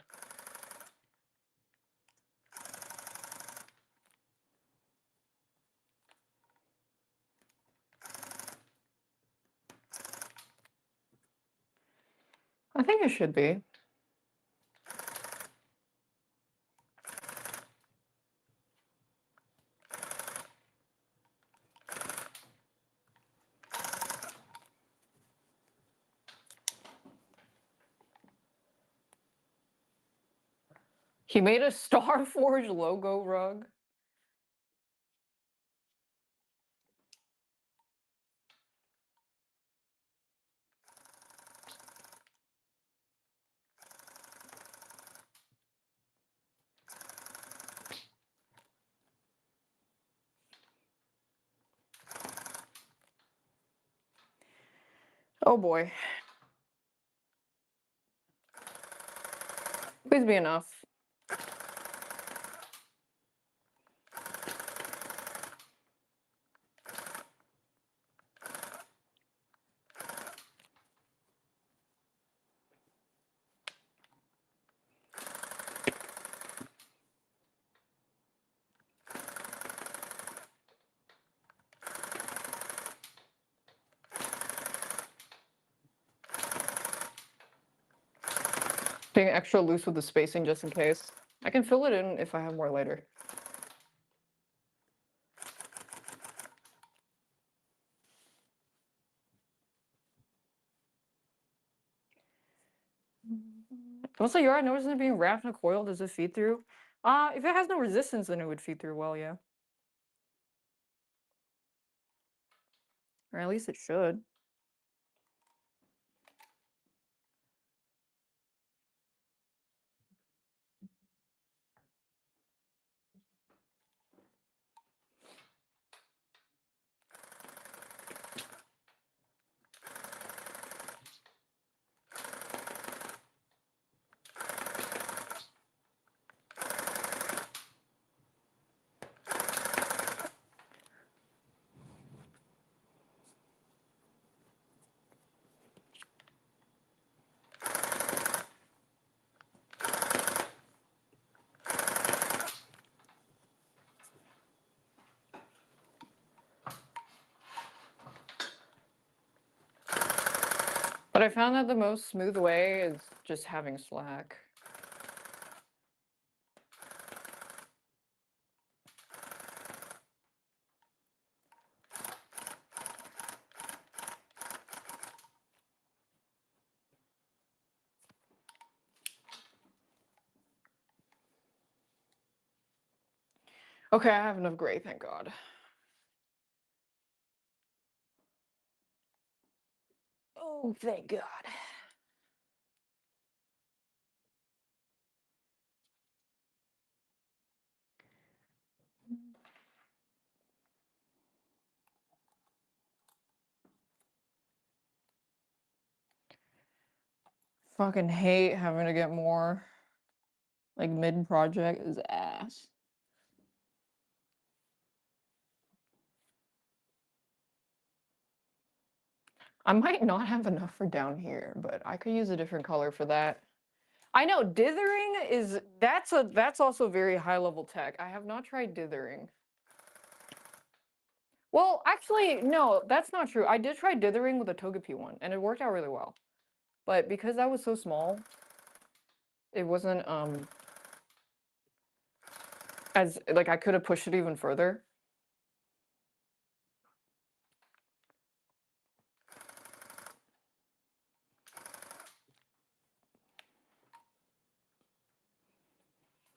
I think it should be. He made a Starforge logo rug. Oh boy. Please be enough. Being extra loose with the spacing just in case. I can fill it in if I have more later. Also, you're noticing it being wrapped in a coil. Does it feed through? If it has no resistance, then it would feed through well, yeah. Or at least it should. But I found that the most smooth way is just having slack. Okay, I have enough gray, thank God. Oh, thank God. Fucking hate having to get more. Like, mid-project is ass. I might not have enough for down here, but I could use a different color for that. I know, dithering is, that's also very high-level tech. I have not tried dithering. Well, actually, no, that's not true. I did try dithering with a Togepi one, and it worked out really well. But because that was so small, it wasn't, as, like, I could have pushed it even further.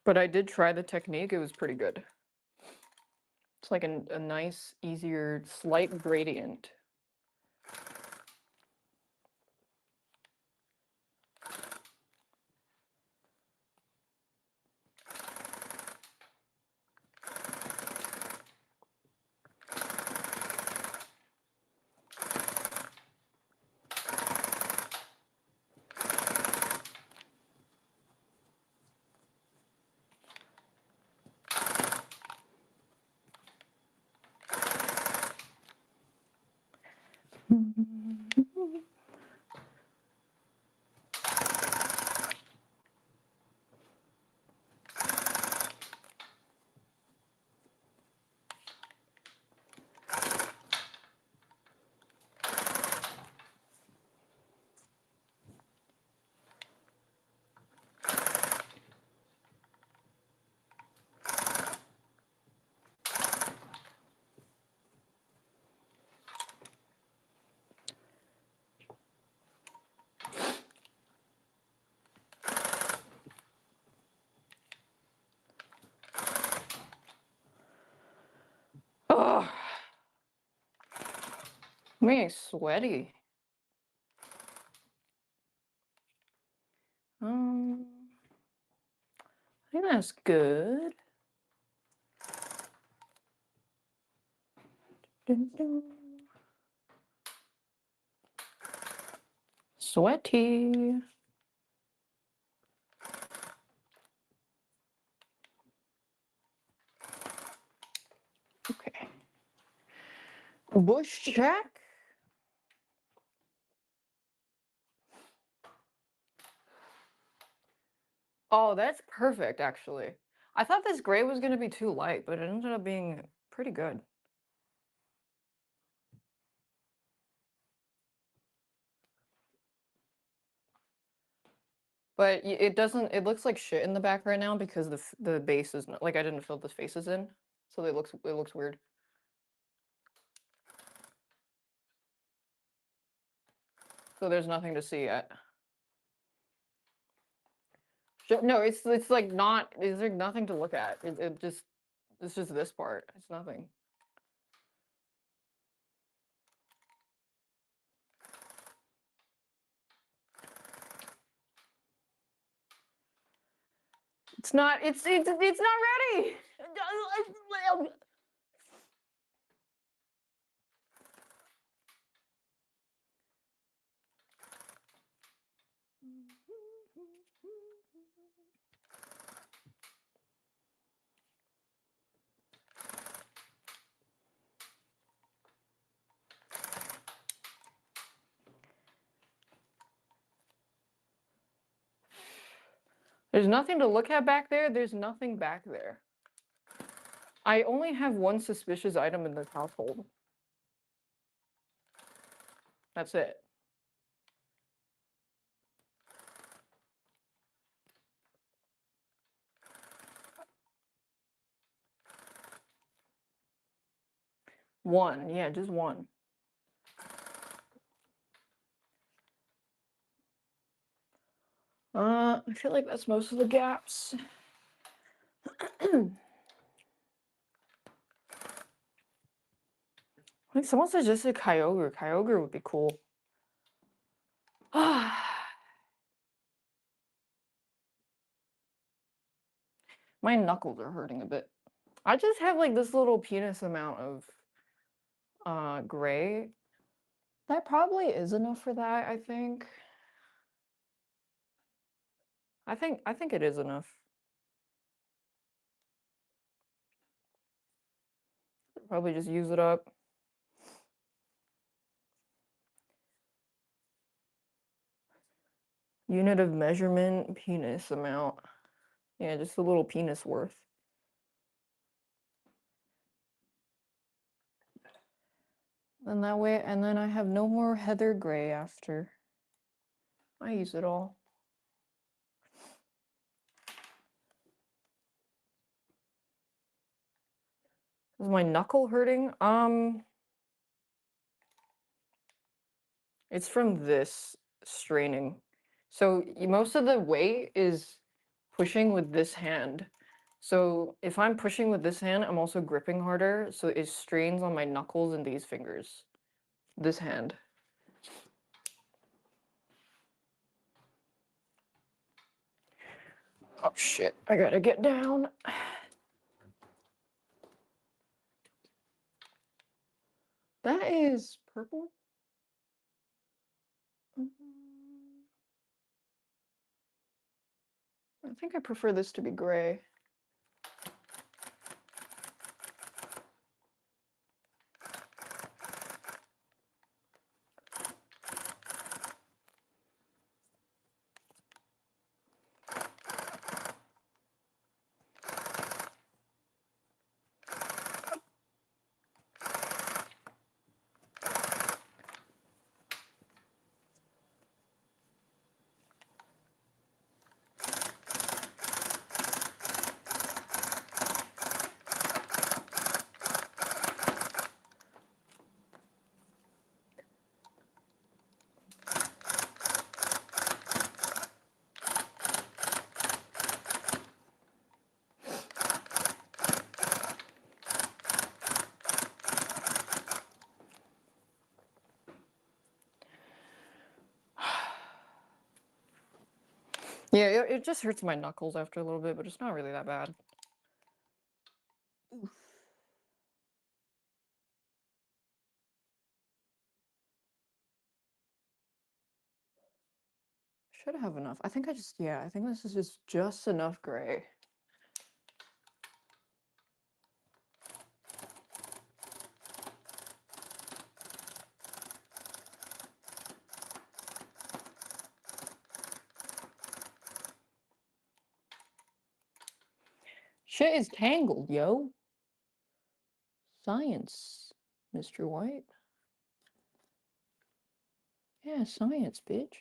But I did try the technique, it was pretty good. It's like a nice, easier, slight gradient. Me sweaty. I think that's good. Dun, dun. Sweaty. Okay. Bush check. Oh, that's perfect, actually. I thought this gray was going to be too light, but it ended up being pretty good. But it doesn't, it looks like shit in the back right now because the base is not, like, I didn't fill the faces in, so it looks weird. So there's nothing to see yet. No, it's like not, there's like nothing to look at. It's just this part. It's nothing. It's not ready. There's nothing to look at back there. There's nothing back there. I only have one suspicious item in this household. That's it. One, yeah, just one. I feel like that's most of the gaps. Like someone suggested Kyogre. Kyogre would be cool. My knuckles are hurting a bit. I just have like this little penis amount of gray. That probably is enough for that, I think. I think it is enough. Probably just use it up. Unit of measurement, penis amount. Yeah, just a little penis worth. And that way, and then I have no more heather gray after. I use it all. Is my knuckle hurting? It's from this straining. So most of the weight is pushing with this hand. So if I'm pushing with this hand, I'm also gripping harder. So it strains on my knuckles and these fingers. This hand. Oh shit, I gotta get down. That is purple? I think I prefer this to be gray. Yeah, it just hurts my knuckles after a little bit, but it's not really that bad. Oof. Should have enough. I think I think this is just enough gray. Shit is tangled, yo. Science, Mr. White. Yeah, science, bitch.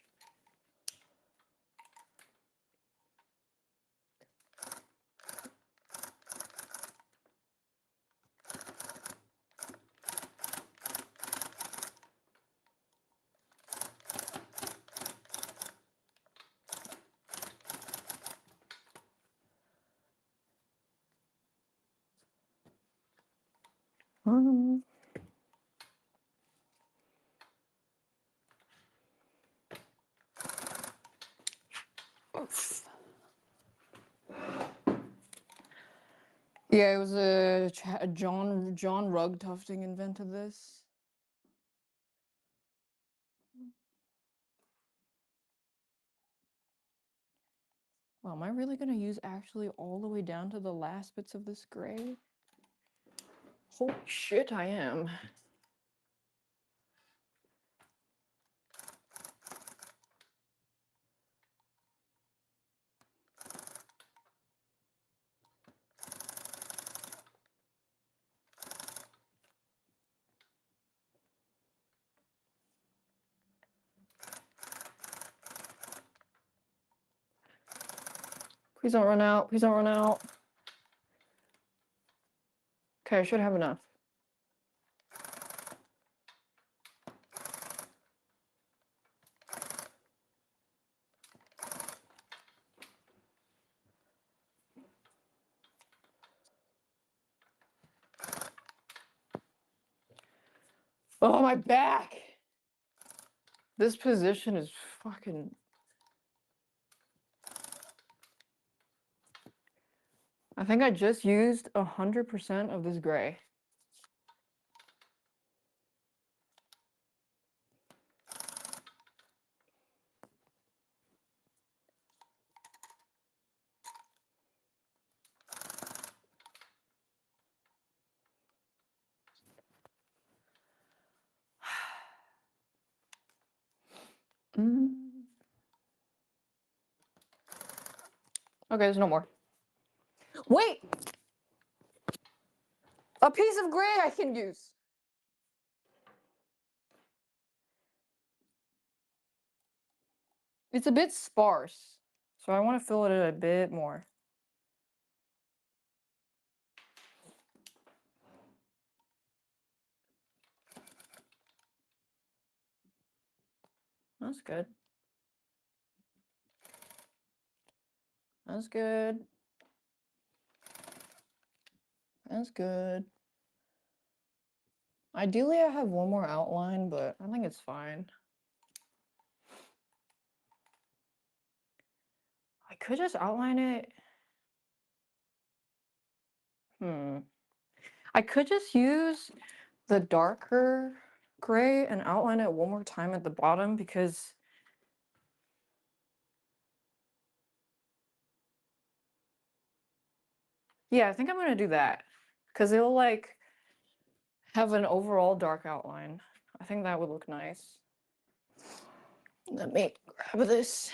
Um, yeah, it was a John Rug Tufting invented this. Wow, am I really gonna use actually all the way down to the last bits of this gray? Holy shit, I am. Please don't run out. Please don't run out. Okay, I should have enough. Oh, my back! This position is fucking... I think I just used 100% of this gray. Mm. Okay, there's no more. Wait! A piece of gray I can use! It's a bit sparse, so I want to fill it in a bit more. That's good. That's good. That's good. Ideally, I have one more outline, but I think it's fine. I could just outline it. I could just use the darker gray and outline it one more time at the bottom because yeah, I think I'm gonna do that because it'll like have an overall dark outline. I think that would look nice. Let me grab this.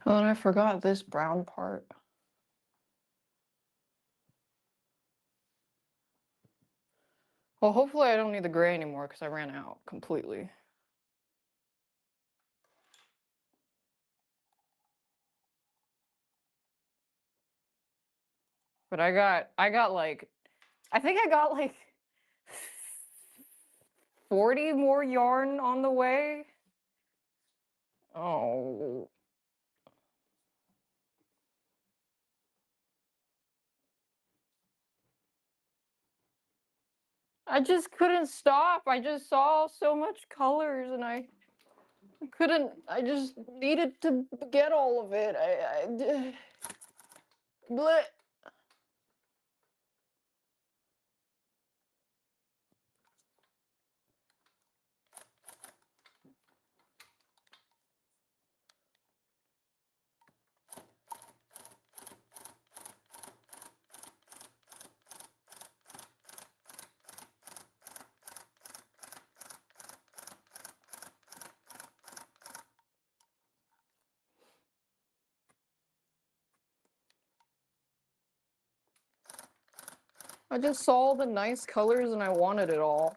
Oh, and I forgot this brown part. Well, hopefully I don't need the gray anymore because I ran out completely. But I got like, I think I got like 40 more yarn on the way. Oh. I just couldn't stop. I just saw so much colors and I couldn't, I just needed to get all of it. Bleh. I just saw the nice colors and I wanted it all.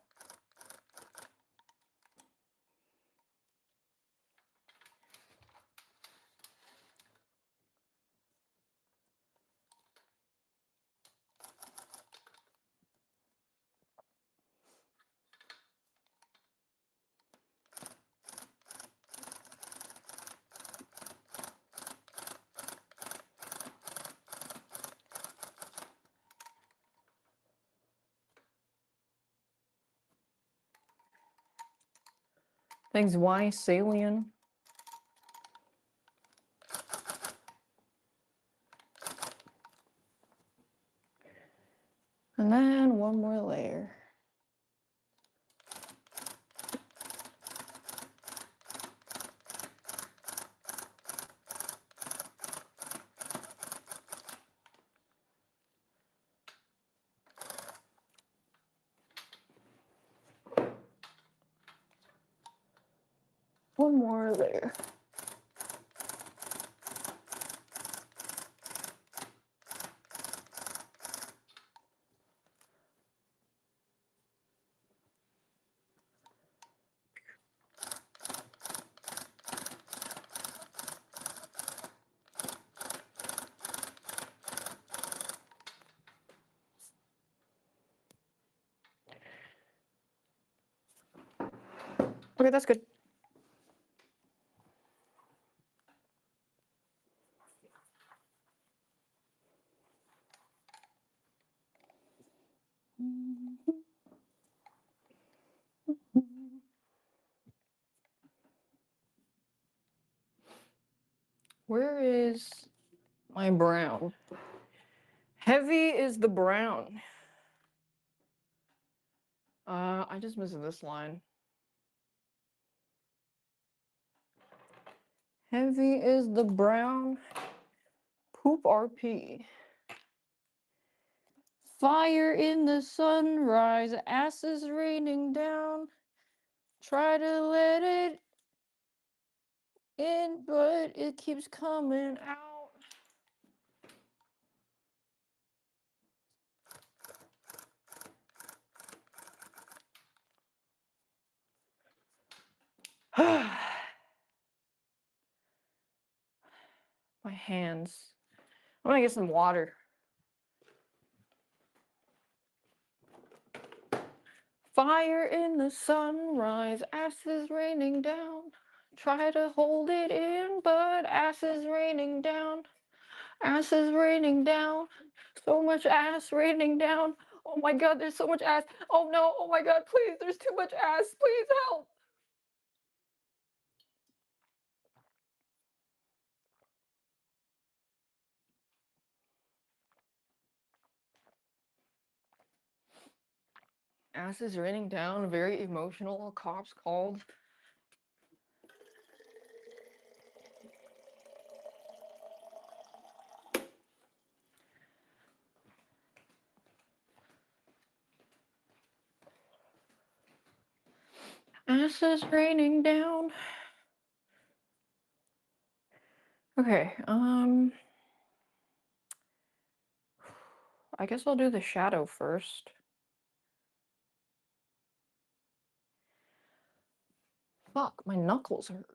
Thanks, Y Salien. And then one more layer. One more layer. Okay, that's good. Where is my brown? Heavy is the brown. I just missed this line. Heavy is the brown. Poop RP. Fire in the sunrise, asses raining down. Try to let it in, but it keeps coming out. My hands. I'm gonna get some water. Fire in the sunrise, asses raining down. Try to hold it in, but asses raining down. Asses raining down. So much ass raining down. Oh my god, there's so much ass. Oh no, oh my god, please, there's too much ass. Please help. Ass is raining down, very emotional. Cops called. Ass is raining down. Okay, I guess I'll do the shadow first. Fuck, my knuckles hurt.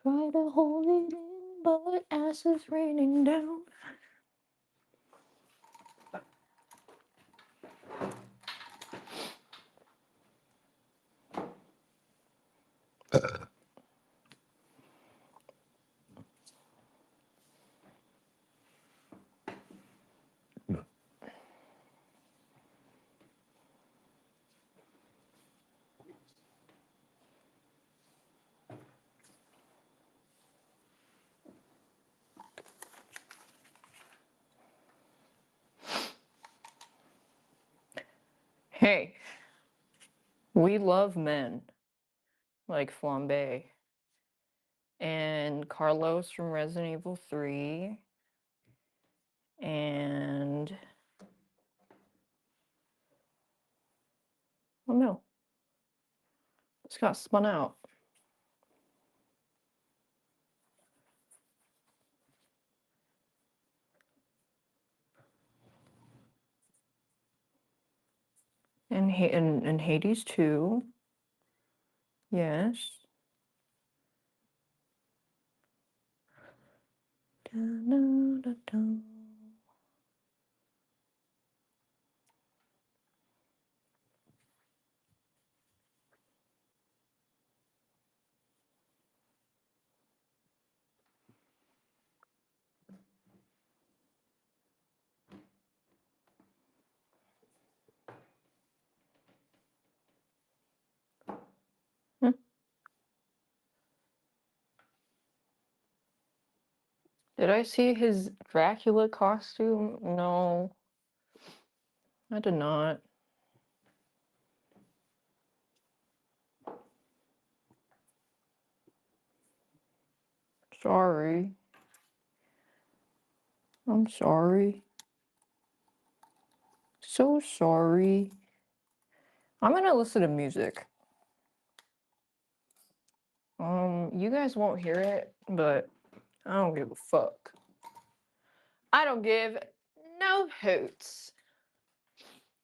Try to hold it in, but ass is raining down. Hey, we love men like Flambe and Carlos from Resident Evil 3 and oh no, just got spun out. And Hades too. Yes. Da-da-da-da. Hmm. Did I see his Dracula costume? No, I did not. Sorry. I'm sorry. So sorry. I'm gonna listen to music. You guys won't hear it, but I don't give a fuck. I don't give no hoots.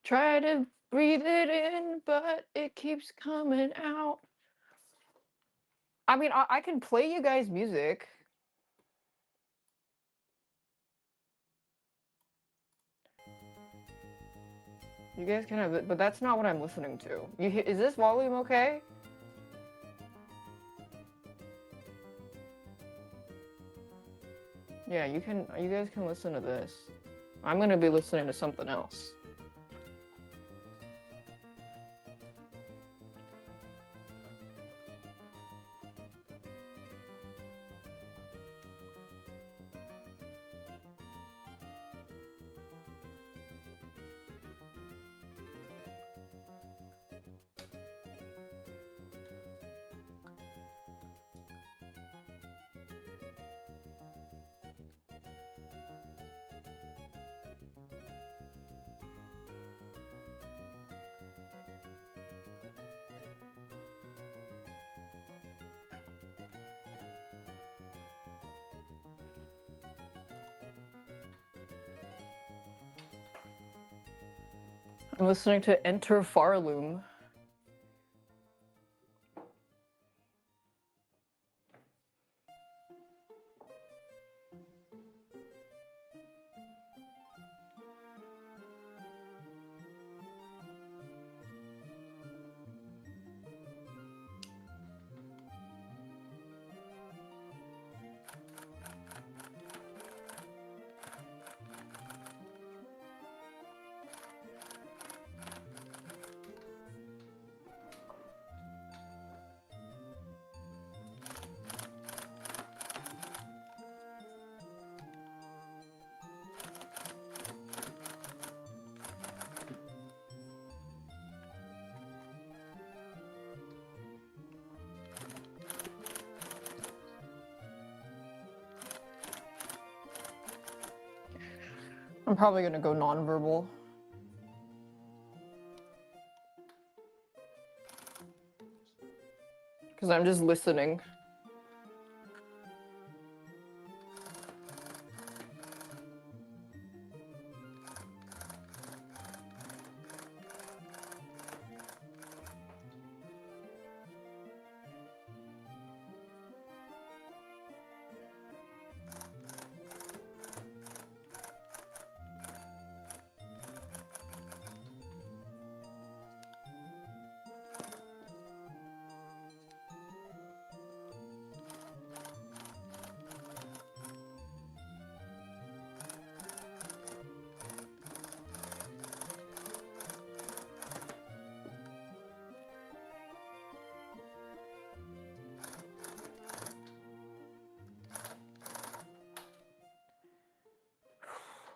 Try to breathe it in, but it keeps coming out. I mean, I can play you guys music. You guys can have it, but that's not what I'm listening to. Is this volume okay? Yeah, you guys can listen to this. I'm gonna be listening to something else. I'm listening to Enter Farloom. I'm probably gonna go nonverbal. Because I'm just listening.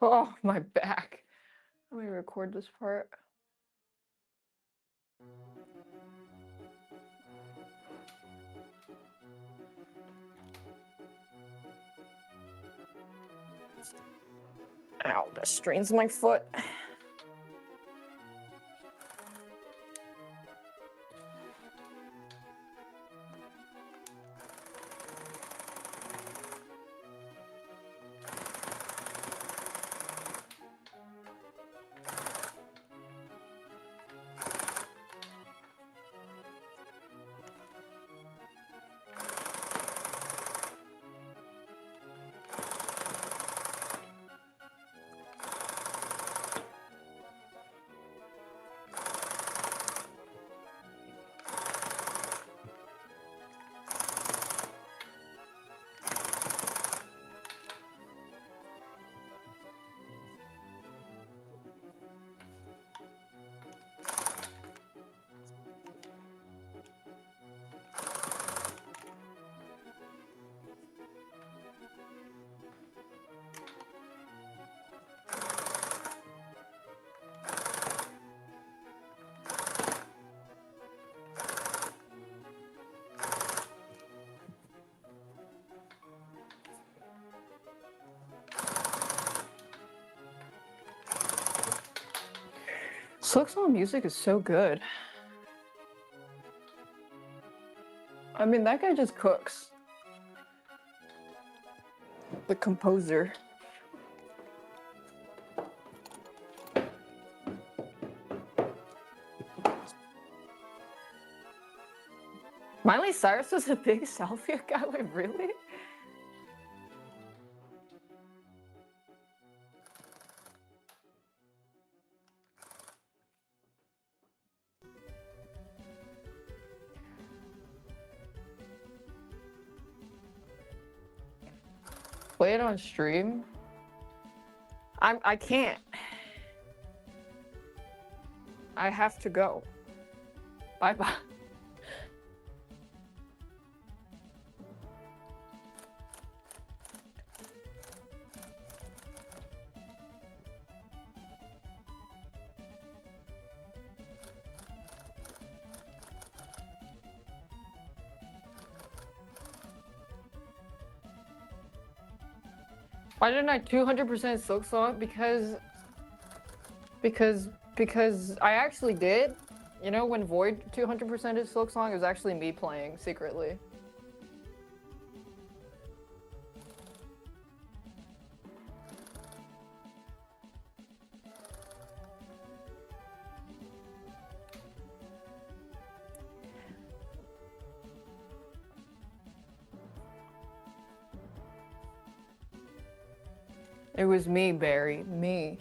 Oh, my back. Let me record this part. Ow, that strains my foot. Silksong music is so good. I mean, that guy just cooks. The composer. Miley Cyrus was a big selfie guy, like, really? Play it on stream? I can't. I have to go. Bye-bye. Why didn't I 200% Silksong? Because I actually did. You know, when Void 200% is Silksong, it was actually me playing secretly. It was me, Barry. Me.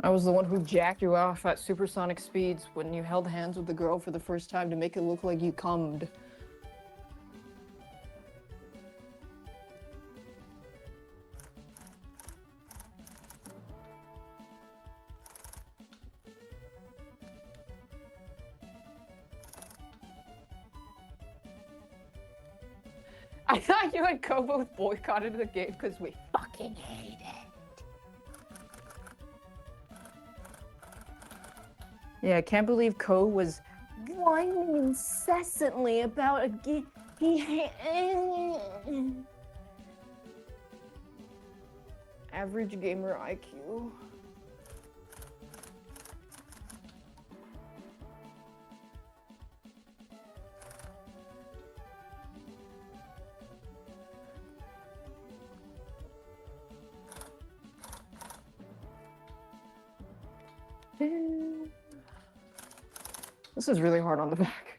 I was the one who jacked you off at supersonic speeds when you held hands with the girl for the first time to make it look like you cummed. I thought you and Ko both boycotted the game because we fucking hate it. Yeah, I can't believe Ko was whining incessantly about a game. Average gamer IQ. This is really hard on the back.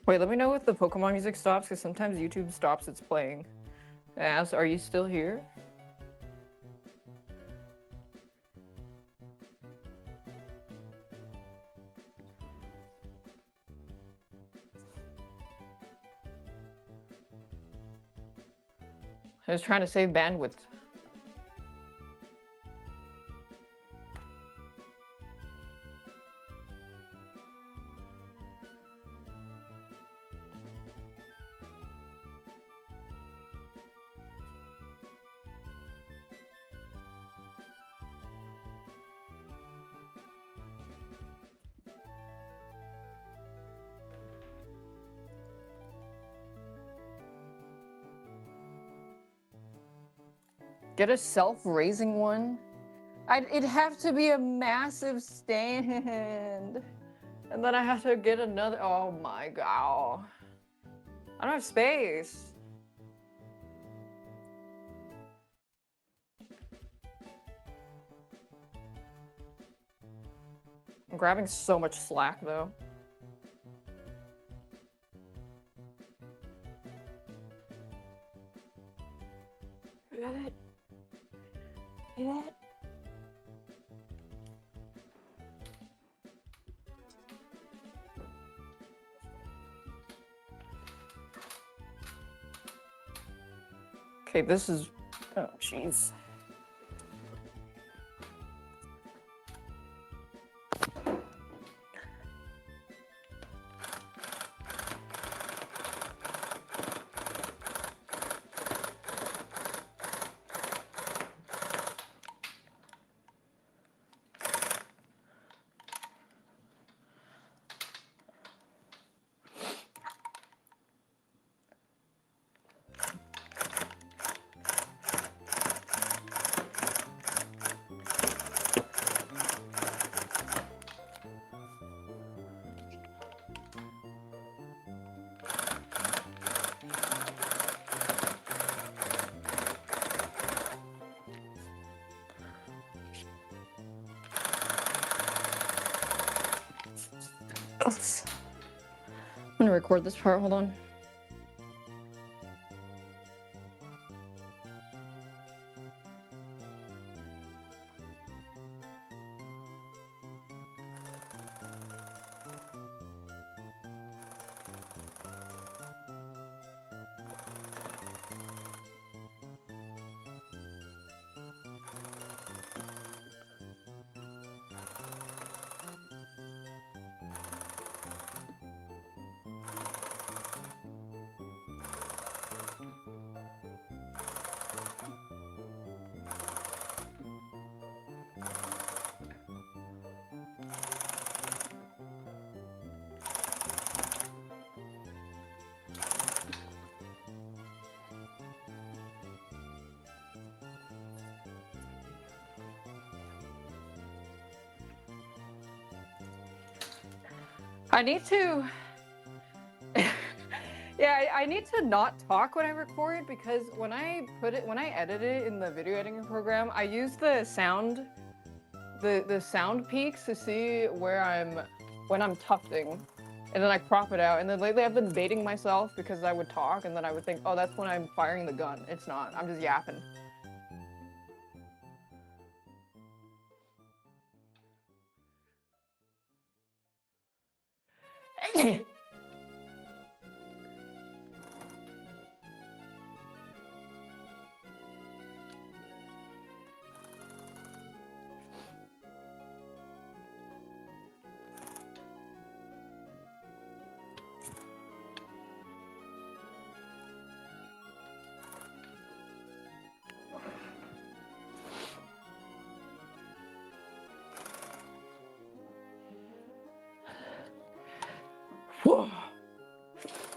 Wait, let me know if the Pokemon music stops, because sometimes YouTube stops its playing. As, are you still here? I was trying to save bandwidth. Get a self-raising one? It'd have to be a massive stand. And then I have to get another. Oh my god. I don't have space. I'm grabbing so much slack though. Look at it. See that? Okay, this is. Oh, jeez. I'm gonna record this part, hold on. I need to. Yeah, I need to not talk when I record because when I edit it in the video editing program, I use the sound peaks to see where when I'm tufting, and then I crop it out. And then lately I've been baiting myself because I would talk and then I would think, oh, that's when I'm firing the gun. It's not. I'm just yapping.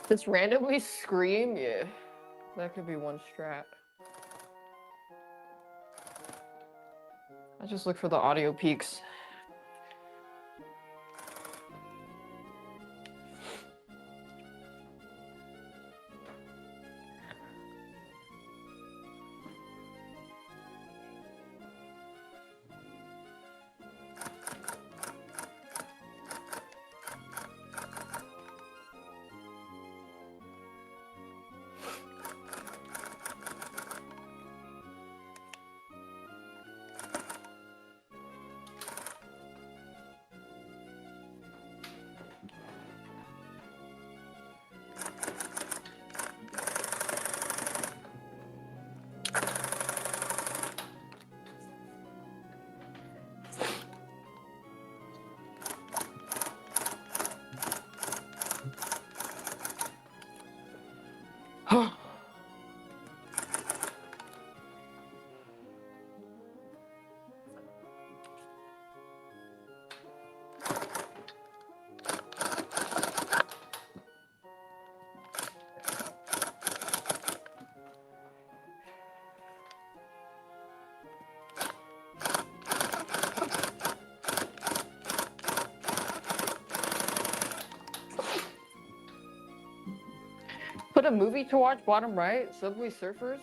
Just randomly scream? Yeah. That could be one strat. I just look for the audio peaks. a movie to watch, bottom right, Subway Surfers.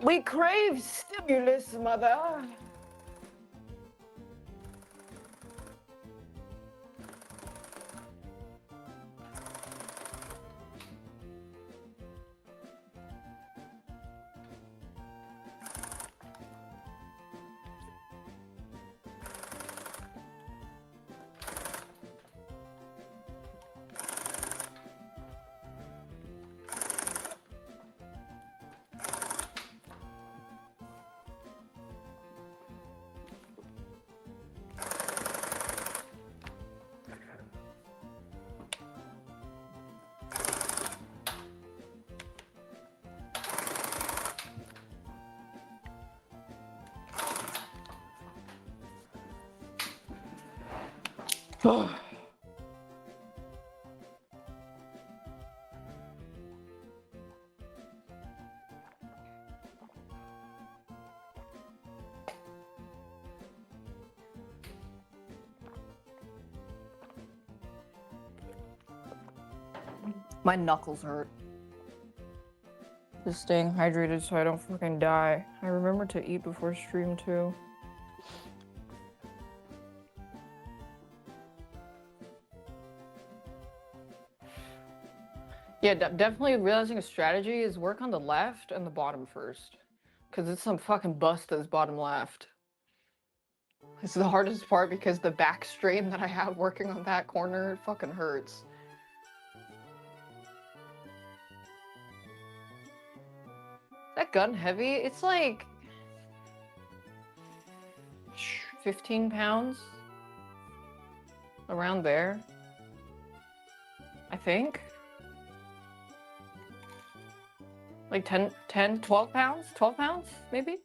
We crave stimulus, mother. My knuckles hurt. Just staying hydrated so I don't fucking die. I remember to eat before stream too. Yeah, definitely realizing a strategy is work on the left and the bottom first. Because it's some fucking bustas bottom left. It's the hardest part because the back strain that I have working on that corner fucking hurts. That gun heavy? It's like 15 pounds? Around there. I think. Like 12 pounds? 12 pounds, maybe?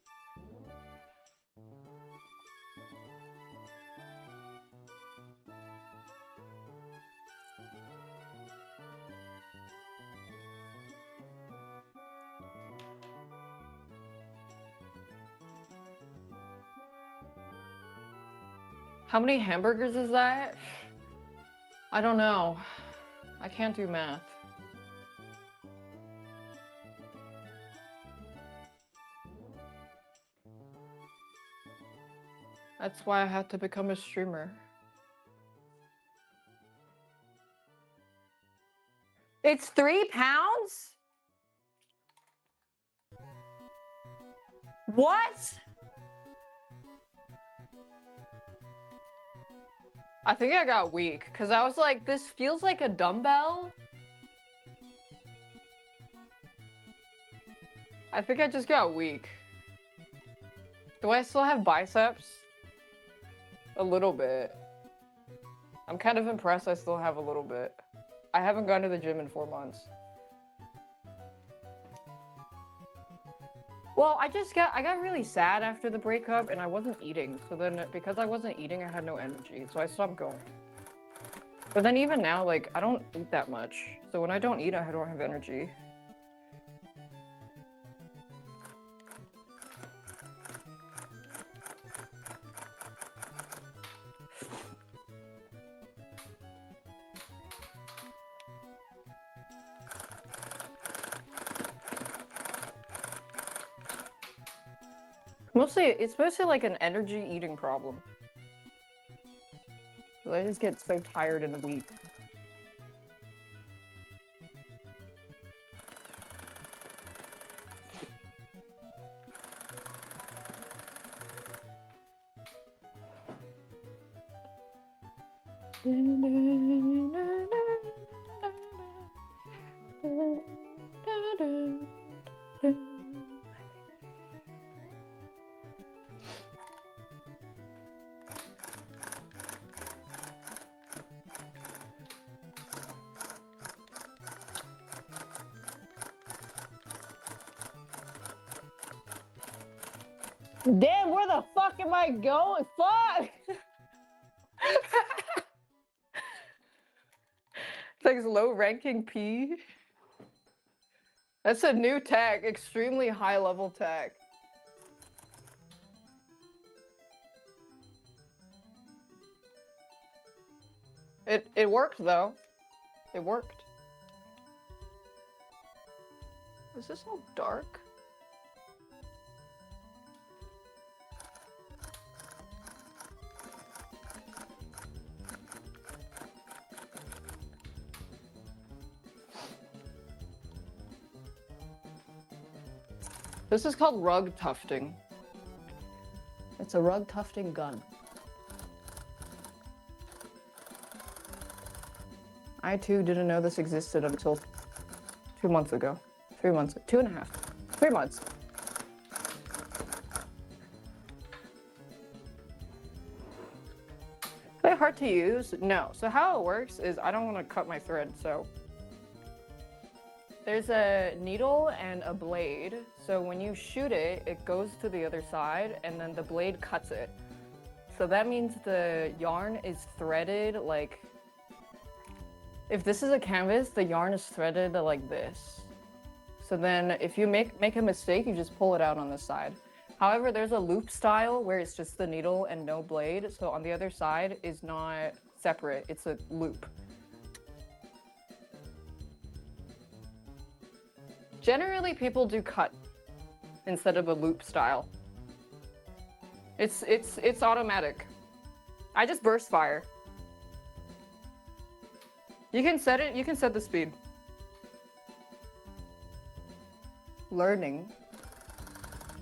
How many hamburgers is that? I don't know. I can't do math. That's why I had to become a streamer. It's 3 pounds? What? I think I got weak because I was like, this feels like a dumbbell. I think I just got weak. Do I still have biceps? A little bit. I'm kind of impressed I still have a little bit. I haven't gone to the gym in 4 months. Well, I got really sad after the breakup and I wasn't eating. So then because I wasn't eating, I had no energy. So I stopped going. But then even now, like, I don't eat that much. So when I don't eat, I don't have energy. It's mostly like an energy eating problem. So I just get so tired in the week. Damn, where the fuck am I going? Fuck! Thanks, low ranking P. That's a new tag, extremely high level tag. It worked though. It worked. Is this all dark? This is called rug tufting. It's a rug tufting gun. I too didn't know this existed until 2 months ago. 3 months, 2.5, 3 months. Are they hard to use? No. So how it works is I don't want to cut my thread, so there's a needle and a blade. So when you shoot it, it goes to the other side and then the blade cuts it. So that means the yarn is threaded like, if this is a canvas, the yarn is threaded like this. So then if you make a mistake, you just pull it out on this side. However, there's a loop style where it's just the needle and no blade. So on the other side is not separate, it's a loop. Generally, people do cut instead of a loop style. It's automatic. I just burst fire. You can set it, you can set the speed. Learning.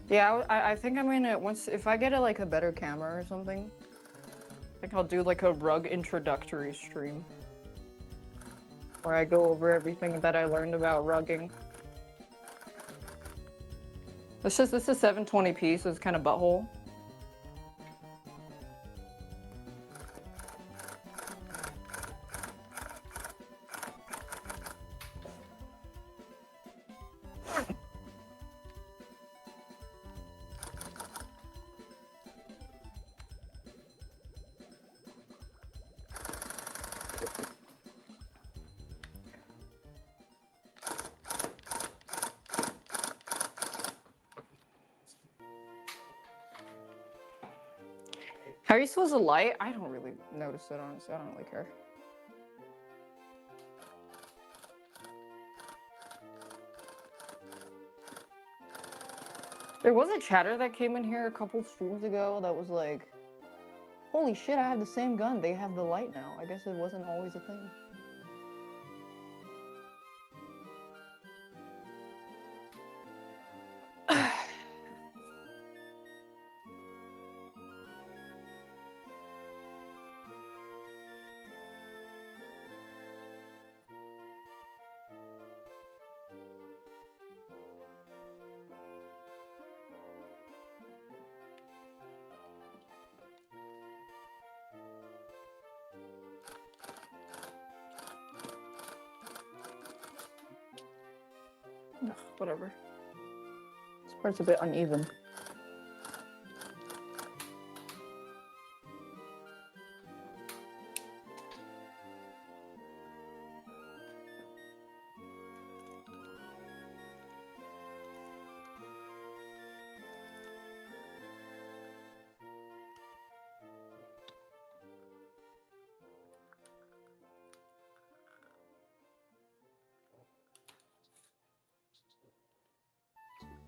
Yeah, I think I'm gonna, if I get like a better camera or something, I think I'll do like a rug introductory stream. Where I go over everything that I learned about rugging. This is 720p, so it's kind of butthole. How are you supposed to light? I don't really notice it, honestly. I don't really care. There was a chatter that came in here a couple streams ago that was like, holy shit, I have the same gun. They have the light now. I guess it wasn't always a thing. Ugh, whatever. This part's a bit uneven.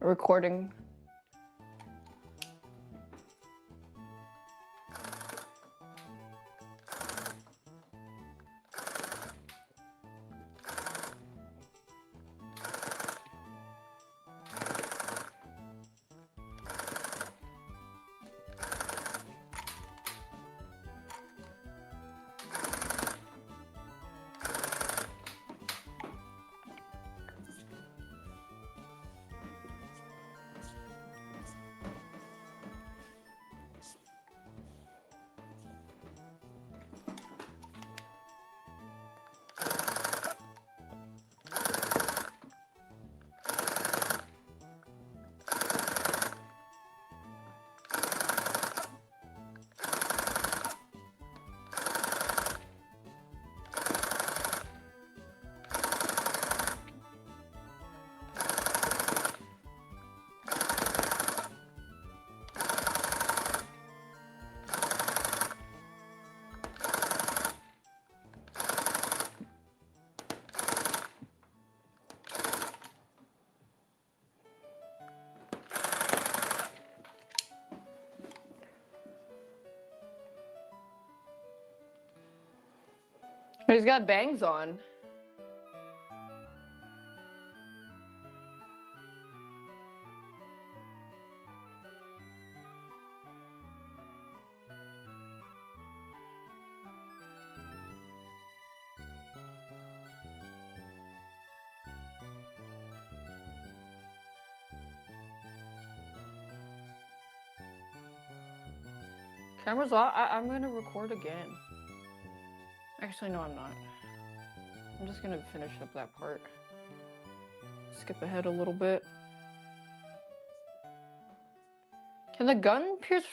Recording. He's got bangs on. Camera's off. I'm gonna record again. Actually, no, I'm not. I'm just gonna finish up that part. Skip ahead a little bit. Can the gun pierce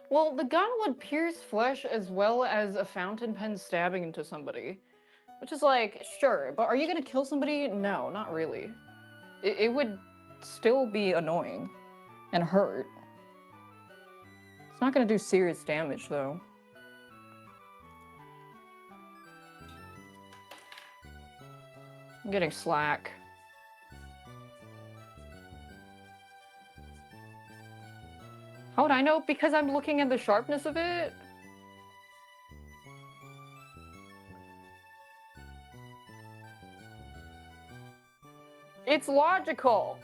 well, the gun would pierce flesh as well as a fountain pen stabbing into somebody. Which is like, sure, but are you gonna kill somebody? No, not really. It would still be annoying and hurt. It's not gonna do serious damage, though. I'm getting slack. How would I know? Because I'm looking at the sharpness of it? It's logical!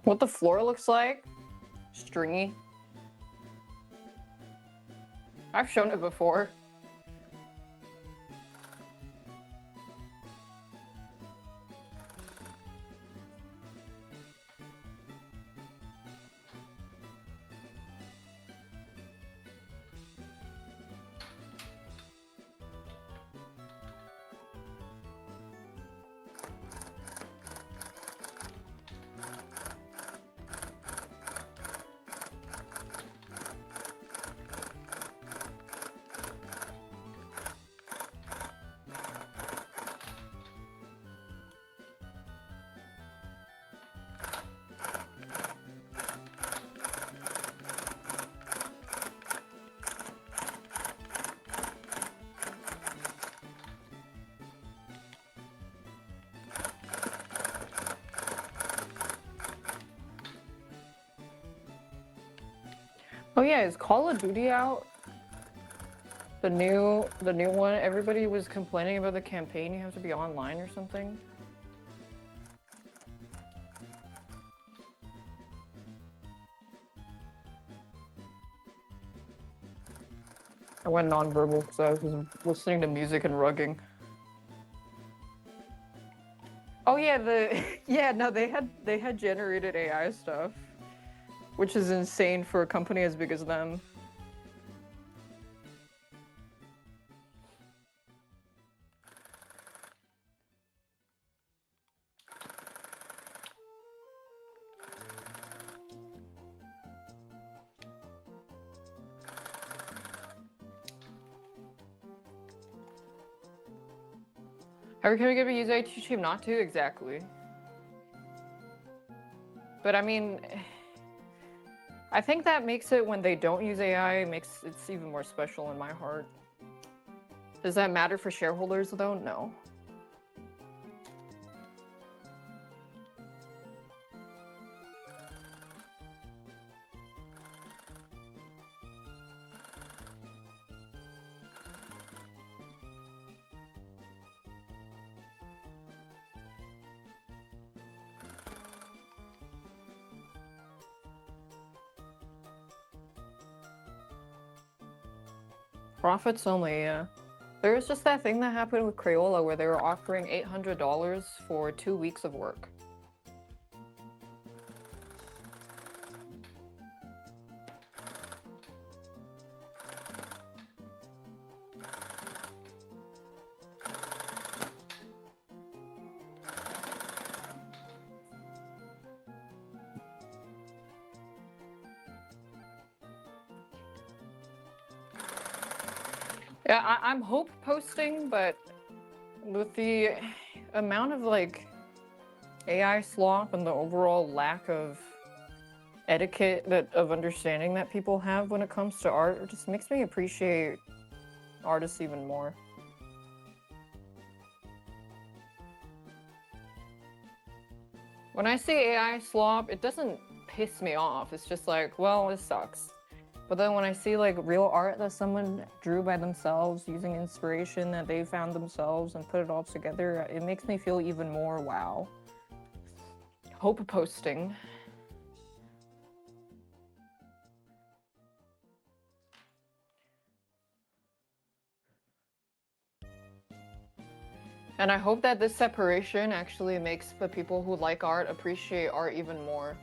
What the floor looks like? Stringy. I've shown it before. Oh yeah, is Call of Duty out? The new one? Everybody was complaining about the campaign. You have to be online or something. I went nonverbal because I was listening to music and rugging. Oh yeah, yeah, no, they had generated AI stuff, which is insane for a company as big as them. How can we get a user to teach him not to? Exactly. But I mean, I think that makes it when they don't use AI, makes it's even more special in my heart. Does that matter for shareholders though? No. Profits only, yeah. There was just that thing that happened with Crayola where they were offering $800 for 2 weeks of work. Yeah, I'm hope posting, but with the amount of like AI slop and the overall lack of etiquette of understanding that people have when it comes to art, it just makes me appreciate artists even more. When I see AI slop, it doesn't piss me off. It's just like, well, this sucks. But then when I see like real art that someone drew by themselves using inspiration that they found themselves and put it all together, it makes me feel even more wow. Hope posting. And I hope that this separation actually makes the people who like art appreciate art even more.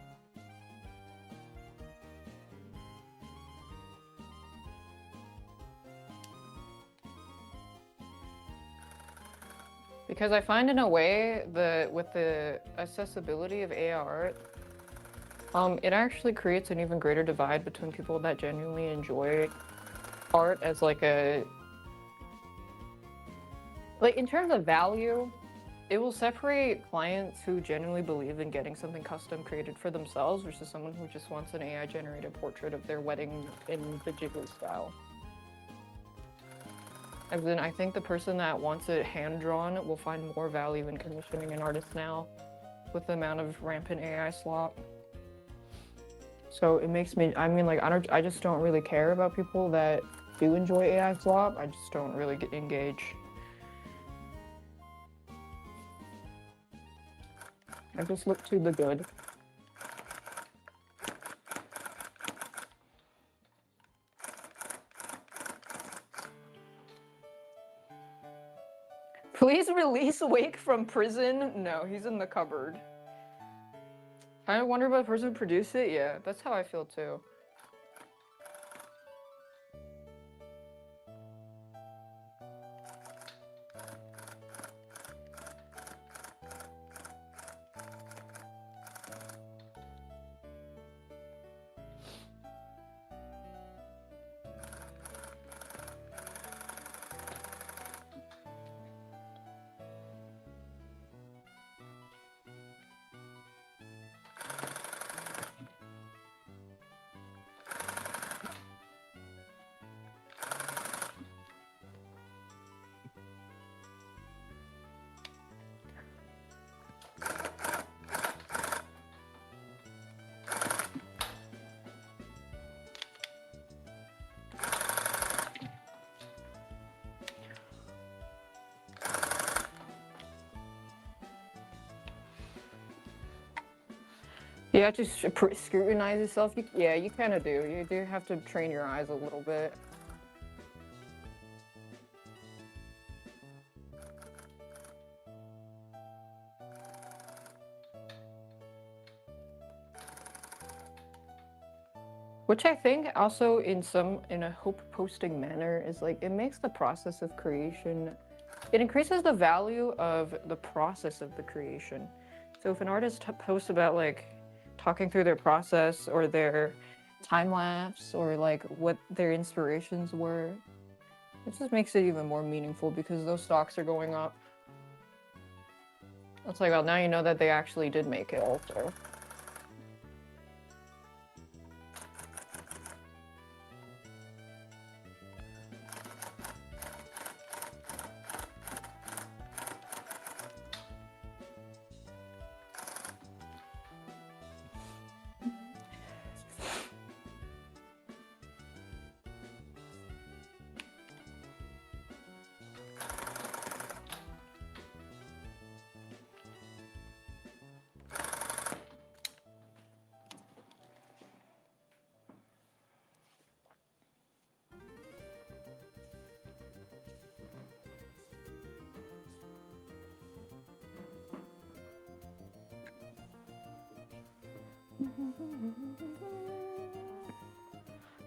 Because I find in a way that with the accessibility of AI art, it actually creates an even greater divide between people that genuinely enjoy art as like in terms of value, it will separate clients who genuinely believe in getting something custom created for themselves versus someone who just wants an AI generated portrait of their wedding in the Ghibli style. As in, I think the person that wants it hand-drawn will find more value in commissioning an artist now with the amount of rampant AI slop. So it makes me, I mean, like, I just don't really care about people that do enjoy AI slop. I just don't really engage. I just look to the good. Please release Wake from prison. No, he's in the cupboard. I wonder about the person who produced it. Yeah, that's how I feel too. You have to scrutinize yourself. Yeah, you kind of do. You do have to train your eyes a little bit. Which I think also in a hope posting manner is like, it makes the process of creation, it increases the value of the process of the creation. So if an artist posts about like talking through their process or their time lapse or like what their inspirations were, it just makes it even more meaningful because those stocks are going up. It's like, well, now you know that they actually did make it also.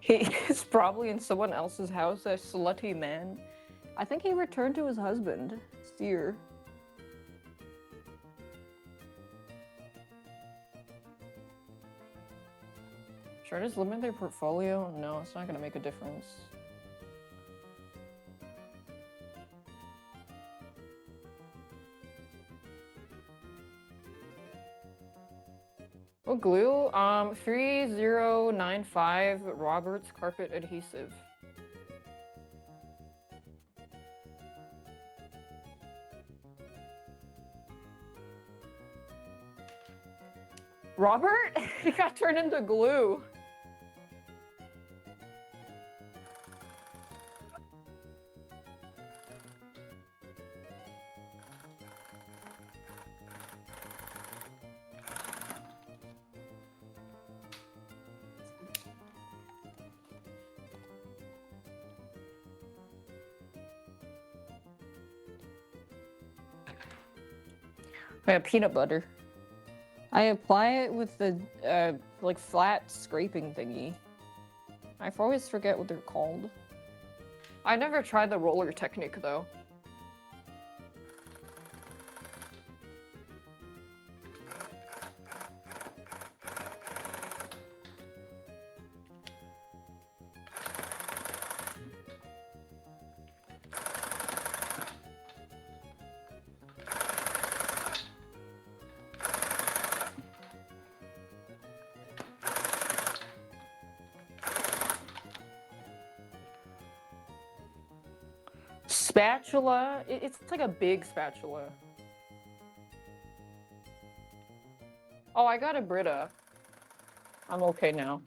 He is probably in someone else's house, a slutty man. I think he returned to his husband, Steer. Should I just limit their portfolio? No, it's not gonna make a difference. What glue? 3095 Roberts carpet adhesive. Robert? He got turned into glue. I have peanut butter. I apply it with the, like, flat scraping thingy. I always forget what they're called. I never tried the roller technique, though. Spatula? It's like a big spatula. Oh, I got a Brita. I'm okay now.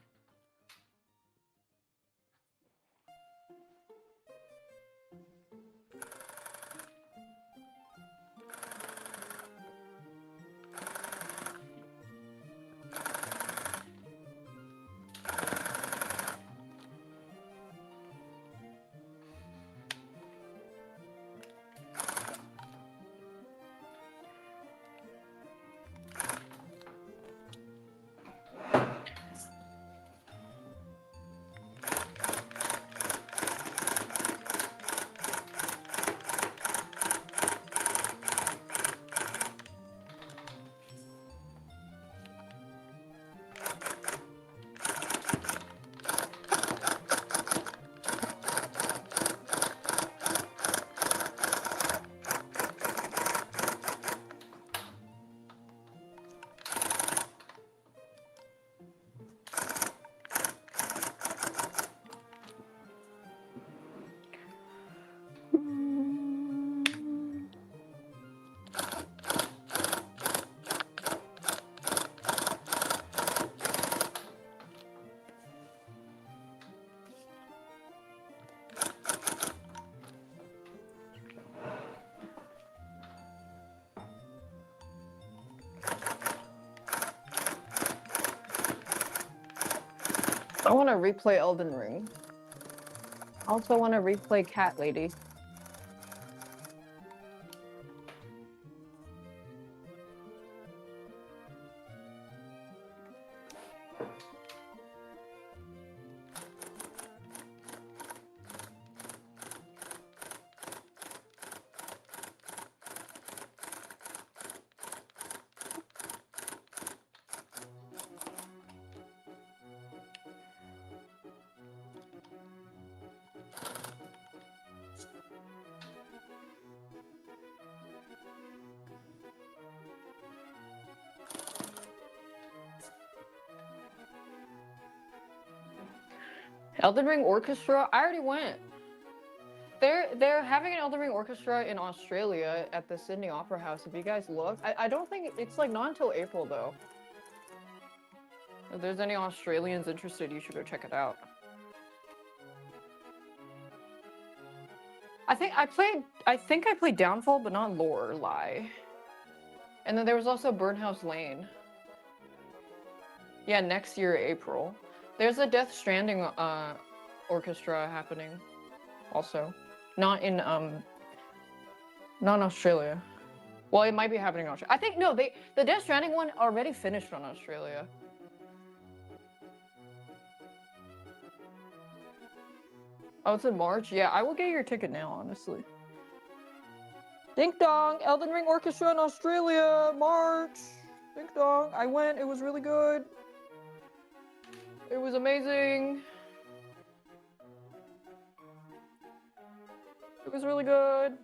I want to replay Elden Ring. I also want to replay Cat Lady. Elden Ring Orchestra? I already went. They're having an Elden Ring Orchestra in Australia at the Sydney Opera House. If you guys look, I don't think it's like not until April though. If there's any Australians interested, you should go check it out. I think I played Downfall, but not Lorelei. And then there was also Burnhouse Lane. Yeah, next year, April. There's a Death Stranding orchestra happening also. Not in Australia. Well, it might be happening in Australia. I think no, the Death Stranding one already finished on Australia. Oh, it's in March? Yeah, I will get your ticket now, honestly. Ding dong! Elden Ring Orchestra in Australia! March! Ding dong! I went, it was really good. It was amazing. It was really good.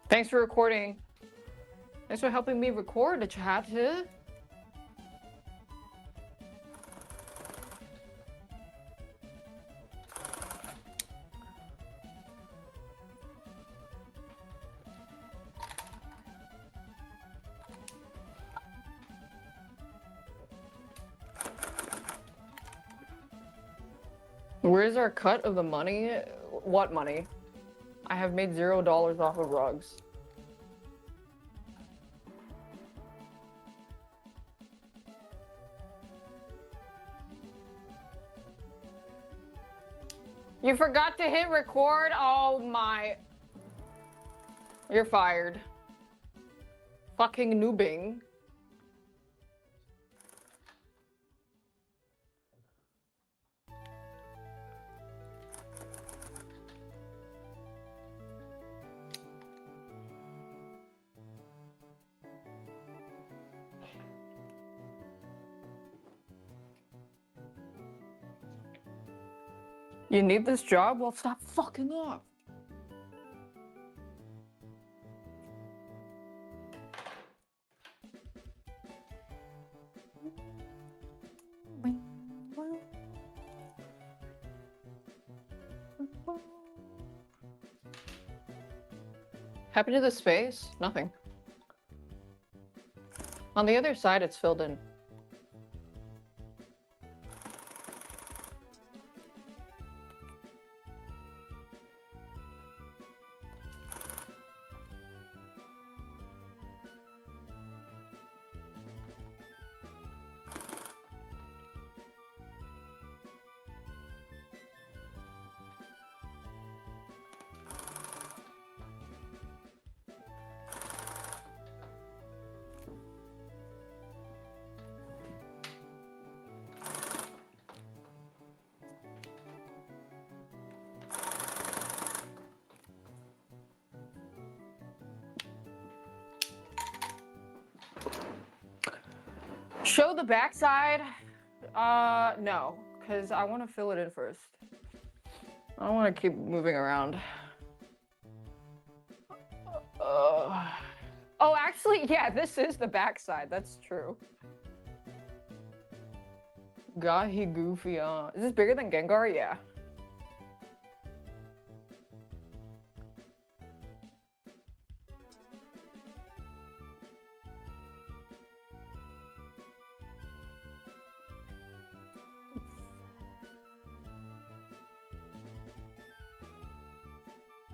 Thanks for recording. Thanks for helping me record the chat. Where's our cut of the money? What money? I have made $0 off of rugs. You forgot to hit record? Oh my. You're fired. Fucking noobing. You need this job? Well, stop fucking off. Happened to the space? Nothing. On the other side, it's filled in. Show the backside? No, because I want to fill it in first. I don't want to keep moving around. Oh, actually, yeah, this is the backside. That's true. Gahi Goofy, is this bigger than Gengar? Yeah.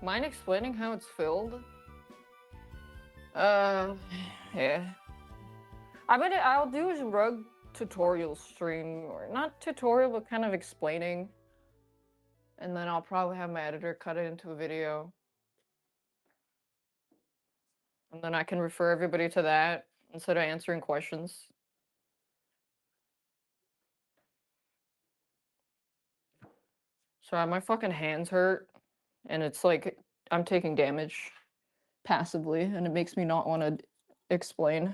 Mind explaining how it's filled? Yeah. I'll do a rug tutorial stream, or not tutorial, but kind of explaining. And then I'll probably have my editor cut it into a video. And then I can refer everybody to that instead of answering questions. Sorry, my fucking hands hurt. And it's like I'm taking damage passively, and it makes me not want to explain.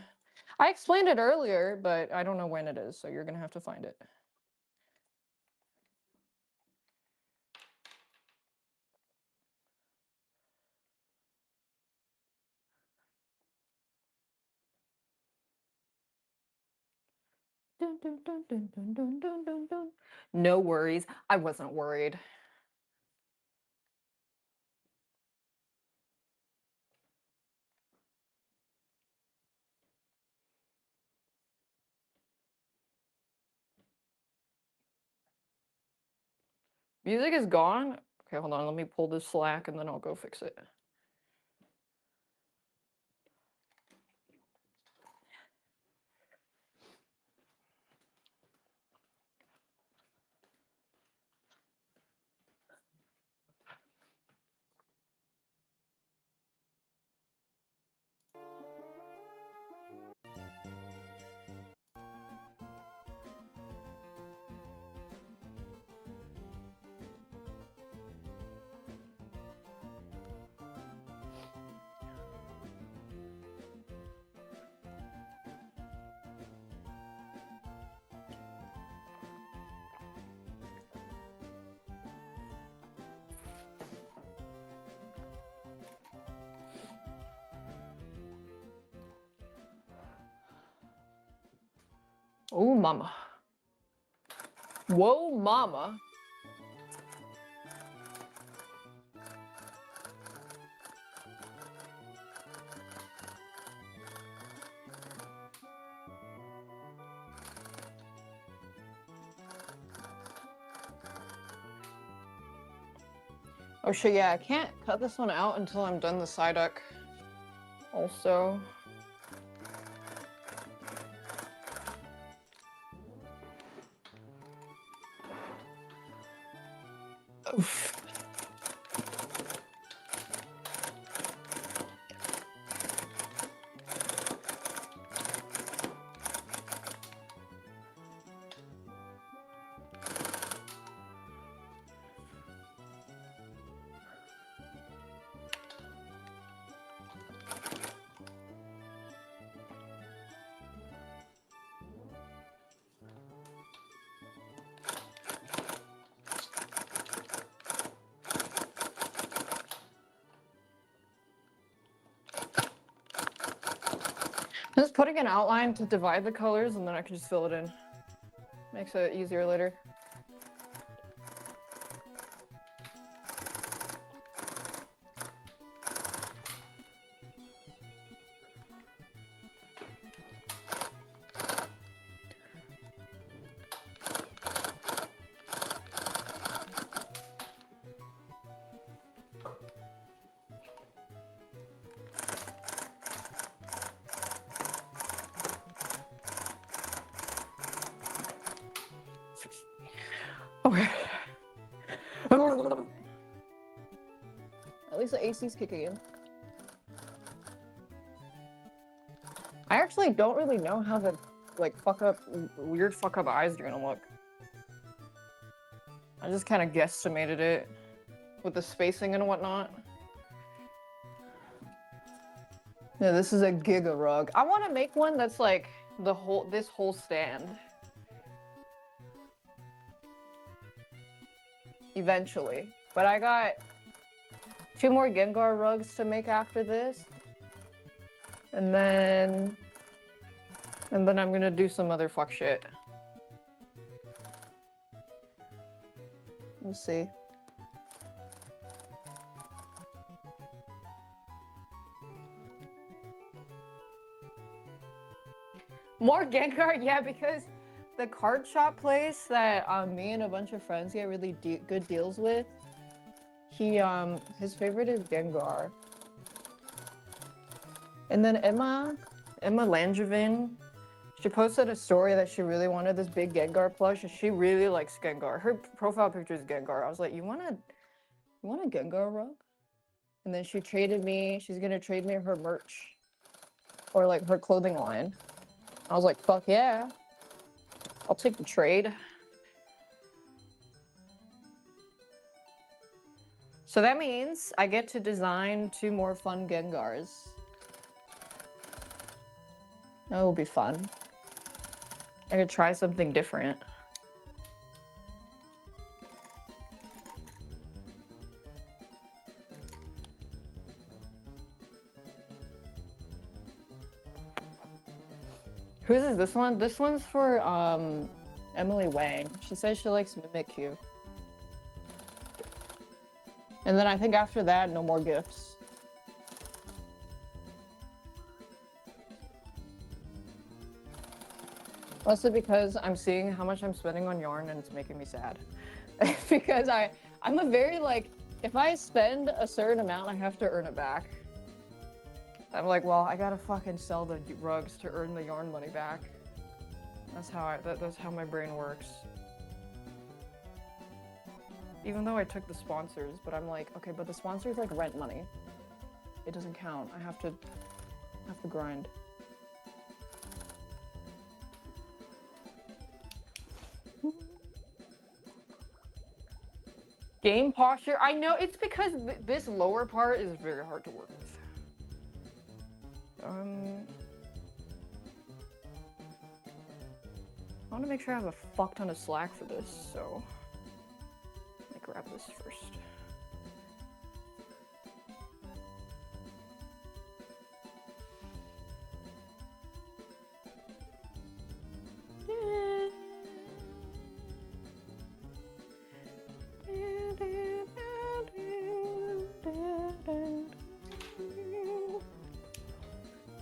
I explained it earlier, but I don't know when it is, so you're gonna have to find it. Dun, dun, dun, dun, dun, dun, dun, dun, dun. No worries. I wasn't worried. Music is gone? Okay, hold on. Let me pull this Slack and then I'll go fix it. Oh, mama. Whoa, mama. Oh shit, yeah, I can't cut this one out until I'm done the Psyduck. Also. Oof. Just putting an outline to divide the colors and then I can just fill it in. Makes it easier later. Okay. At least the AC's kicking in. I actually don't really know how the weird fuck up eyes are gonna look. I just kind of guesstimated it with the spacing and whatnot. Yeah, this is a Giga Rug. I want to make one that's like this whole stand. Eventually. But I got 2 more Gengar rugs to make after this. And then I'm gonna do some other fuck shit. We'll see. More Gengar? Yeah, because the card shop place that me and a bunch of friends get really good deals with, his favorite is Gengar. And then Emma Langevin, she posted a story that she really wanted this big Gengar plush, and she really likes Gengar. Her profile picture is Gengar. I was like, you want a Gengar rug? And then she's gonna trade me her merch. Or like her clothing line. I was like, fuck yeah. I'll take the trade. So that means I get to design 2 more fun Gengars. That will be fun. I could try something different. Whose is this one? This one's for Emily Wang. She says she likes Mimikyu. And then I think after that, no more gifts. Also because I'm seeing how much I'm spending on yarn and it's making me sad. Because I'm a very like, if I spend a certain amount, I have to earn it back. I'm like, well, I gotta fucking sell the rugs to earn the yarn money back. That's how my brain works. Even though I took the sponsors, but I'm like, okay, but the sponsors like rent money. It doesn't count. I have to grind. Game posture. I know it's because this lower part is very hard to work with. I want to make sure I have a fuck ton of slack for this, so let me grab this first.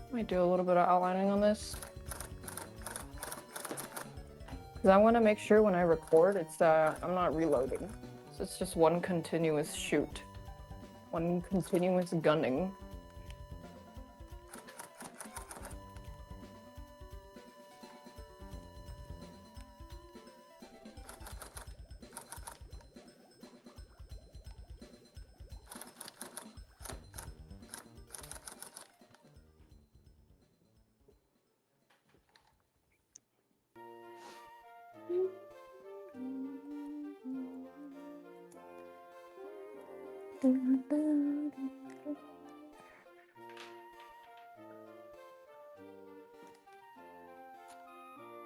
Let me do a little bit of outlining on this. Because I want to make sure when I record, I'm not reloading. So it's just one continuous shoot. One continuous gunning.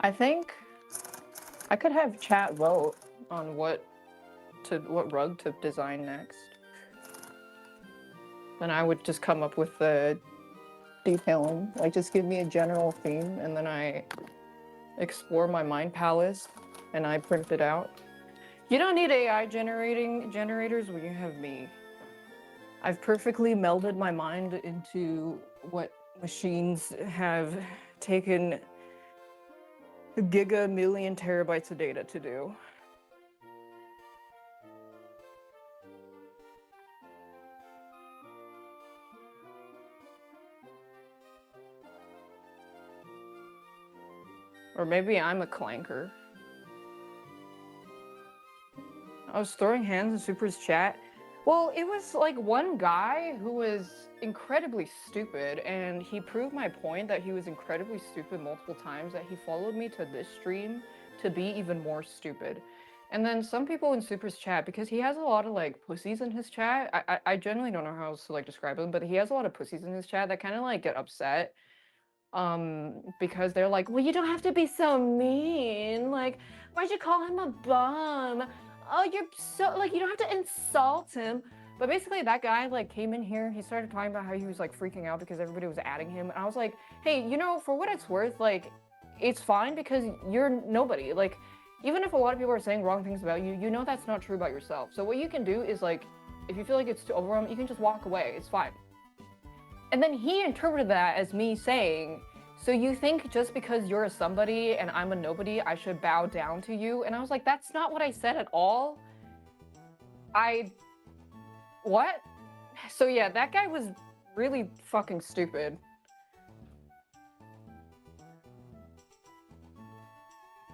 I think I could have chat vote on what rug to design next. Then I would just come up with the detailing. Like, just give me a general theme, and then I explore my mind palace, and I print it out. You don't need AI generators when you have me. I've perfectly melded my mind into what machines have taken million terabytes of data to do. Or maybe I'm a clanker. I was throwing hands in Super's chat. Well, it was like one guy who was incredibly stupid, and he proved my point that he was incredibly stupid multiple times, that he followed me to this stream to be even more stupid. And then some people in Super's chat, because he has a lot of like pussies in his chat, I generally don't know how else to like describe him, but he has a lot of pussies in his chat that kind of like get upset because they're like, well, you don't have to be so mean, like, why'd you call him a bum? Oh, you're so, like, you don't have to insult him. But basically that guy like came in here, he started talking about how he was like freaking out because everybody was adding him, and I was like, hey, you know, for what it's worth, like, it's fine because you're nobody. Like, even if a lot of people are saying wrong things about you, you know that's not true about yourself. So what you can do is like, if you feel like it's too overwhelming, you can just walk away. It's fine. And then he interpreted that as me saying, so you think just because you're a somebody and I'm a nobody, I should bow down to you? And I was like, that's not what I said at all. What? So yeah, that guy was really fucking stupid.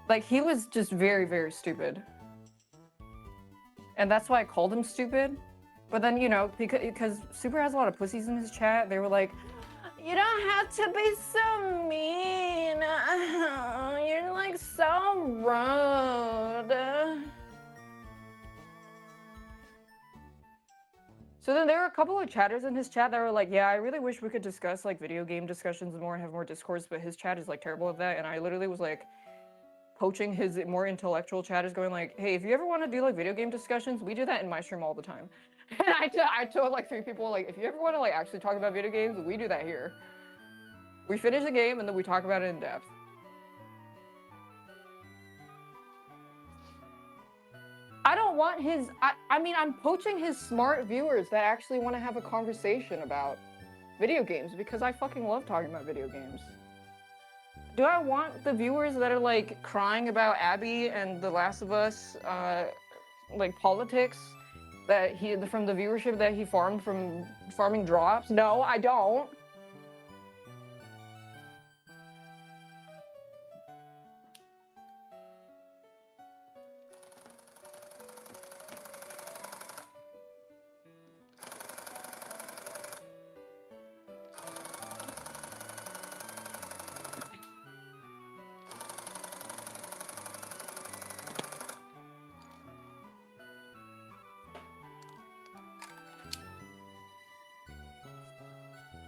Like, he was just very, very stupid. And that's why I called him stupid. But then, you know, because Super has a lot of pussies in his chat, they were like, you don't have to be so mean. You're like so rude. So then there were a couple of chatters in his chat that were like, yeah, I really wish we could discuss like video game discussions more and have more discourse, but his chat is like terrible at that. And I literally was like poaching his more intellectual chatters, going like, hey, if you ever want to do like video game discussions, we do that in my stream all the time. And I told like 3 people, like, if you ever want to like actually talk about video games, we do that here. We finish the game and then we talk about it in depth. I don't want his, I mean, I'm poaching his smart viewers that actually want to have a conversation about video games because I fucking love talking about video games. Do I want the viewers that are like crying about Abby and The Last of Us, like politics that from the viewership that he farmed from farming drops? No, I don't.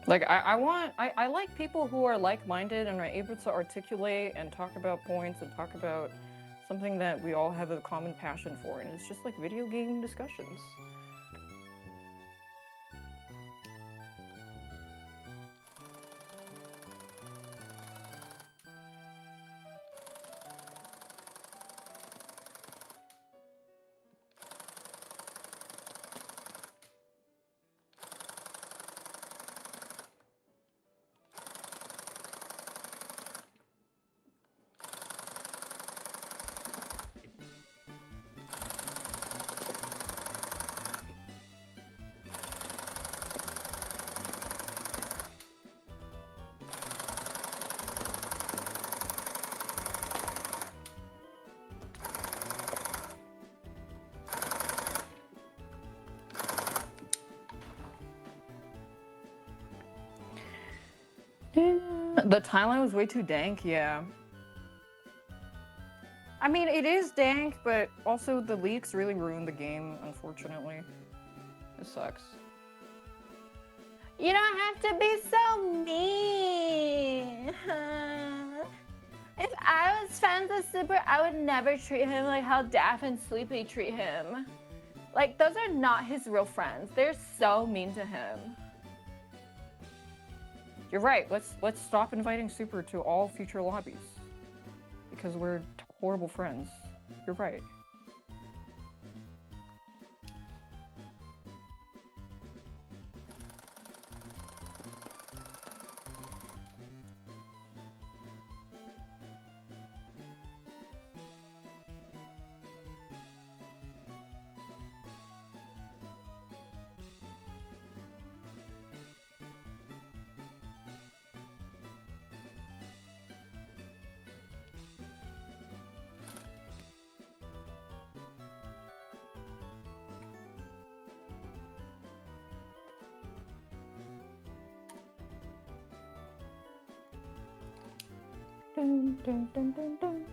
Like, I like people who are like-minded and are able to articulate and talk about points and talk about something that we all have a common passion for, and it's just like video game discussions. The timeline was way too dank, yeah. I mean, it is dank, but also the leaks really ruined the game, unfortunately. It sucks. You don't have to be so mean. If I was friends with Super, I would never treat him like how Daph and Sleepy treat him. Like, those are not his real friends. They're so mean to him. You're right. Let's stop inviting Super to all future lobbies. Because we're horrible friends. You're right. Dun, dun, dun, dun, dun.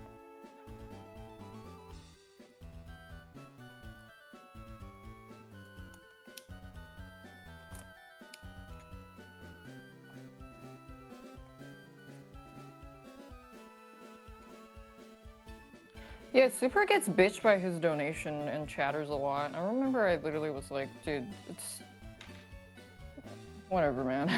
Yeah, Super gets bitched by his donation and chatters a lot. I remember I literally was like, dude, it's... whatever, man.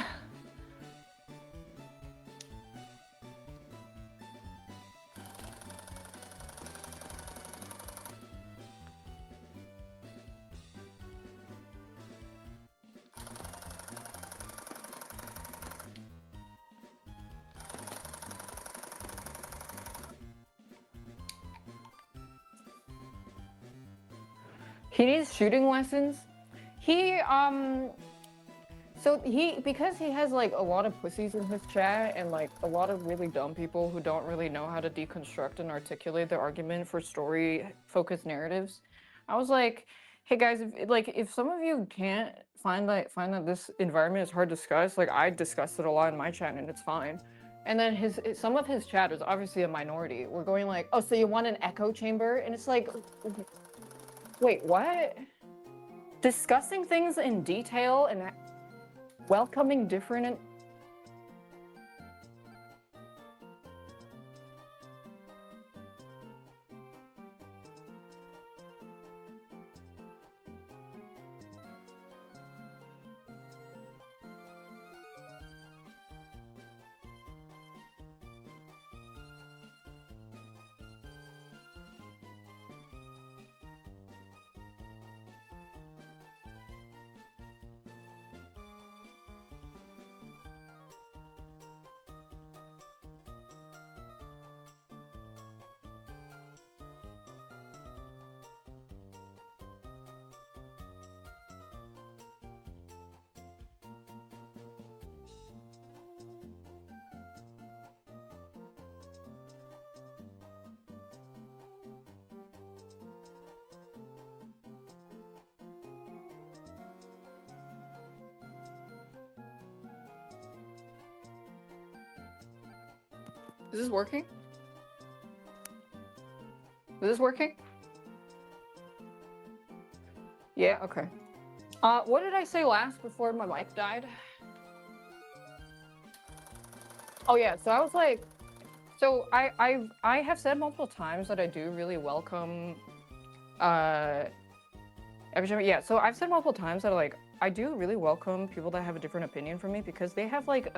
He needs shooting lessons. He because he has like a lot of pussies in his chat and like a lot of really dumb people who don't really know how to deconstruct and articulate their argument for story focused narratives. I was like, hey guys, if some of you can't find that this environment is hard to discuss, like I discussed it a lot in my chat and it's fine. And then some of his chat is obviously a minority. We're going like, oh, so you want an echo chamber? And it's like, wait, what? Discussing things in detail and welcoming different. Is this working? Is this working? Yeah, okay. What did I say last before my mic died? Oh yeah, so I was like, so I have said multiple times that I do really welcome yeah, so I've said multiple times that like I do really welcome people that have a different opinion from me because they have like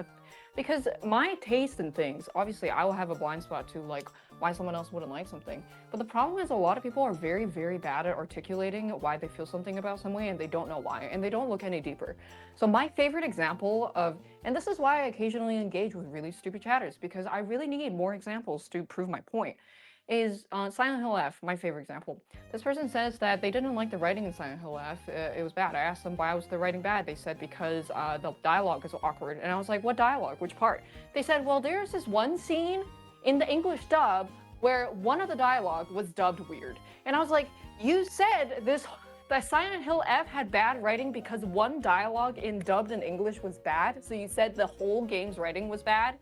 because my taste in things, obviously I will have a blind spot to like why someone else wouldn't like something. But the problem is a lot of people are very, very bad at articulating why they feel something about some way and they don't know why and they don't look any deeper. So my favorite example of, and this is why I occasionally engage with really stupid chatters because I really need more examples to prove my point, is Silent Hill F, my favorite example. This person says that they didn't like the writing in Silent Hill F. It was bad. I asked them why was the writing bad. They said because the dialogue is awkward. And I was like, what dialogue? Which part? They said, well, there's this one scene in the English dub where one of the dialogue was dubbed weird. And I was like, you said that Silent Hill F had bad writing because one dialogue in dubbed in English was bad. So you said the whole game's writing was bad.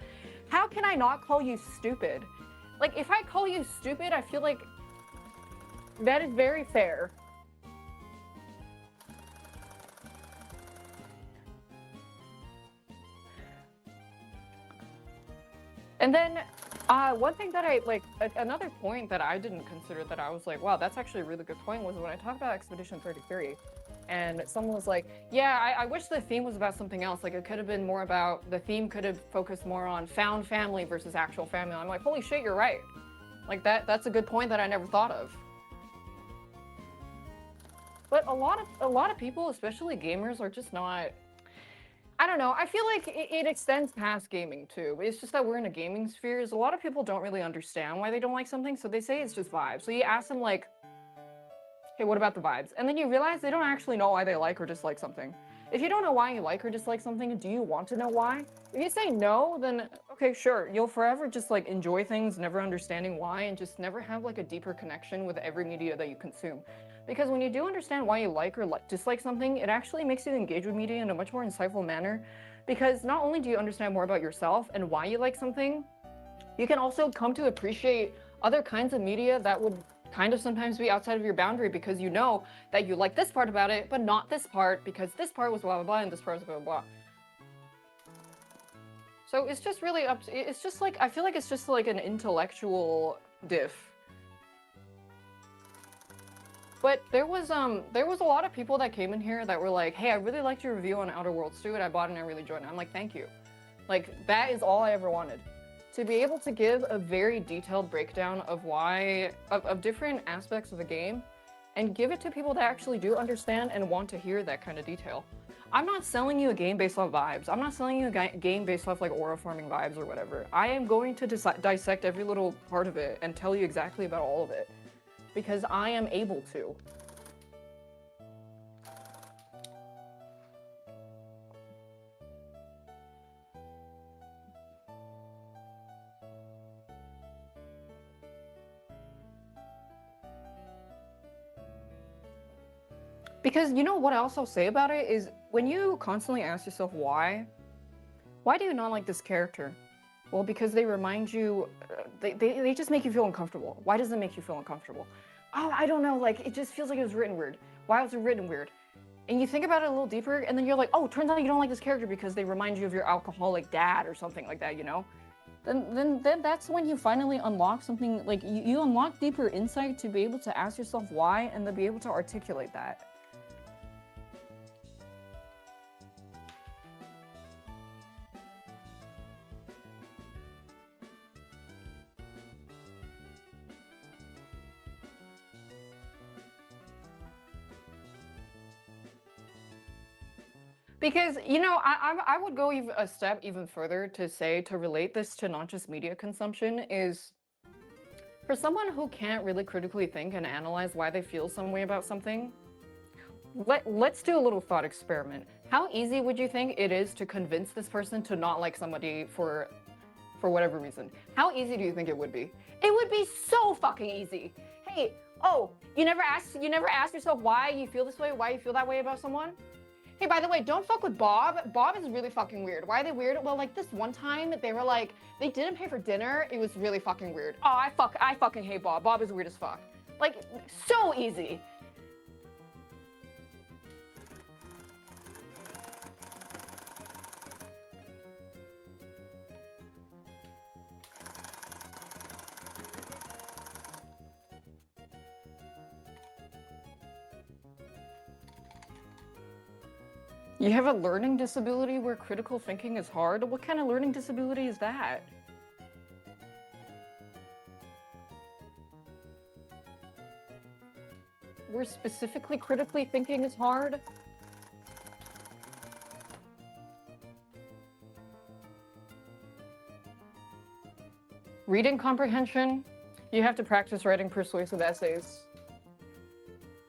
How can I not call you stupid? Like, if I call you stupid, I feel like that is very fair. And then one thing that I like, another point that I didn't consider that I was like, wow, that's actually a really good point, was when I talked about Expedition 33 and someone was like, yeah, I wish the theme was about something else. Like it could have been more about, the theme could have focused more on found family versus actual family. I'm like, holy shit, you're right. Like that's a good point that I never thought of. But a lot of people, especially gamers, are just not, I don't know. I feel like it extends past gaming too. It's just that we're in a gaming sphere. A lot of people don't really understand why they don't like something, so they say it's just vibes. So you ask them like, hey, what about the vibes? And then you realize they don't actually know why they like or dislike something. If you don't know why you like or dislike something, do you want to know why? If you say no, then okay, sure. You'll forever just like enjoy things, never understanding why, and just never have like a deeper connection with every media that you consume. Because when you do understand why you like or dislike something, it actually makes you engage with media in a much more insightful manner. Because not only do you understand more about yourself and why you like something, you can also come to appreciate other kinds of media that would kind of sometimes be outside of your boundary because you know that you like this part about it, but not this part because this part was blah, blah, blah, and this part was blah, blah, blah. So it's just really up to, it's just like, I feel like it's just like an intellectual diff. But there was a lot of people that came in here that were like, hey, I really liked your review on Outer Worlds 2 and I bought it and I really enjoyed it. I'm like, thank you. Like, that is all I ever wanted. To be able to give a very detailed breakdown of of different aspects of the game and give it to people that actually do understand and want to hear that kind of detail. I'm not selling you a game based off vibes. I'm not selling you a game based off like aura forming vibes or whatever. I am going to dissect every little part of it and tell you exactly about all of it because I am able to. Because you know what else I'll say about it is when you constantly ask yourself why do you not like this character? Well, because they remind you, they just make you feel uncomfortable. Why does it make you feel uncomfortable? Oh, I don't know, like, it just feels like it was written weird. Why was it written weird? And you think about it a little deeper, and then you're like, oh, turns out you don't like this character because they remind you of your alcoholic dad or something like that, you know? Then that's when you finally unlock something, like, you unlock deeper insight to be able to ask yourself why and to be able to articulate that. Because, you know, I would go even a step even further to say, to relate this to not just media consumption, is for someone who can't really critically think and analyze why they feel some way about something, let's do a little thought experiment. How easy would you think it is to convince this person to not like somebody for whatever reason? How easy do you think it would be? It would be so fucking easy. Hey, oh, you never ask yourself why you feel this way, why you feel that way about someone? Hey, by the way, don't fuck with Bob. Bob is really fucking weird. Why are they weird? Well, like this one time they were like, they didn't pay for dinner. It was really fucking weird. Oh, I fucking hate Bob. Bob is weird as fuck. Like, so easy. You have a learning disability where critical thinking is hard? What kind of learning disability is that? Where specifically critically thinking is hard? Reading comprehension? You have to practice writing persuasive essays.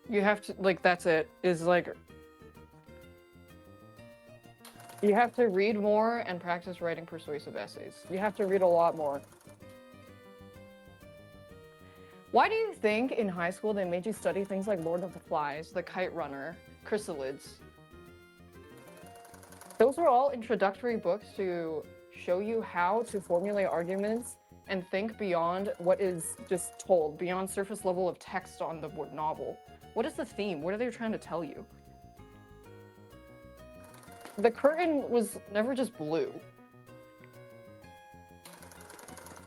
You have to, like, that's it. Is like, you have to read more and practice writing persuasive essays. You have to read a lot more. Why do you think in high school they made you study things like Lord of the Flies, The Kite Runner, Chrysalids? Those were all introductory books to show you how to formulate arguments and think beyond what is just told, beyond surface level of text on the novel. What is the theme? What are they trying to tell you? The curtain was never just blue.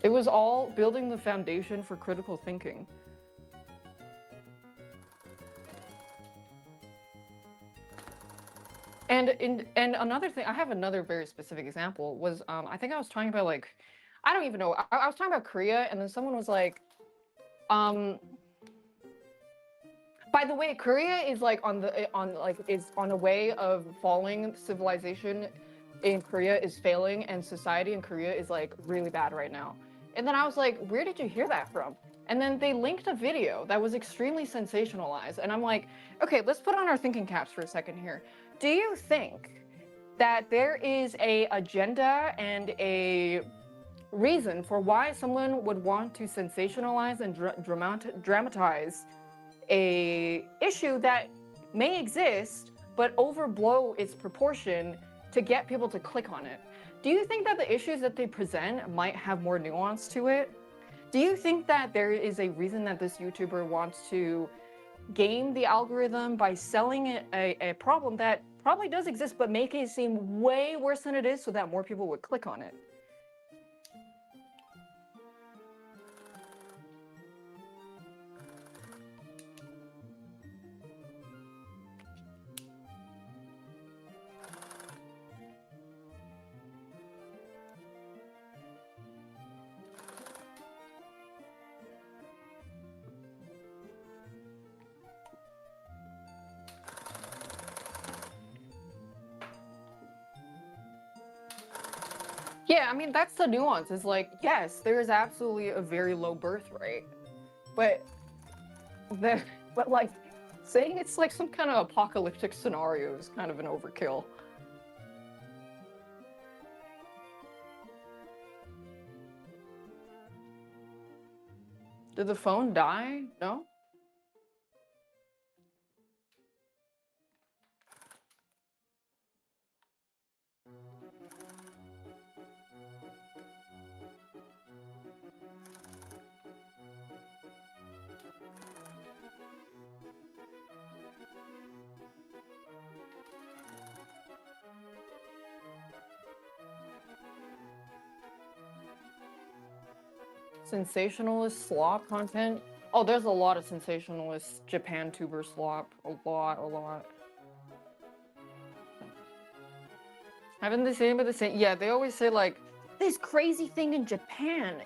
It was all building the foundation for critical thinking. And another thing, I have another very specific example was, I think I was talking about, like, I don't even know. I was talking about Korea, and then someone was like, by the way, Korea is like is on a way of falling. Civilization in Korea is failing, and society in Korea is like really bad right now. And then I was like, where did you hear that from? And then they linked a video that was extremely sensationalized. And I'm like, okay, let's put on our thinking caps for a second here. Do you think that there is a agenda and a reason for why someone would want to sensationalize and dramatize a issue that may exist but overblow its proportion to get people to click on it? Do you think that the issues that they present might have more nuance to it? Do you think that there is a reason that this YouTuber wants to game the algorithm by selling it a problem that probably does exist but make it seem way worse than it is so that more people would click on it? Yeah, I mean, that's the nuance. Is like, yes, there is absolutely a very low birth rate, but the but like saying it's like some kind of apocalyptic scenario is kind of an overkill. Did the phone die? No? Sensationalist slop content. Oh, there's a lot of sensationalist Japan tuber slop. A lot. Haven't they seen the same? Yeah, they always say like this crazy thing in Japan.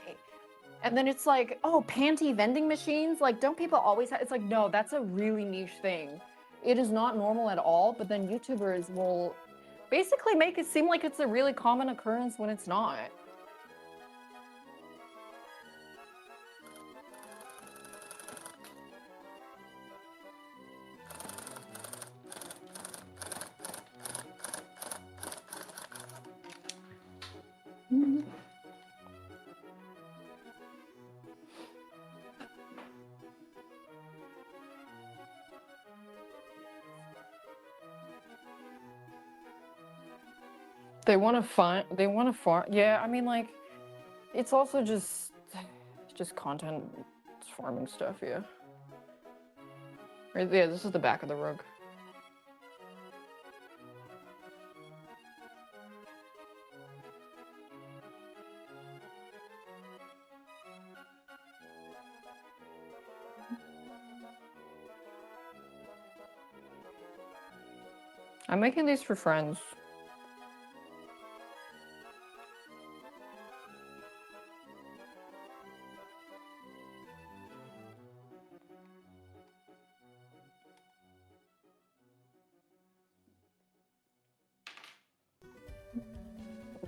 And then it's like, oh, panty vending machines? Like, don't people always have? It's like, no, that's a really niche thing. It is not normal at all, but then YouTubers will basically make it seem like it's a really common occurrence when it's not. They want to farm. Yeah, I mean, like, it's also just content farming stuff, yeah. Right, yeah, this is the back of the rug. I'm making these for friends.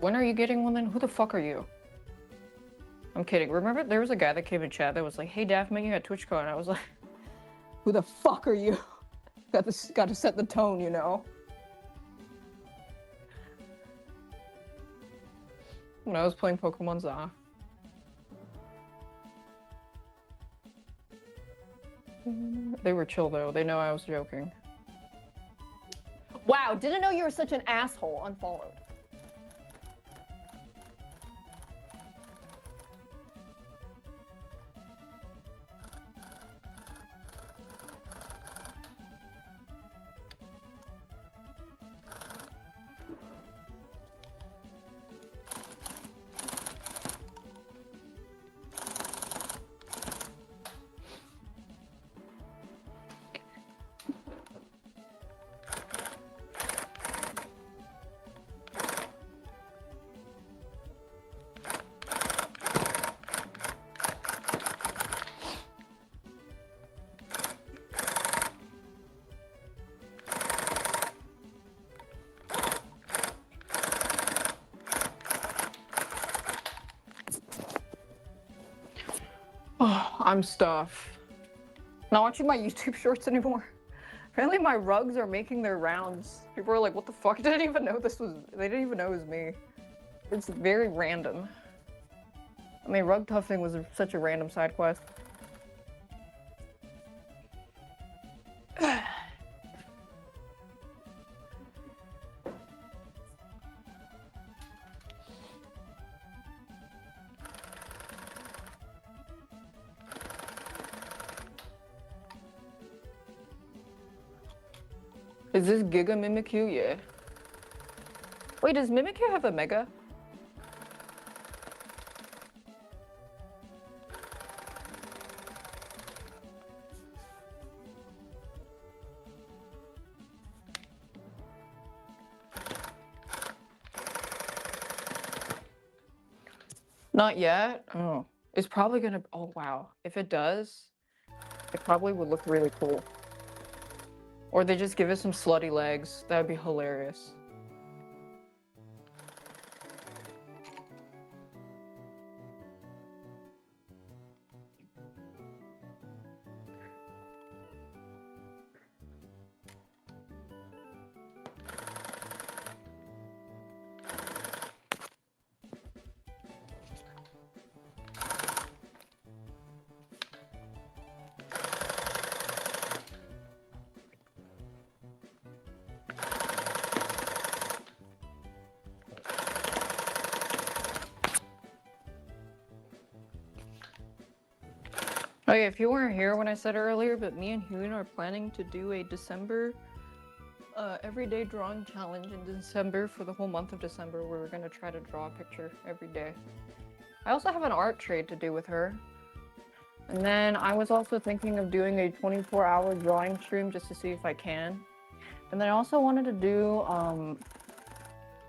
When are you getting one then? Who the fuck are you? I'm kidding. Remember there was a guy that came in chat that was like, hey Daph, making a Twitch code. And I was like, who the fuck are you? Got to set the tone, you know? When I was playing Pokemon Za. They were chill though. They know I was joking. Wow, didn't know you were such an asshole. Unfollowed. Oh, I'm stuffed. Not watching my YouTube shorts anymore. Apparently my rugs are making their rounds. People are like, what the fuck? I didn't even know they didn't even know it was me. It's very random. I mean, rug tuffing was such a random side quest. Is this Giga Mimikyu? Yeah. Wait, does Mimikyu have a Mega? Not yet? Oh. It's probably gonna... Oh, wow. If it does, it probably would look really cool. Or they just give it some slutty legs. That would be hilarious. Oh yeah, if you weren't here when I said earlier, but me and Hyun are planning to do a December everyday drawing challenge in December for the whole month of December where we're gonna try to draw a picture every day. I also have an art trade to do with her. And then I was also thinking of doing a 24-hour drawing stream just to see if I can. And then I also wanted to do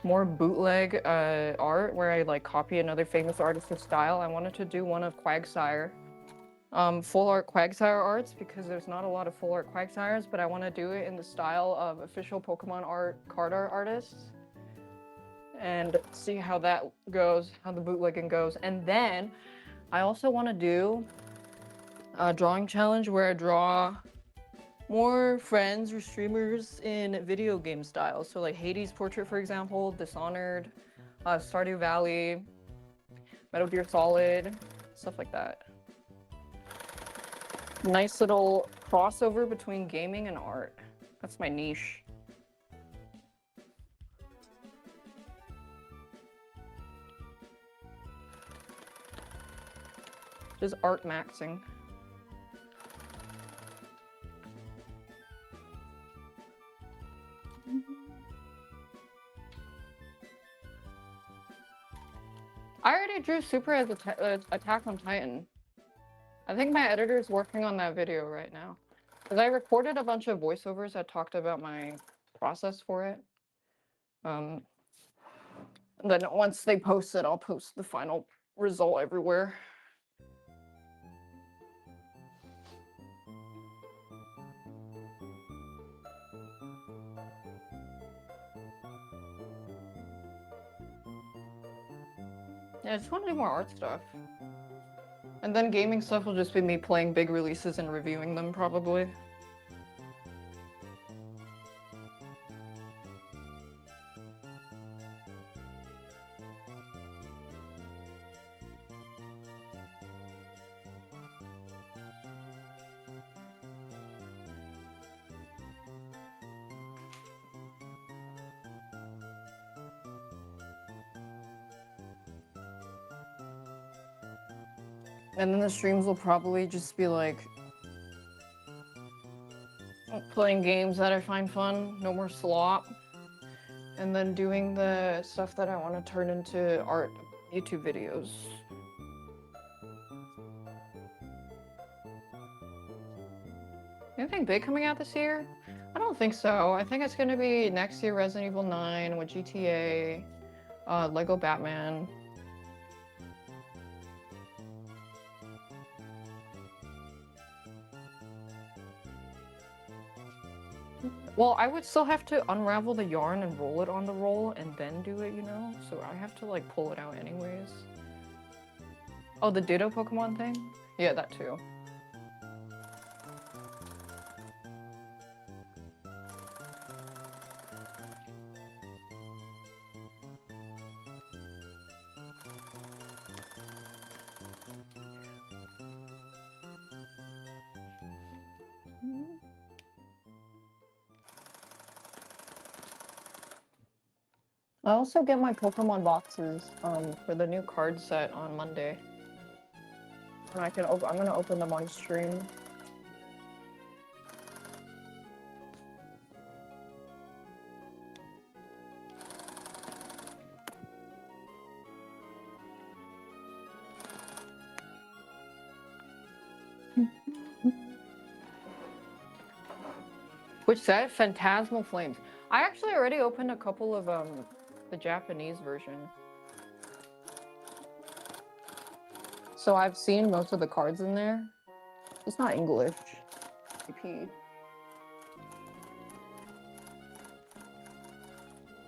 more bootleg art where I like copy another famous artist's style. I wanted to do one of Quagsire. Full art Quagsire arts because there's not a lot of full art Quagsires, but I want to do it in the style of official Pokemon art card art artists and see how that goes, how the bootlegging goes. And then I also want to do a drawing challenge where I draw more friends or streamers in video game style. So like Hades Portrait, for example, Dishonored, Stardew Valley, Metal Gear Solid, stuff like that. Nice little crossover between gaming and art. That's my niche. Just art maxing. I already drew Super as Attack on Titan. I think my editor's working on that video right now. Because I recorded a bunch of voiceovers that talked about my process for it. Then once they post it, I'll post the final result everywhere. Yeah, I just want to do more art stuff. And then gaming stuff will just be me playing big releases and reviewing them, probably. And then the streams will probably just be like playing games that I find fun, no more slop. And then doing the stuff that I want to turn into art YouTube videos. Anything big coming out this year? I don't think so. I think it's gonna be next year Resident Evil 9 with GTA, Lego Batman. Well, I would still have to unravel the yarn and roll it on the roll and then do it, you know? So I have to like pull it out anyways. Oh, the Ditto Pokemon thing? Yeah, that too. I also get my Pokemon boxes for the new card set on Monday. And I'm gonna open them on stream. Which set? Phantasmal Flames. I actually already opened a couple of the Japanese version. So I've seen most of the cards in there. It's not English. IP.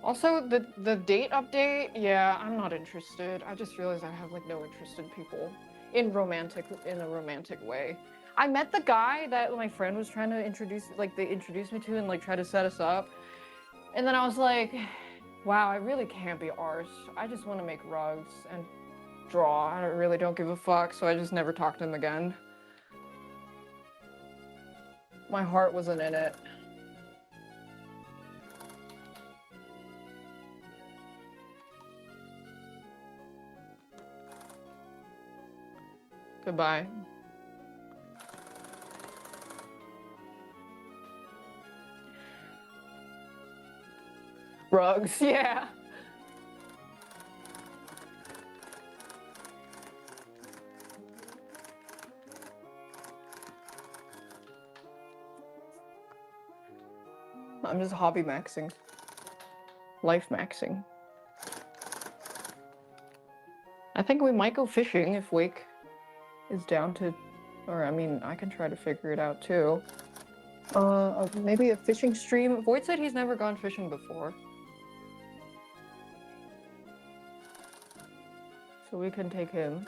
Also, the date update, yeah, I'm not interested. I just realized I have like no interest in people in a romantic way. I met the guy that my friend was trying to introduce, like they introduced me to and like try to set us up. And then I was like, wow, I really can't be arsed. I just want to make rugs and draw. I really don't give a fuck, so I just never talked to him again. My heart wasn't in it. Goodbye. Rugs, yeah. I'm just hobby maxing. Life maxing. I think we might go fishing if Wake is down to... Or, I mean, I can try to figure it out, too. Maybe a fishing stream? Void said he's never gone fishing before. So we can take him.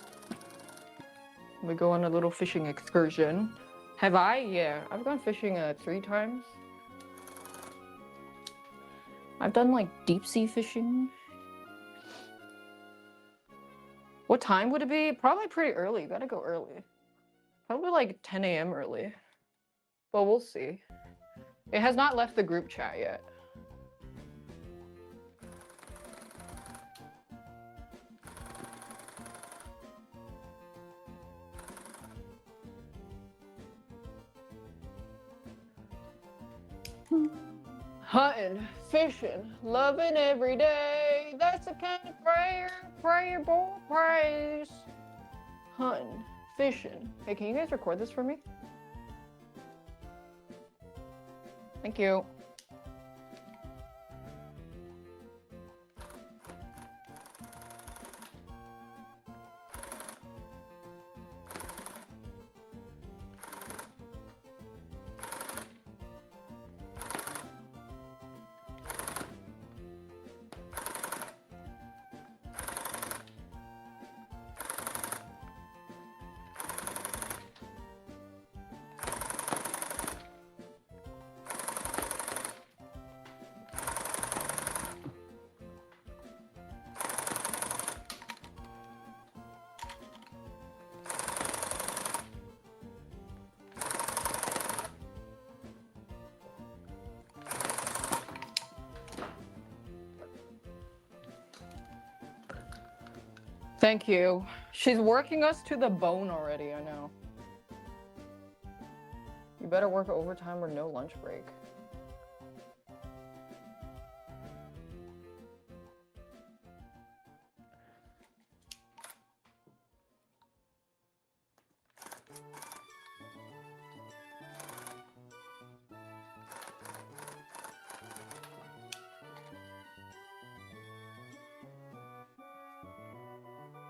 We go on a little fishing excursion. Have I? Yeah. I've gone fishing 3 times. I've done, like, deep sea fishing. What time would it be? Probably pretty early. You gotta go early. Probably like 10 a.m. early. But we'll see. It has not left the group chat yet. Hunting, fishing, loving every day. That's the kind of prayer boy prays. Hunting, fishing. Hey, can you guys record this for me? Thank you. Thank you. She's working us to the bone already, I know. You better work overtime or no lunch break.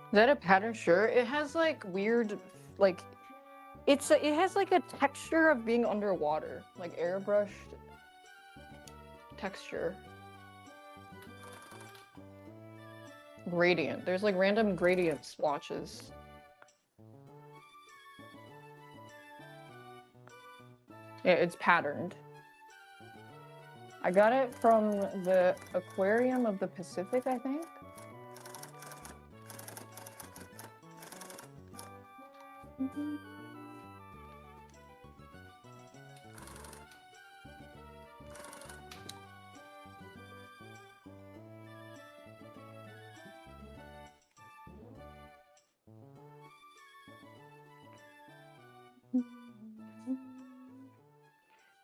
Is that a pattern shirt? It has like weird, like, it has like a texture of being underwater, like airbrushed texture. Gradient. There's like random gradient swatches. Yeah, it's patterned. I got it from the Aquarium of the Pacific, I think. Mm-hmm.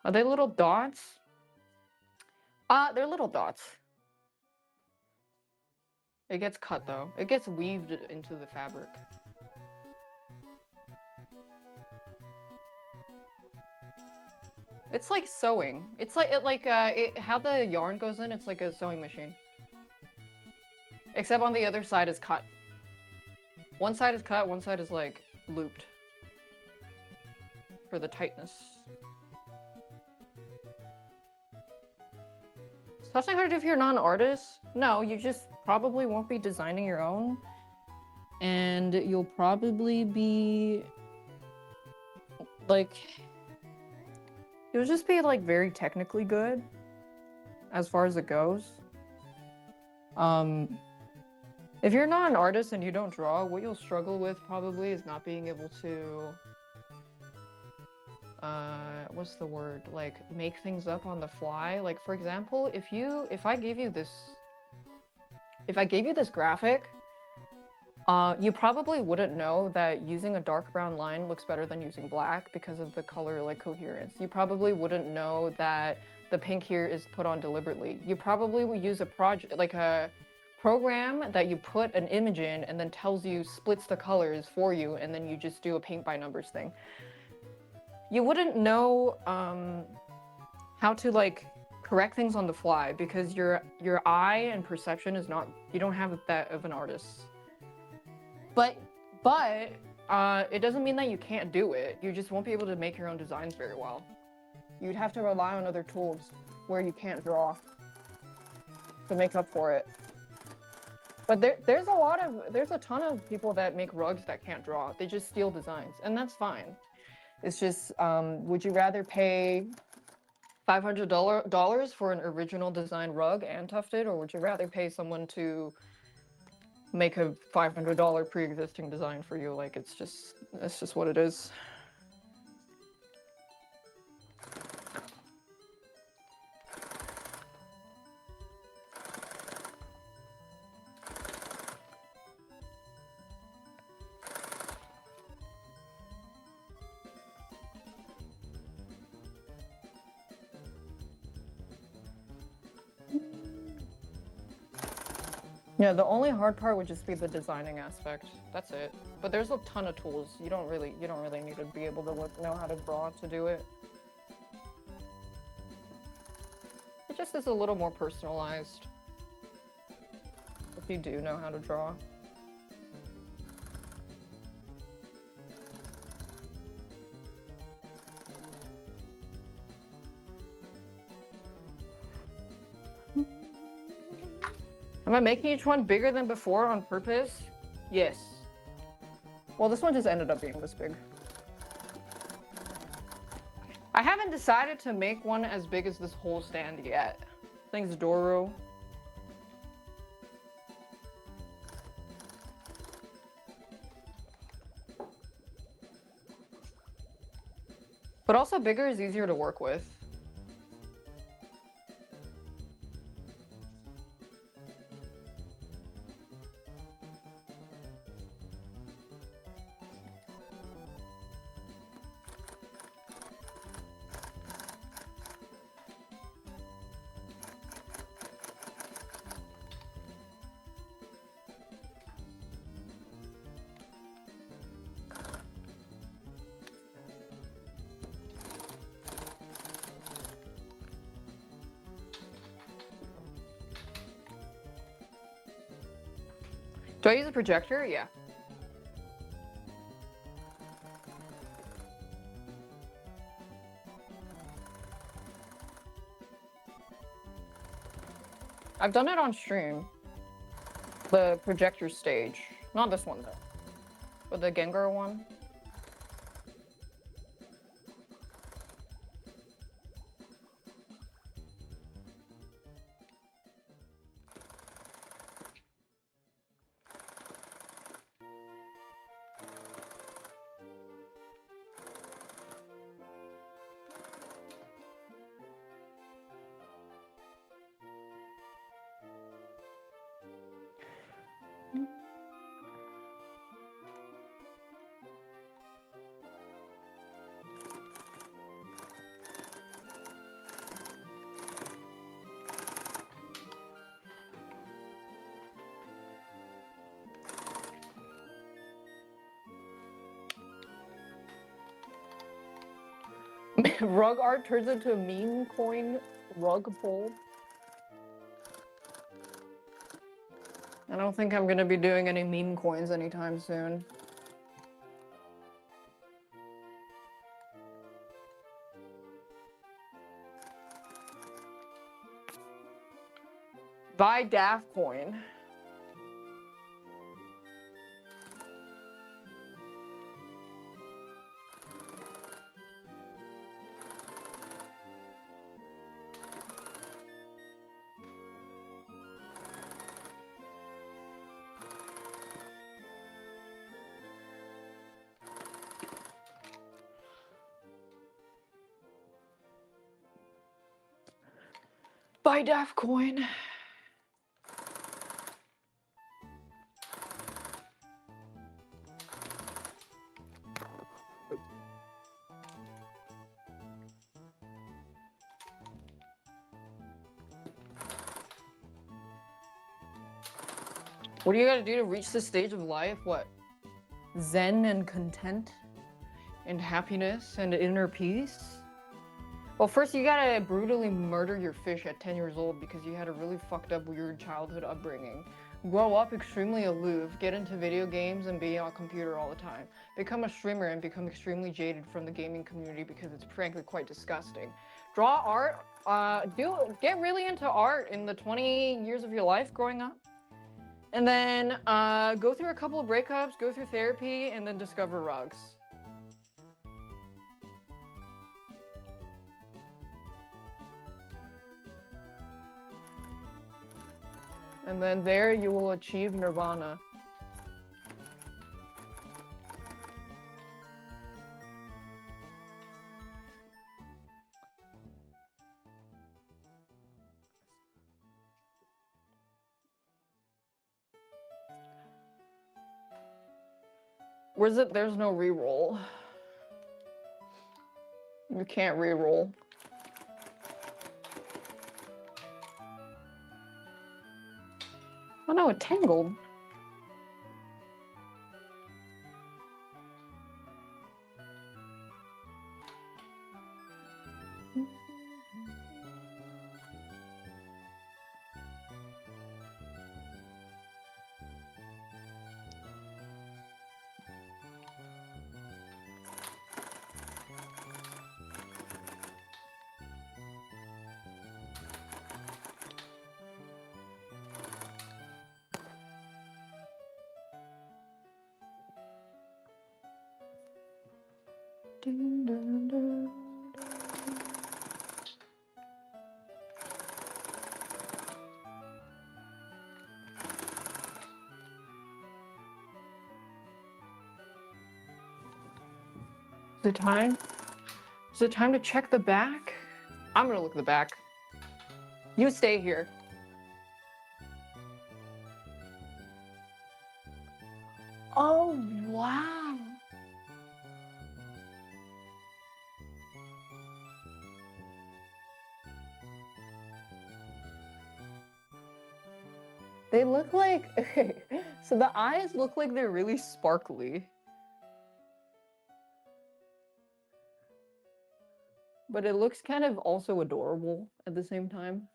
Are they little dots? They're little dots. It gets cut though. It gets weaved into the fabric. It's like sewing. It's like how the yarn goes in, it's like a sewing machine. Except on the other side is cut. One side is cut, one side is like looped. For the tightness. It's not hard if you're not an artist. No, you just probably won't be designing your own. And you'll probably be like, you'll just be like very technically good as far as it goes. If you're not an artist and you don't draw, what you'll struggle with probably is not being able to what's the word, like make things up on the fly. Like for example, if I gave you this graphic, you probably wouldn't know that using a dark brown line looks better than using black because of the color like coherence. You probably wouldn't know that the pink here is put on deliberately. You probably will use a program that you put an image in and then tells you, splits the colors for you, and then you just do a paint by numbers thing. You wouldn't know how to like correct things on the fly because your eye and perception is not, you don't have that of an artist. But it doesn't mean that you can't do it. You just won't be able to make your own designs very well. You'd have to rely on other tools where you can't draw to make up for it. But there's a ton of people that make rugs that can't draw. They just steal designs, and that's fine. It's just, would you rather pay $500 for an original design rug and tufted, or would you rather pay someone to make a $500 pre-existing design for you? Like, it's just what it is. Yeah, the only hard part would just be the designing aspect. That's it. But there's a ton of tools. You don't really need to be able to know how to draw to do it. It just is a little more personalized if you do know how to draw. Am I making each one bigger than before on purpose? Yes. Well, this one just ended up being this big. I haven't decided to make one as big as this whole stand yet. Thanks, Doro. But also bigger is easier to work with. Do I use a projector? Yeah. I've done it on stream. The projector stage. Not this one though. But the Gengar one. Rug art turns into a meme coin rug pull. I don't think I'm gonna be doing any meme coins anytime soon. Buy daph coin. Buy daph coin. What do you gotta do to reach this stage of life? What? Zen and content and happiness and inner peace? Well, first you gotta brutally murder your fish at 10 years old because you had a really fucked up, weird childhood upbringing. Grow up extremely aloof, get into video games and be on a computer all the time. Become a streamer and become extremely jaded from the gaming community because it's frankly quite disgusting. Draw art, get really into art in the 20 years of your life growing up. And then go through a couple of breakups, go through therapy, and then discover rugs. And then there you will achieve nirvana. Where's it? There's no reroll. You can't reroll. Oh no, it tangled. Dun, dun, dun, dun. Is it time? Is it time to check the back? I'm gonna look at the back. You stay here. Oh, wow. They look like, so the eyes look like they're really sparkly. But it looks kind of also adorable at the same time.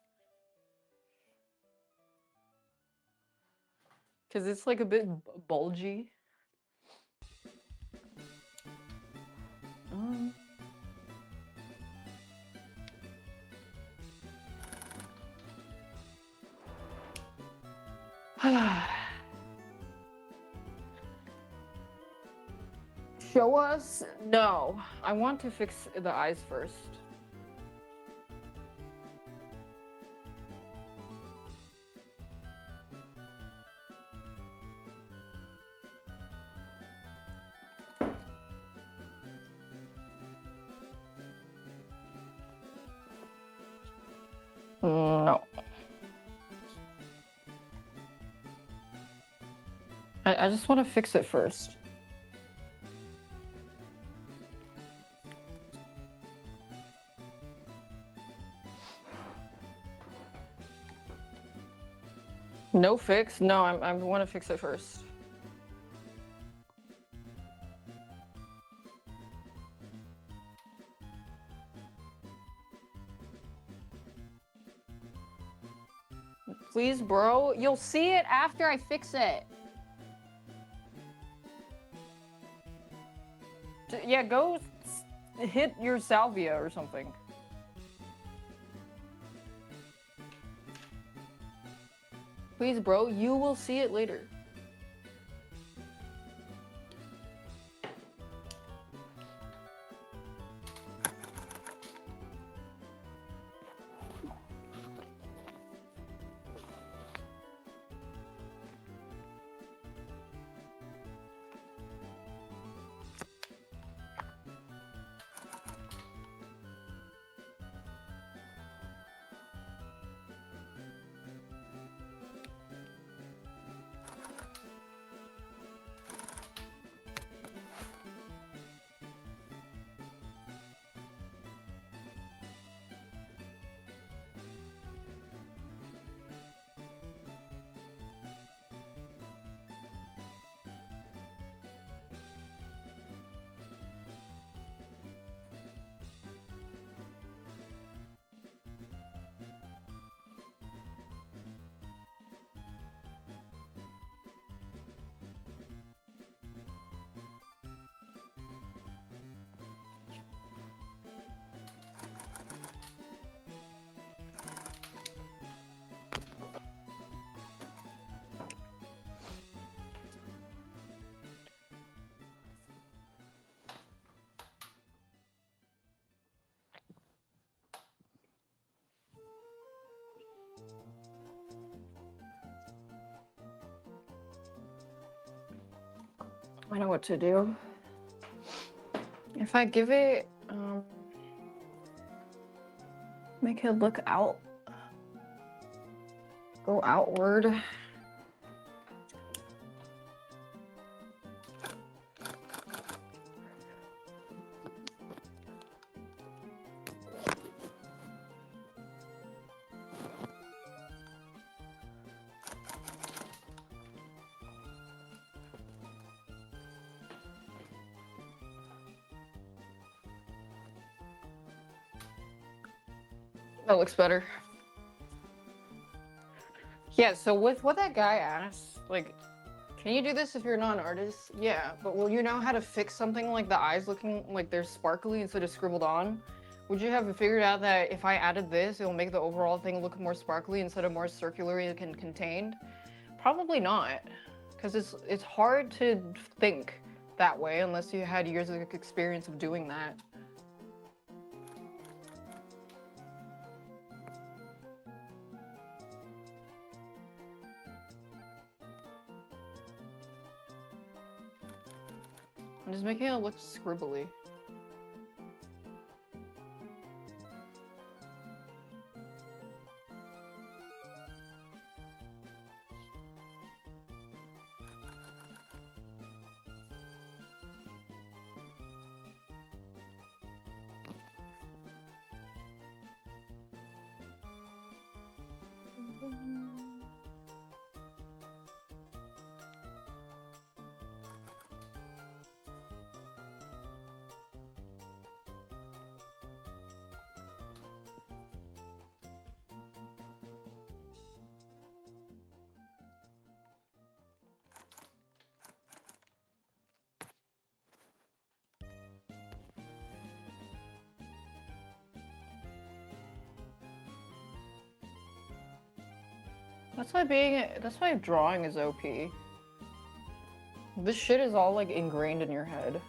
Because it's like a bit bulgy. Show us? No. I want to fix the eyes first. No. I just want to fix it first. No fix? No, I want to fix it first. Please, bro. You'll see it after I fix it. Yeah, go hit your salvia or something. Please, bro. You will see it later. I know what to do. If I give it, make it look out, go outward. That looks better. Yeah, so with what that guy asked, like, can you do this if you're not an artist? Yeah, but will you know how to fix something like the eyes looking like they're sparkly instead of scribbled on? Would you have figured out that if I added this, it'll make the overall thing look more sparkly instead of more circular and contained? Probably not, because it's hard to think that way unless you had years of experience of doing that. I'm just making it look scribbly. That's why drawing is OP. This shit is all like ingrained in your head.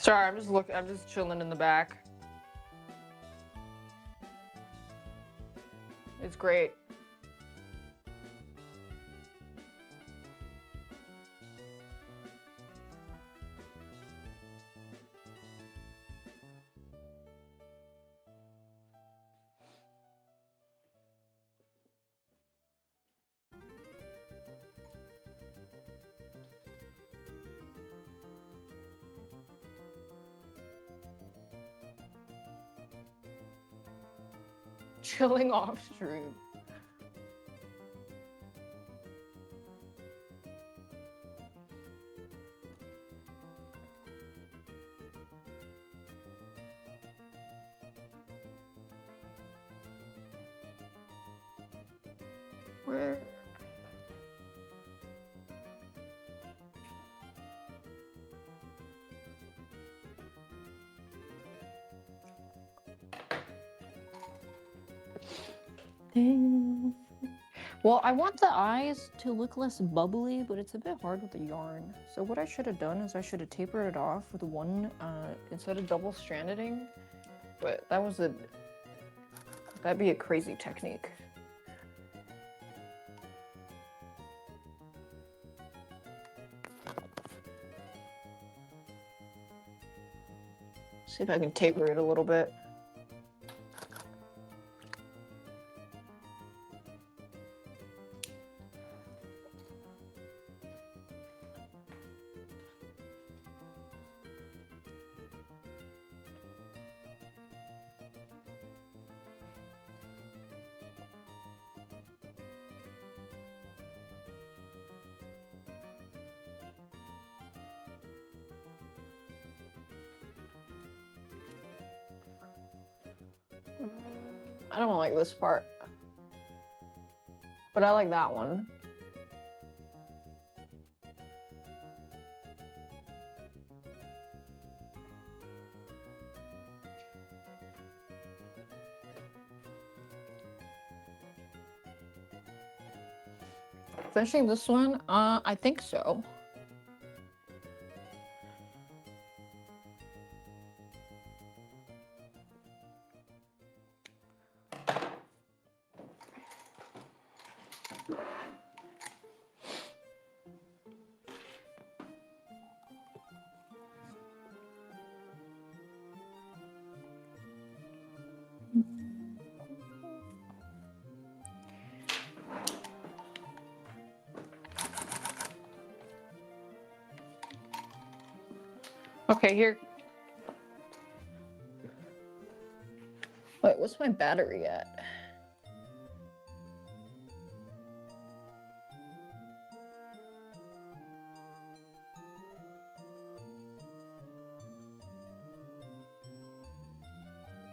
Sorry, I'm just chilling in the back. It's great. Chilling off stream. Where? Well, I want the eyes to look less bubbly, but it's a bit hard with the yarn. So what I should have done is I should have tapered it off with one instead of double stranding. But that'd be a crazy technique. See if I can taper it a little bit. I don't like this part, but I like that one. Finishing this one? I think so. Okay, here. Wait, what's my battery at?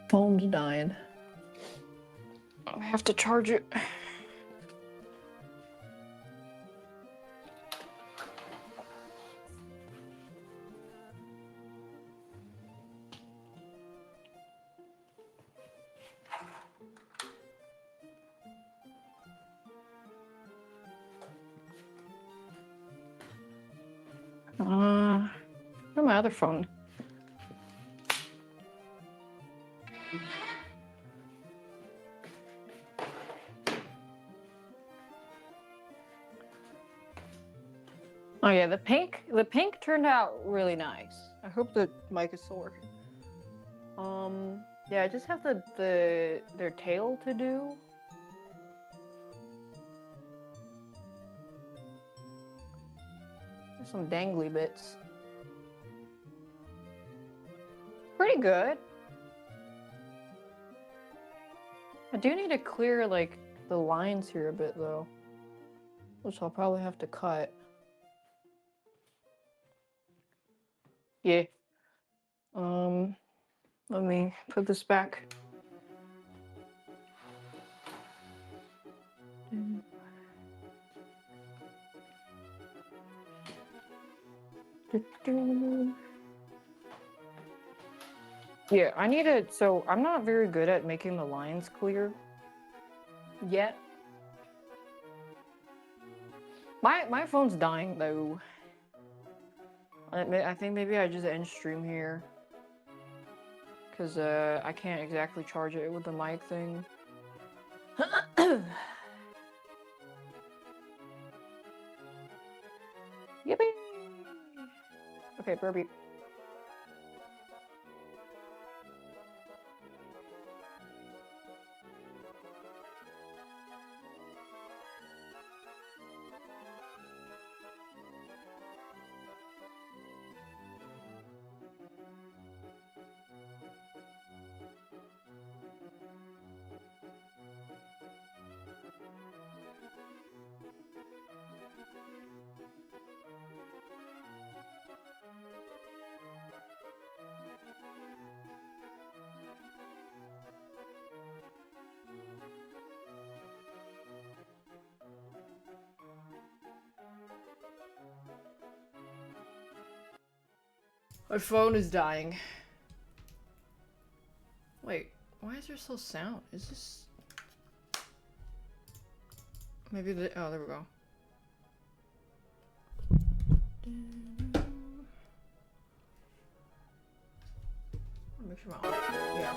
Phone's dying. I have to charge it. Where's my other phone? Oh yeah, the pink turned out really nice. I hope the mic is still working. Yeah, I just have their tail to do. There's some dangly bits. Pretty good. I do need to clear like the lines here a bit though, which I'll probably have to cut. Yeah. Let me put this back. Yeah, I need to, so I'm not very good at making the lines clear yet. My phone's dying though. I think maybe I just end stream here. Because I can't exactly charge it with the mic thing. Yippee! Okay, Burby. My phone is dying. Wait, why is there still sound? Is this... Maybe the... Oh, there we go. Make sure my... Yeah,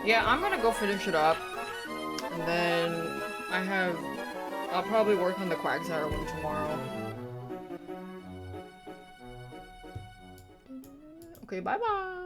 okay. Yeah, I'm gonna go finish it up. And then I'll probably work on the Quagsire one tomorrow. Okay, bye-bye.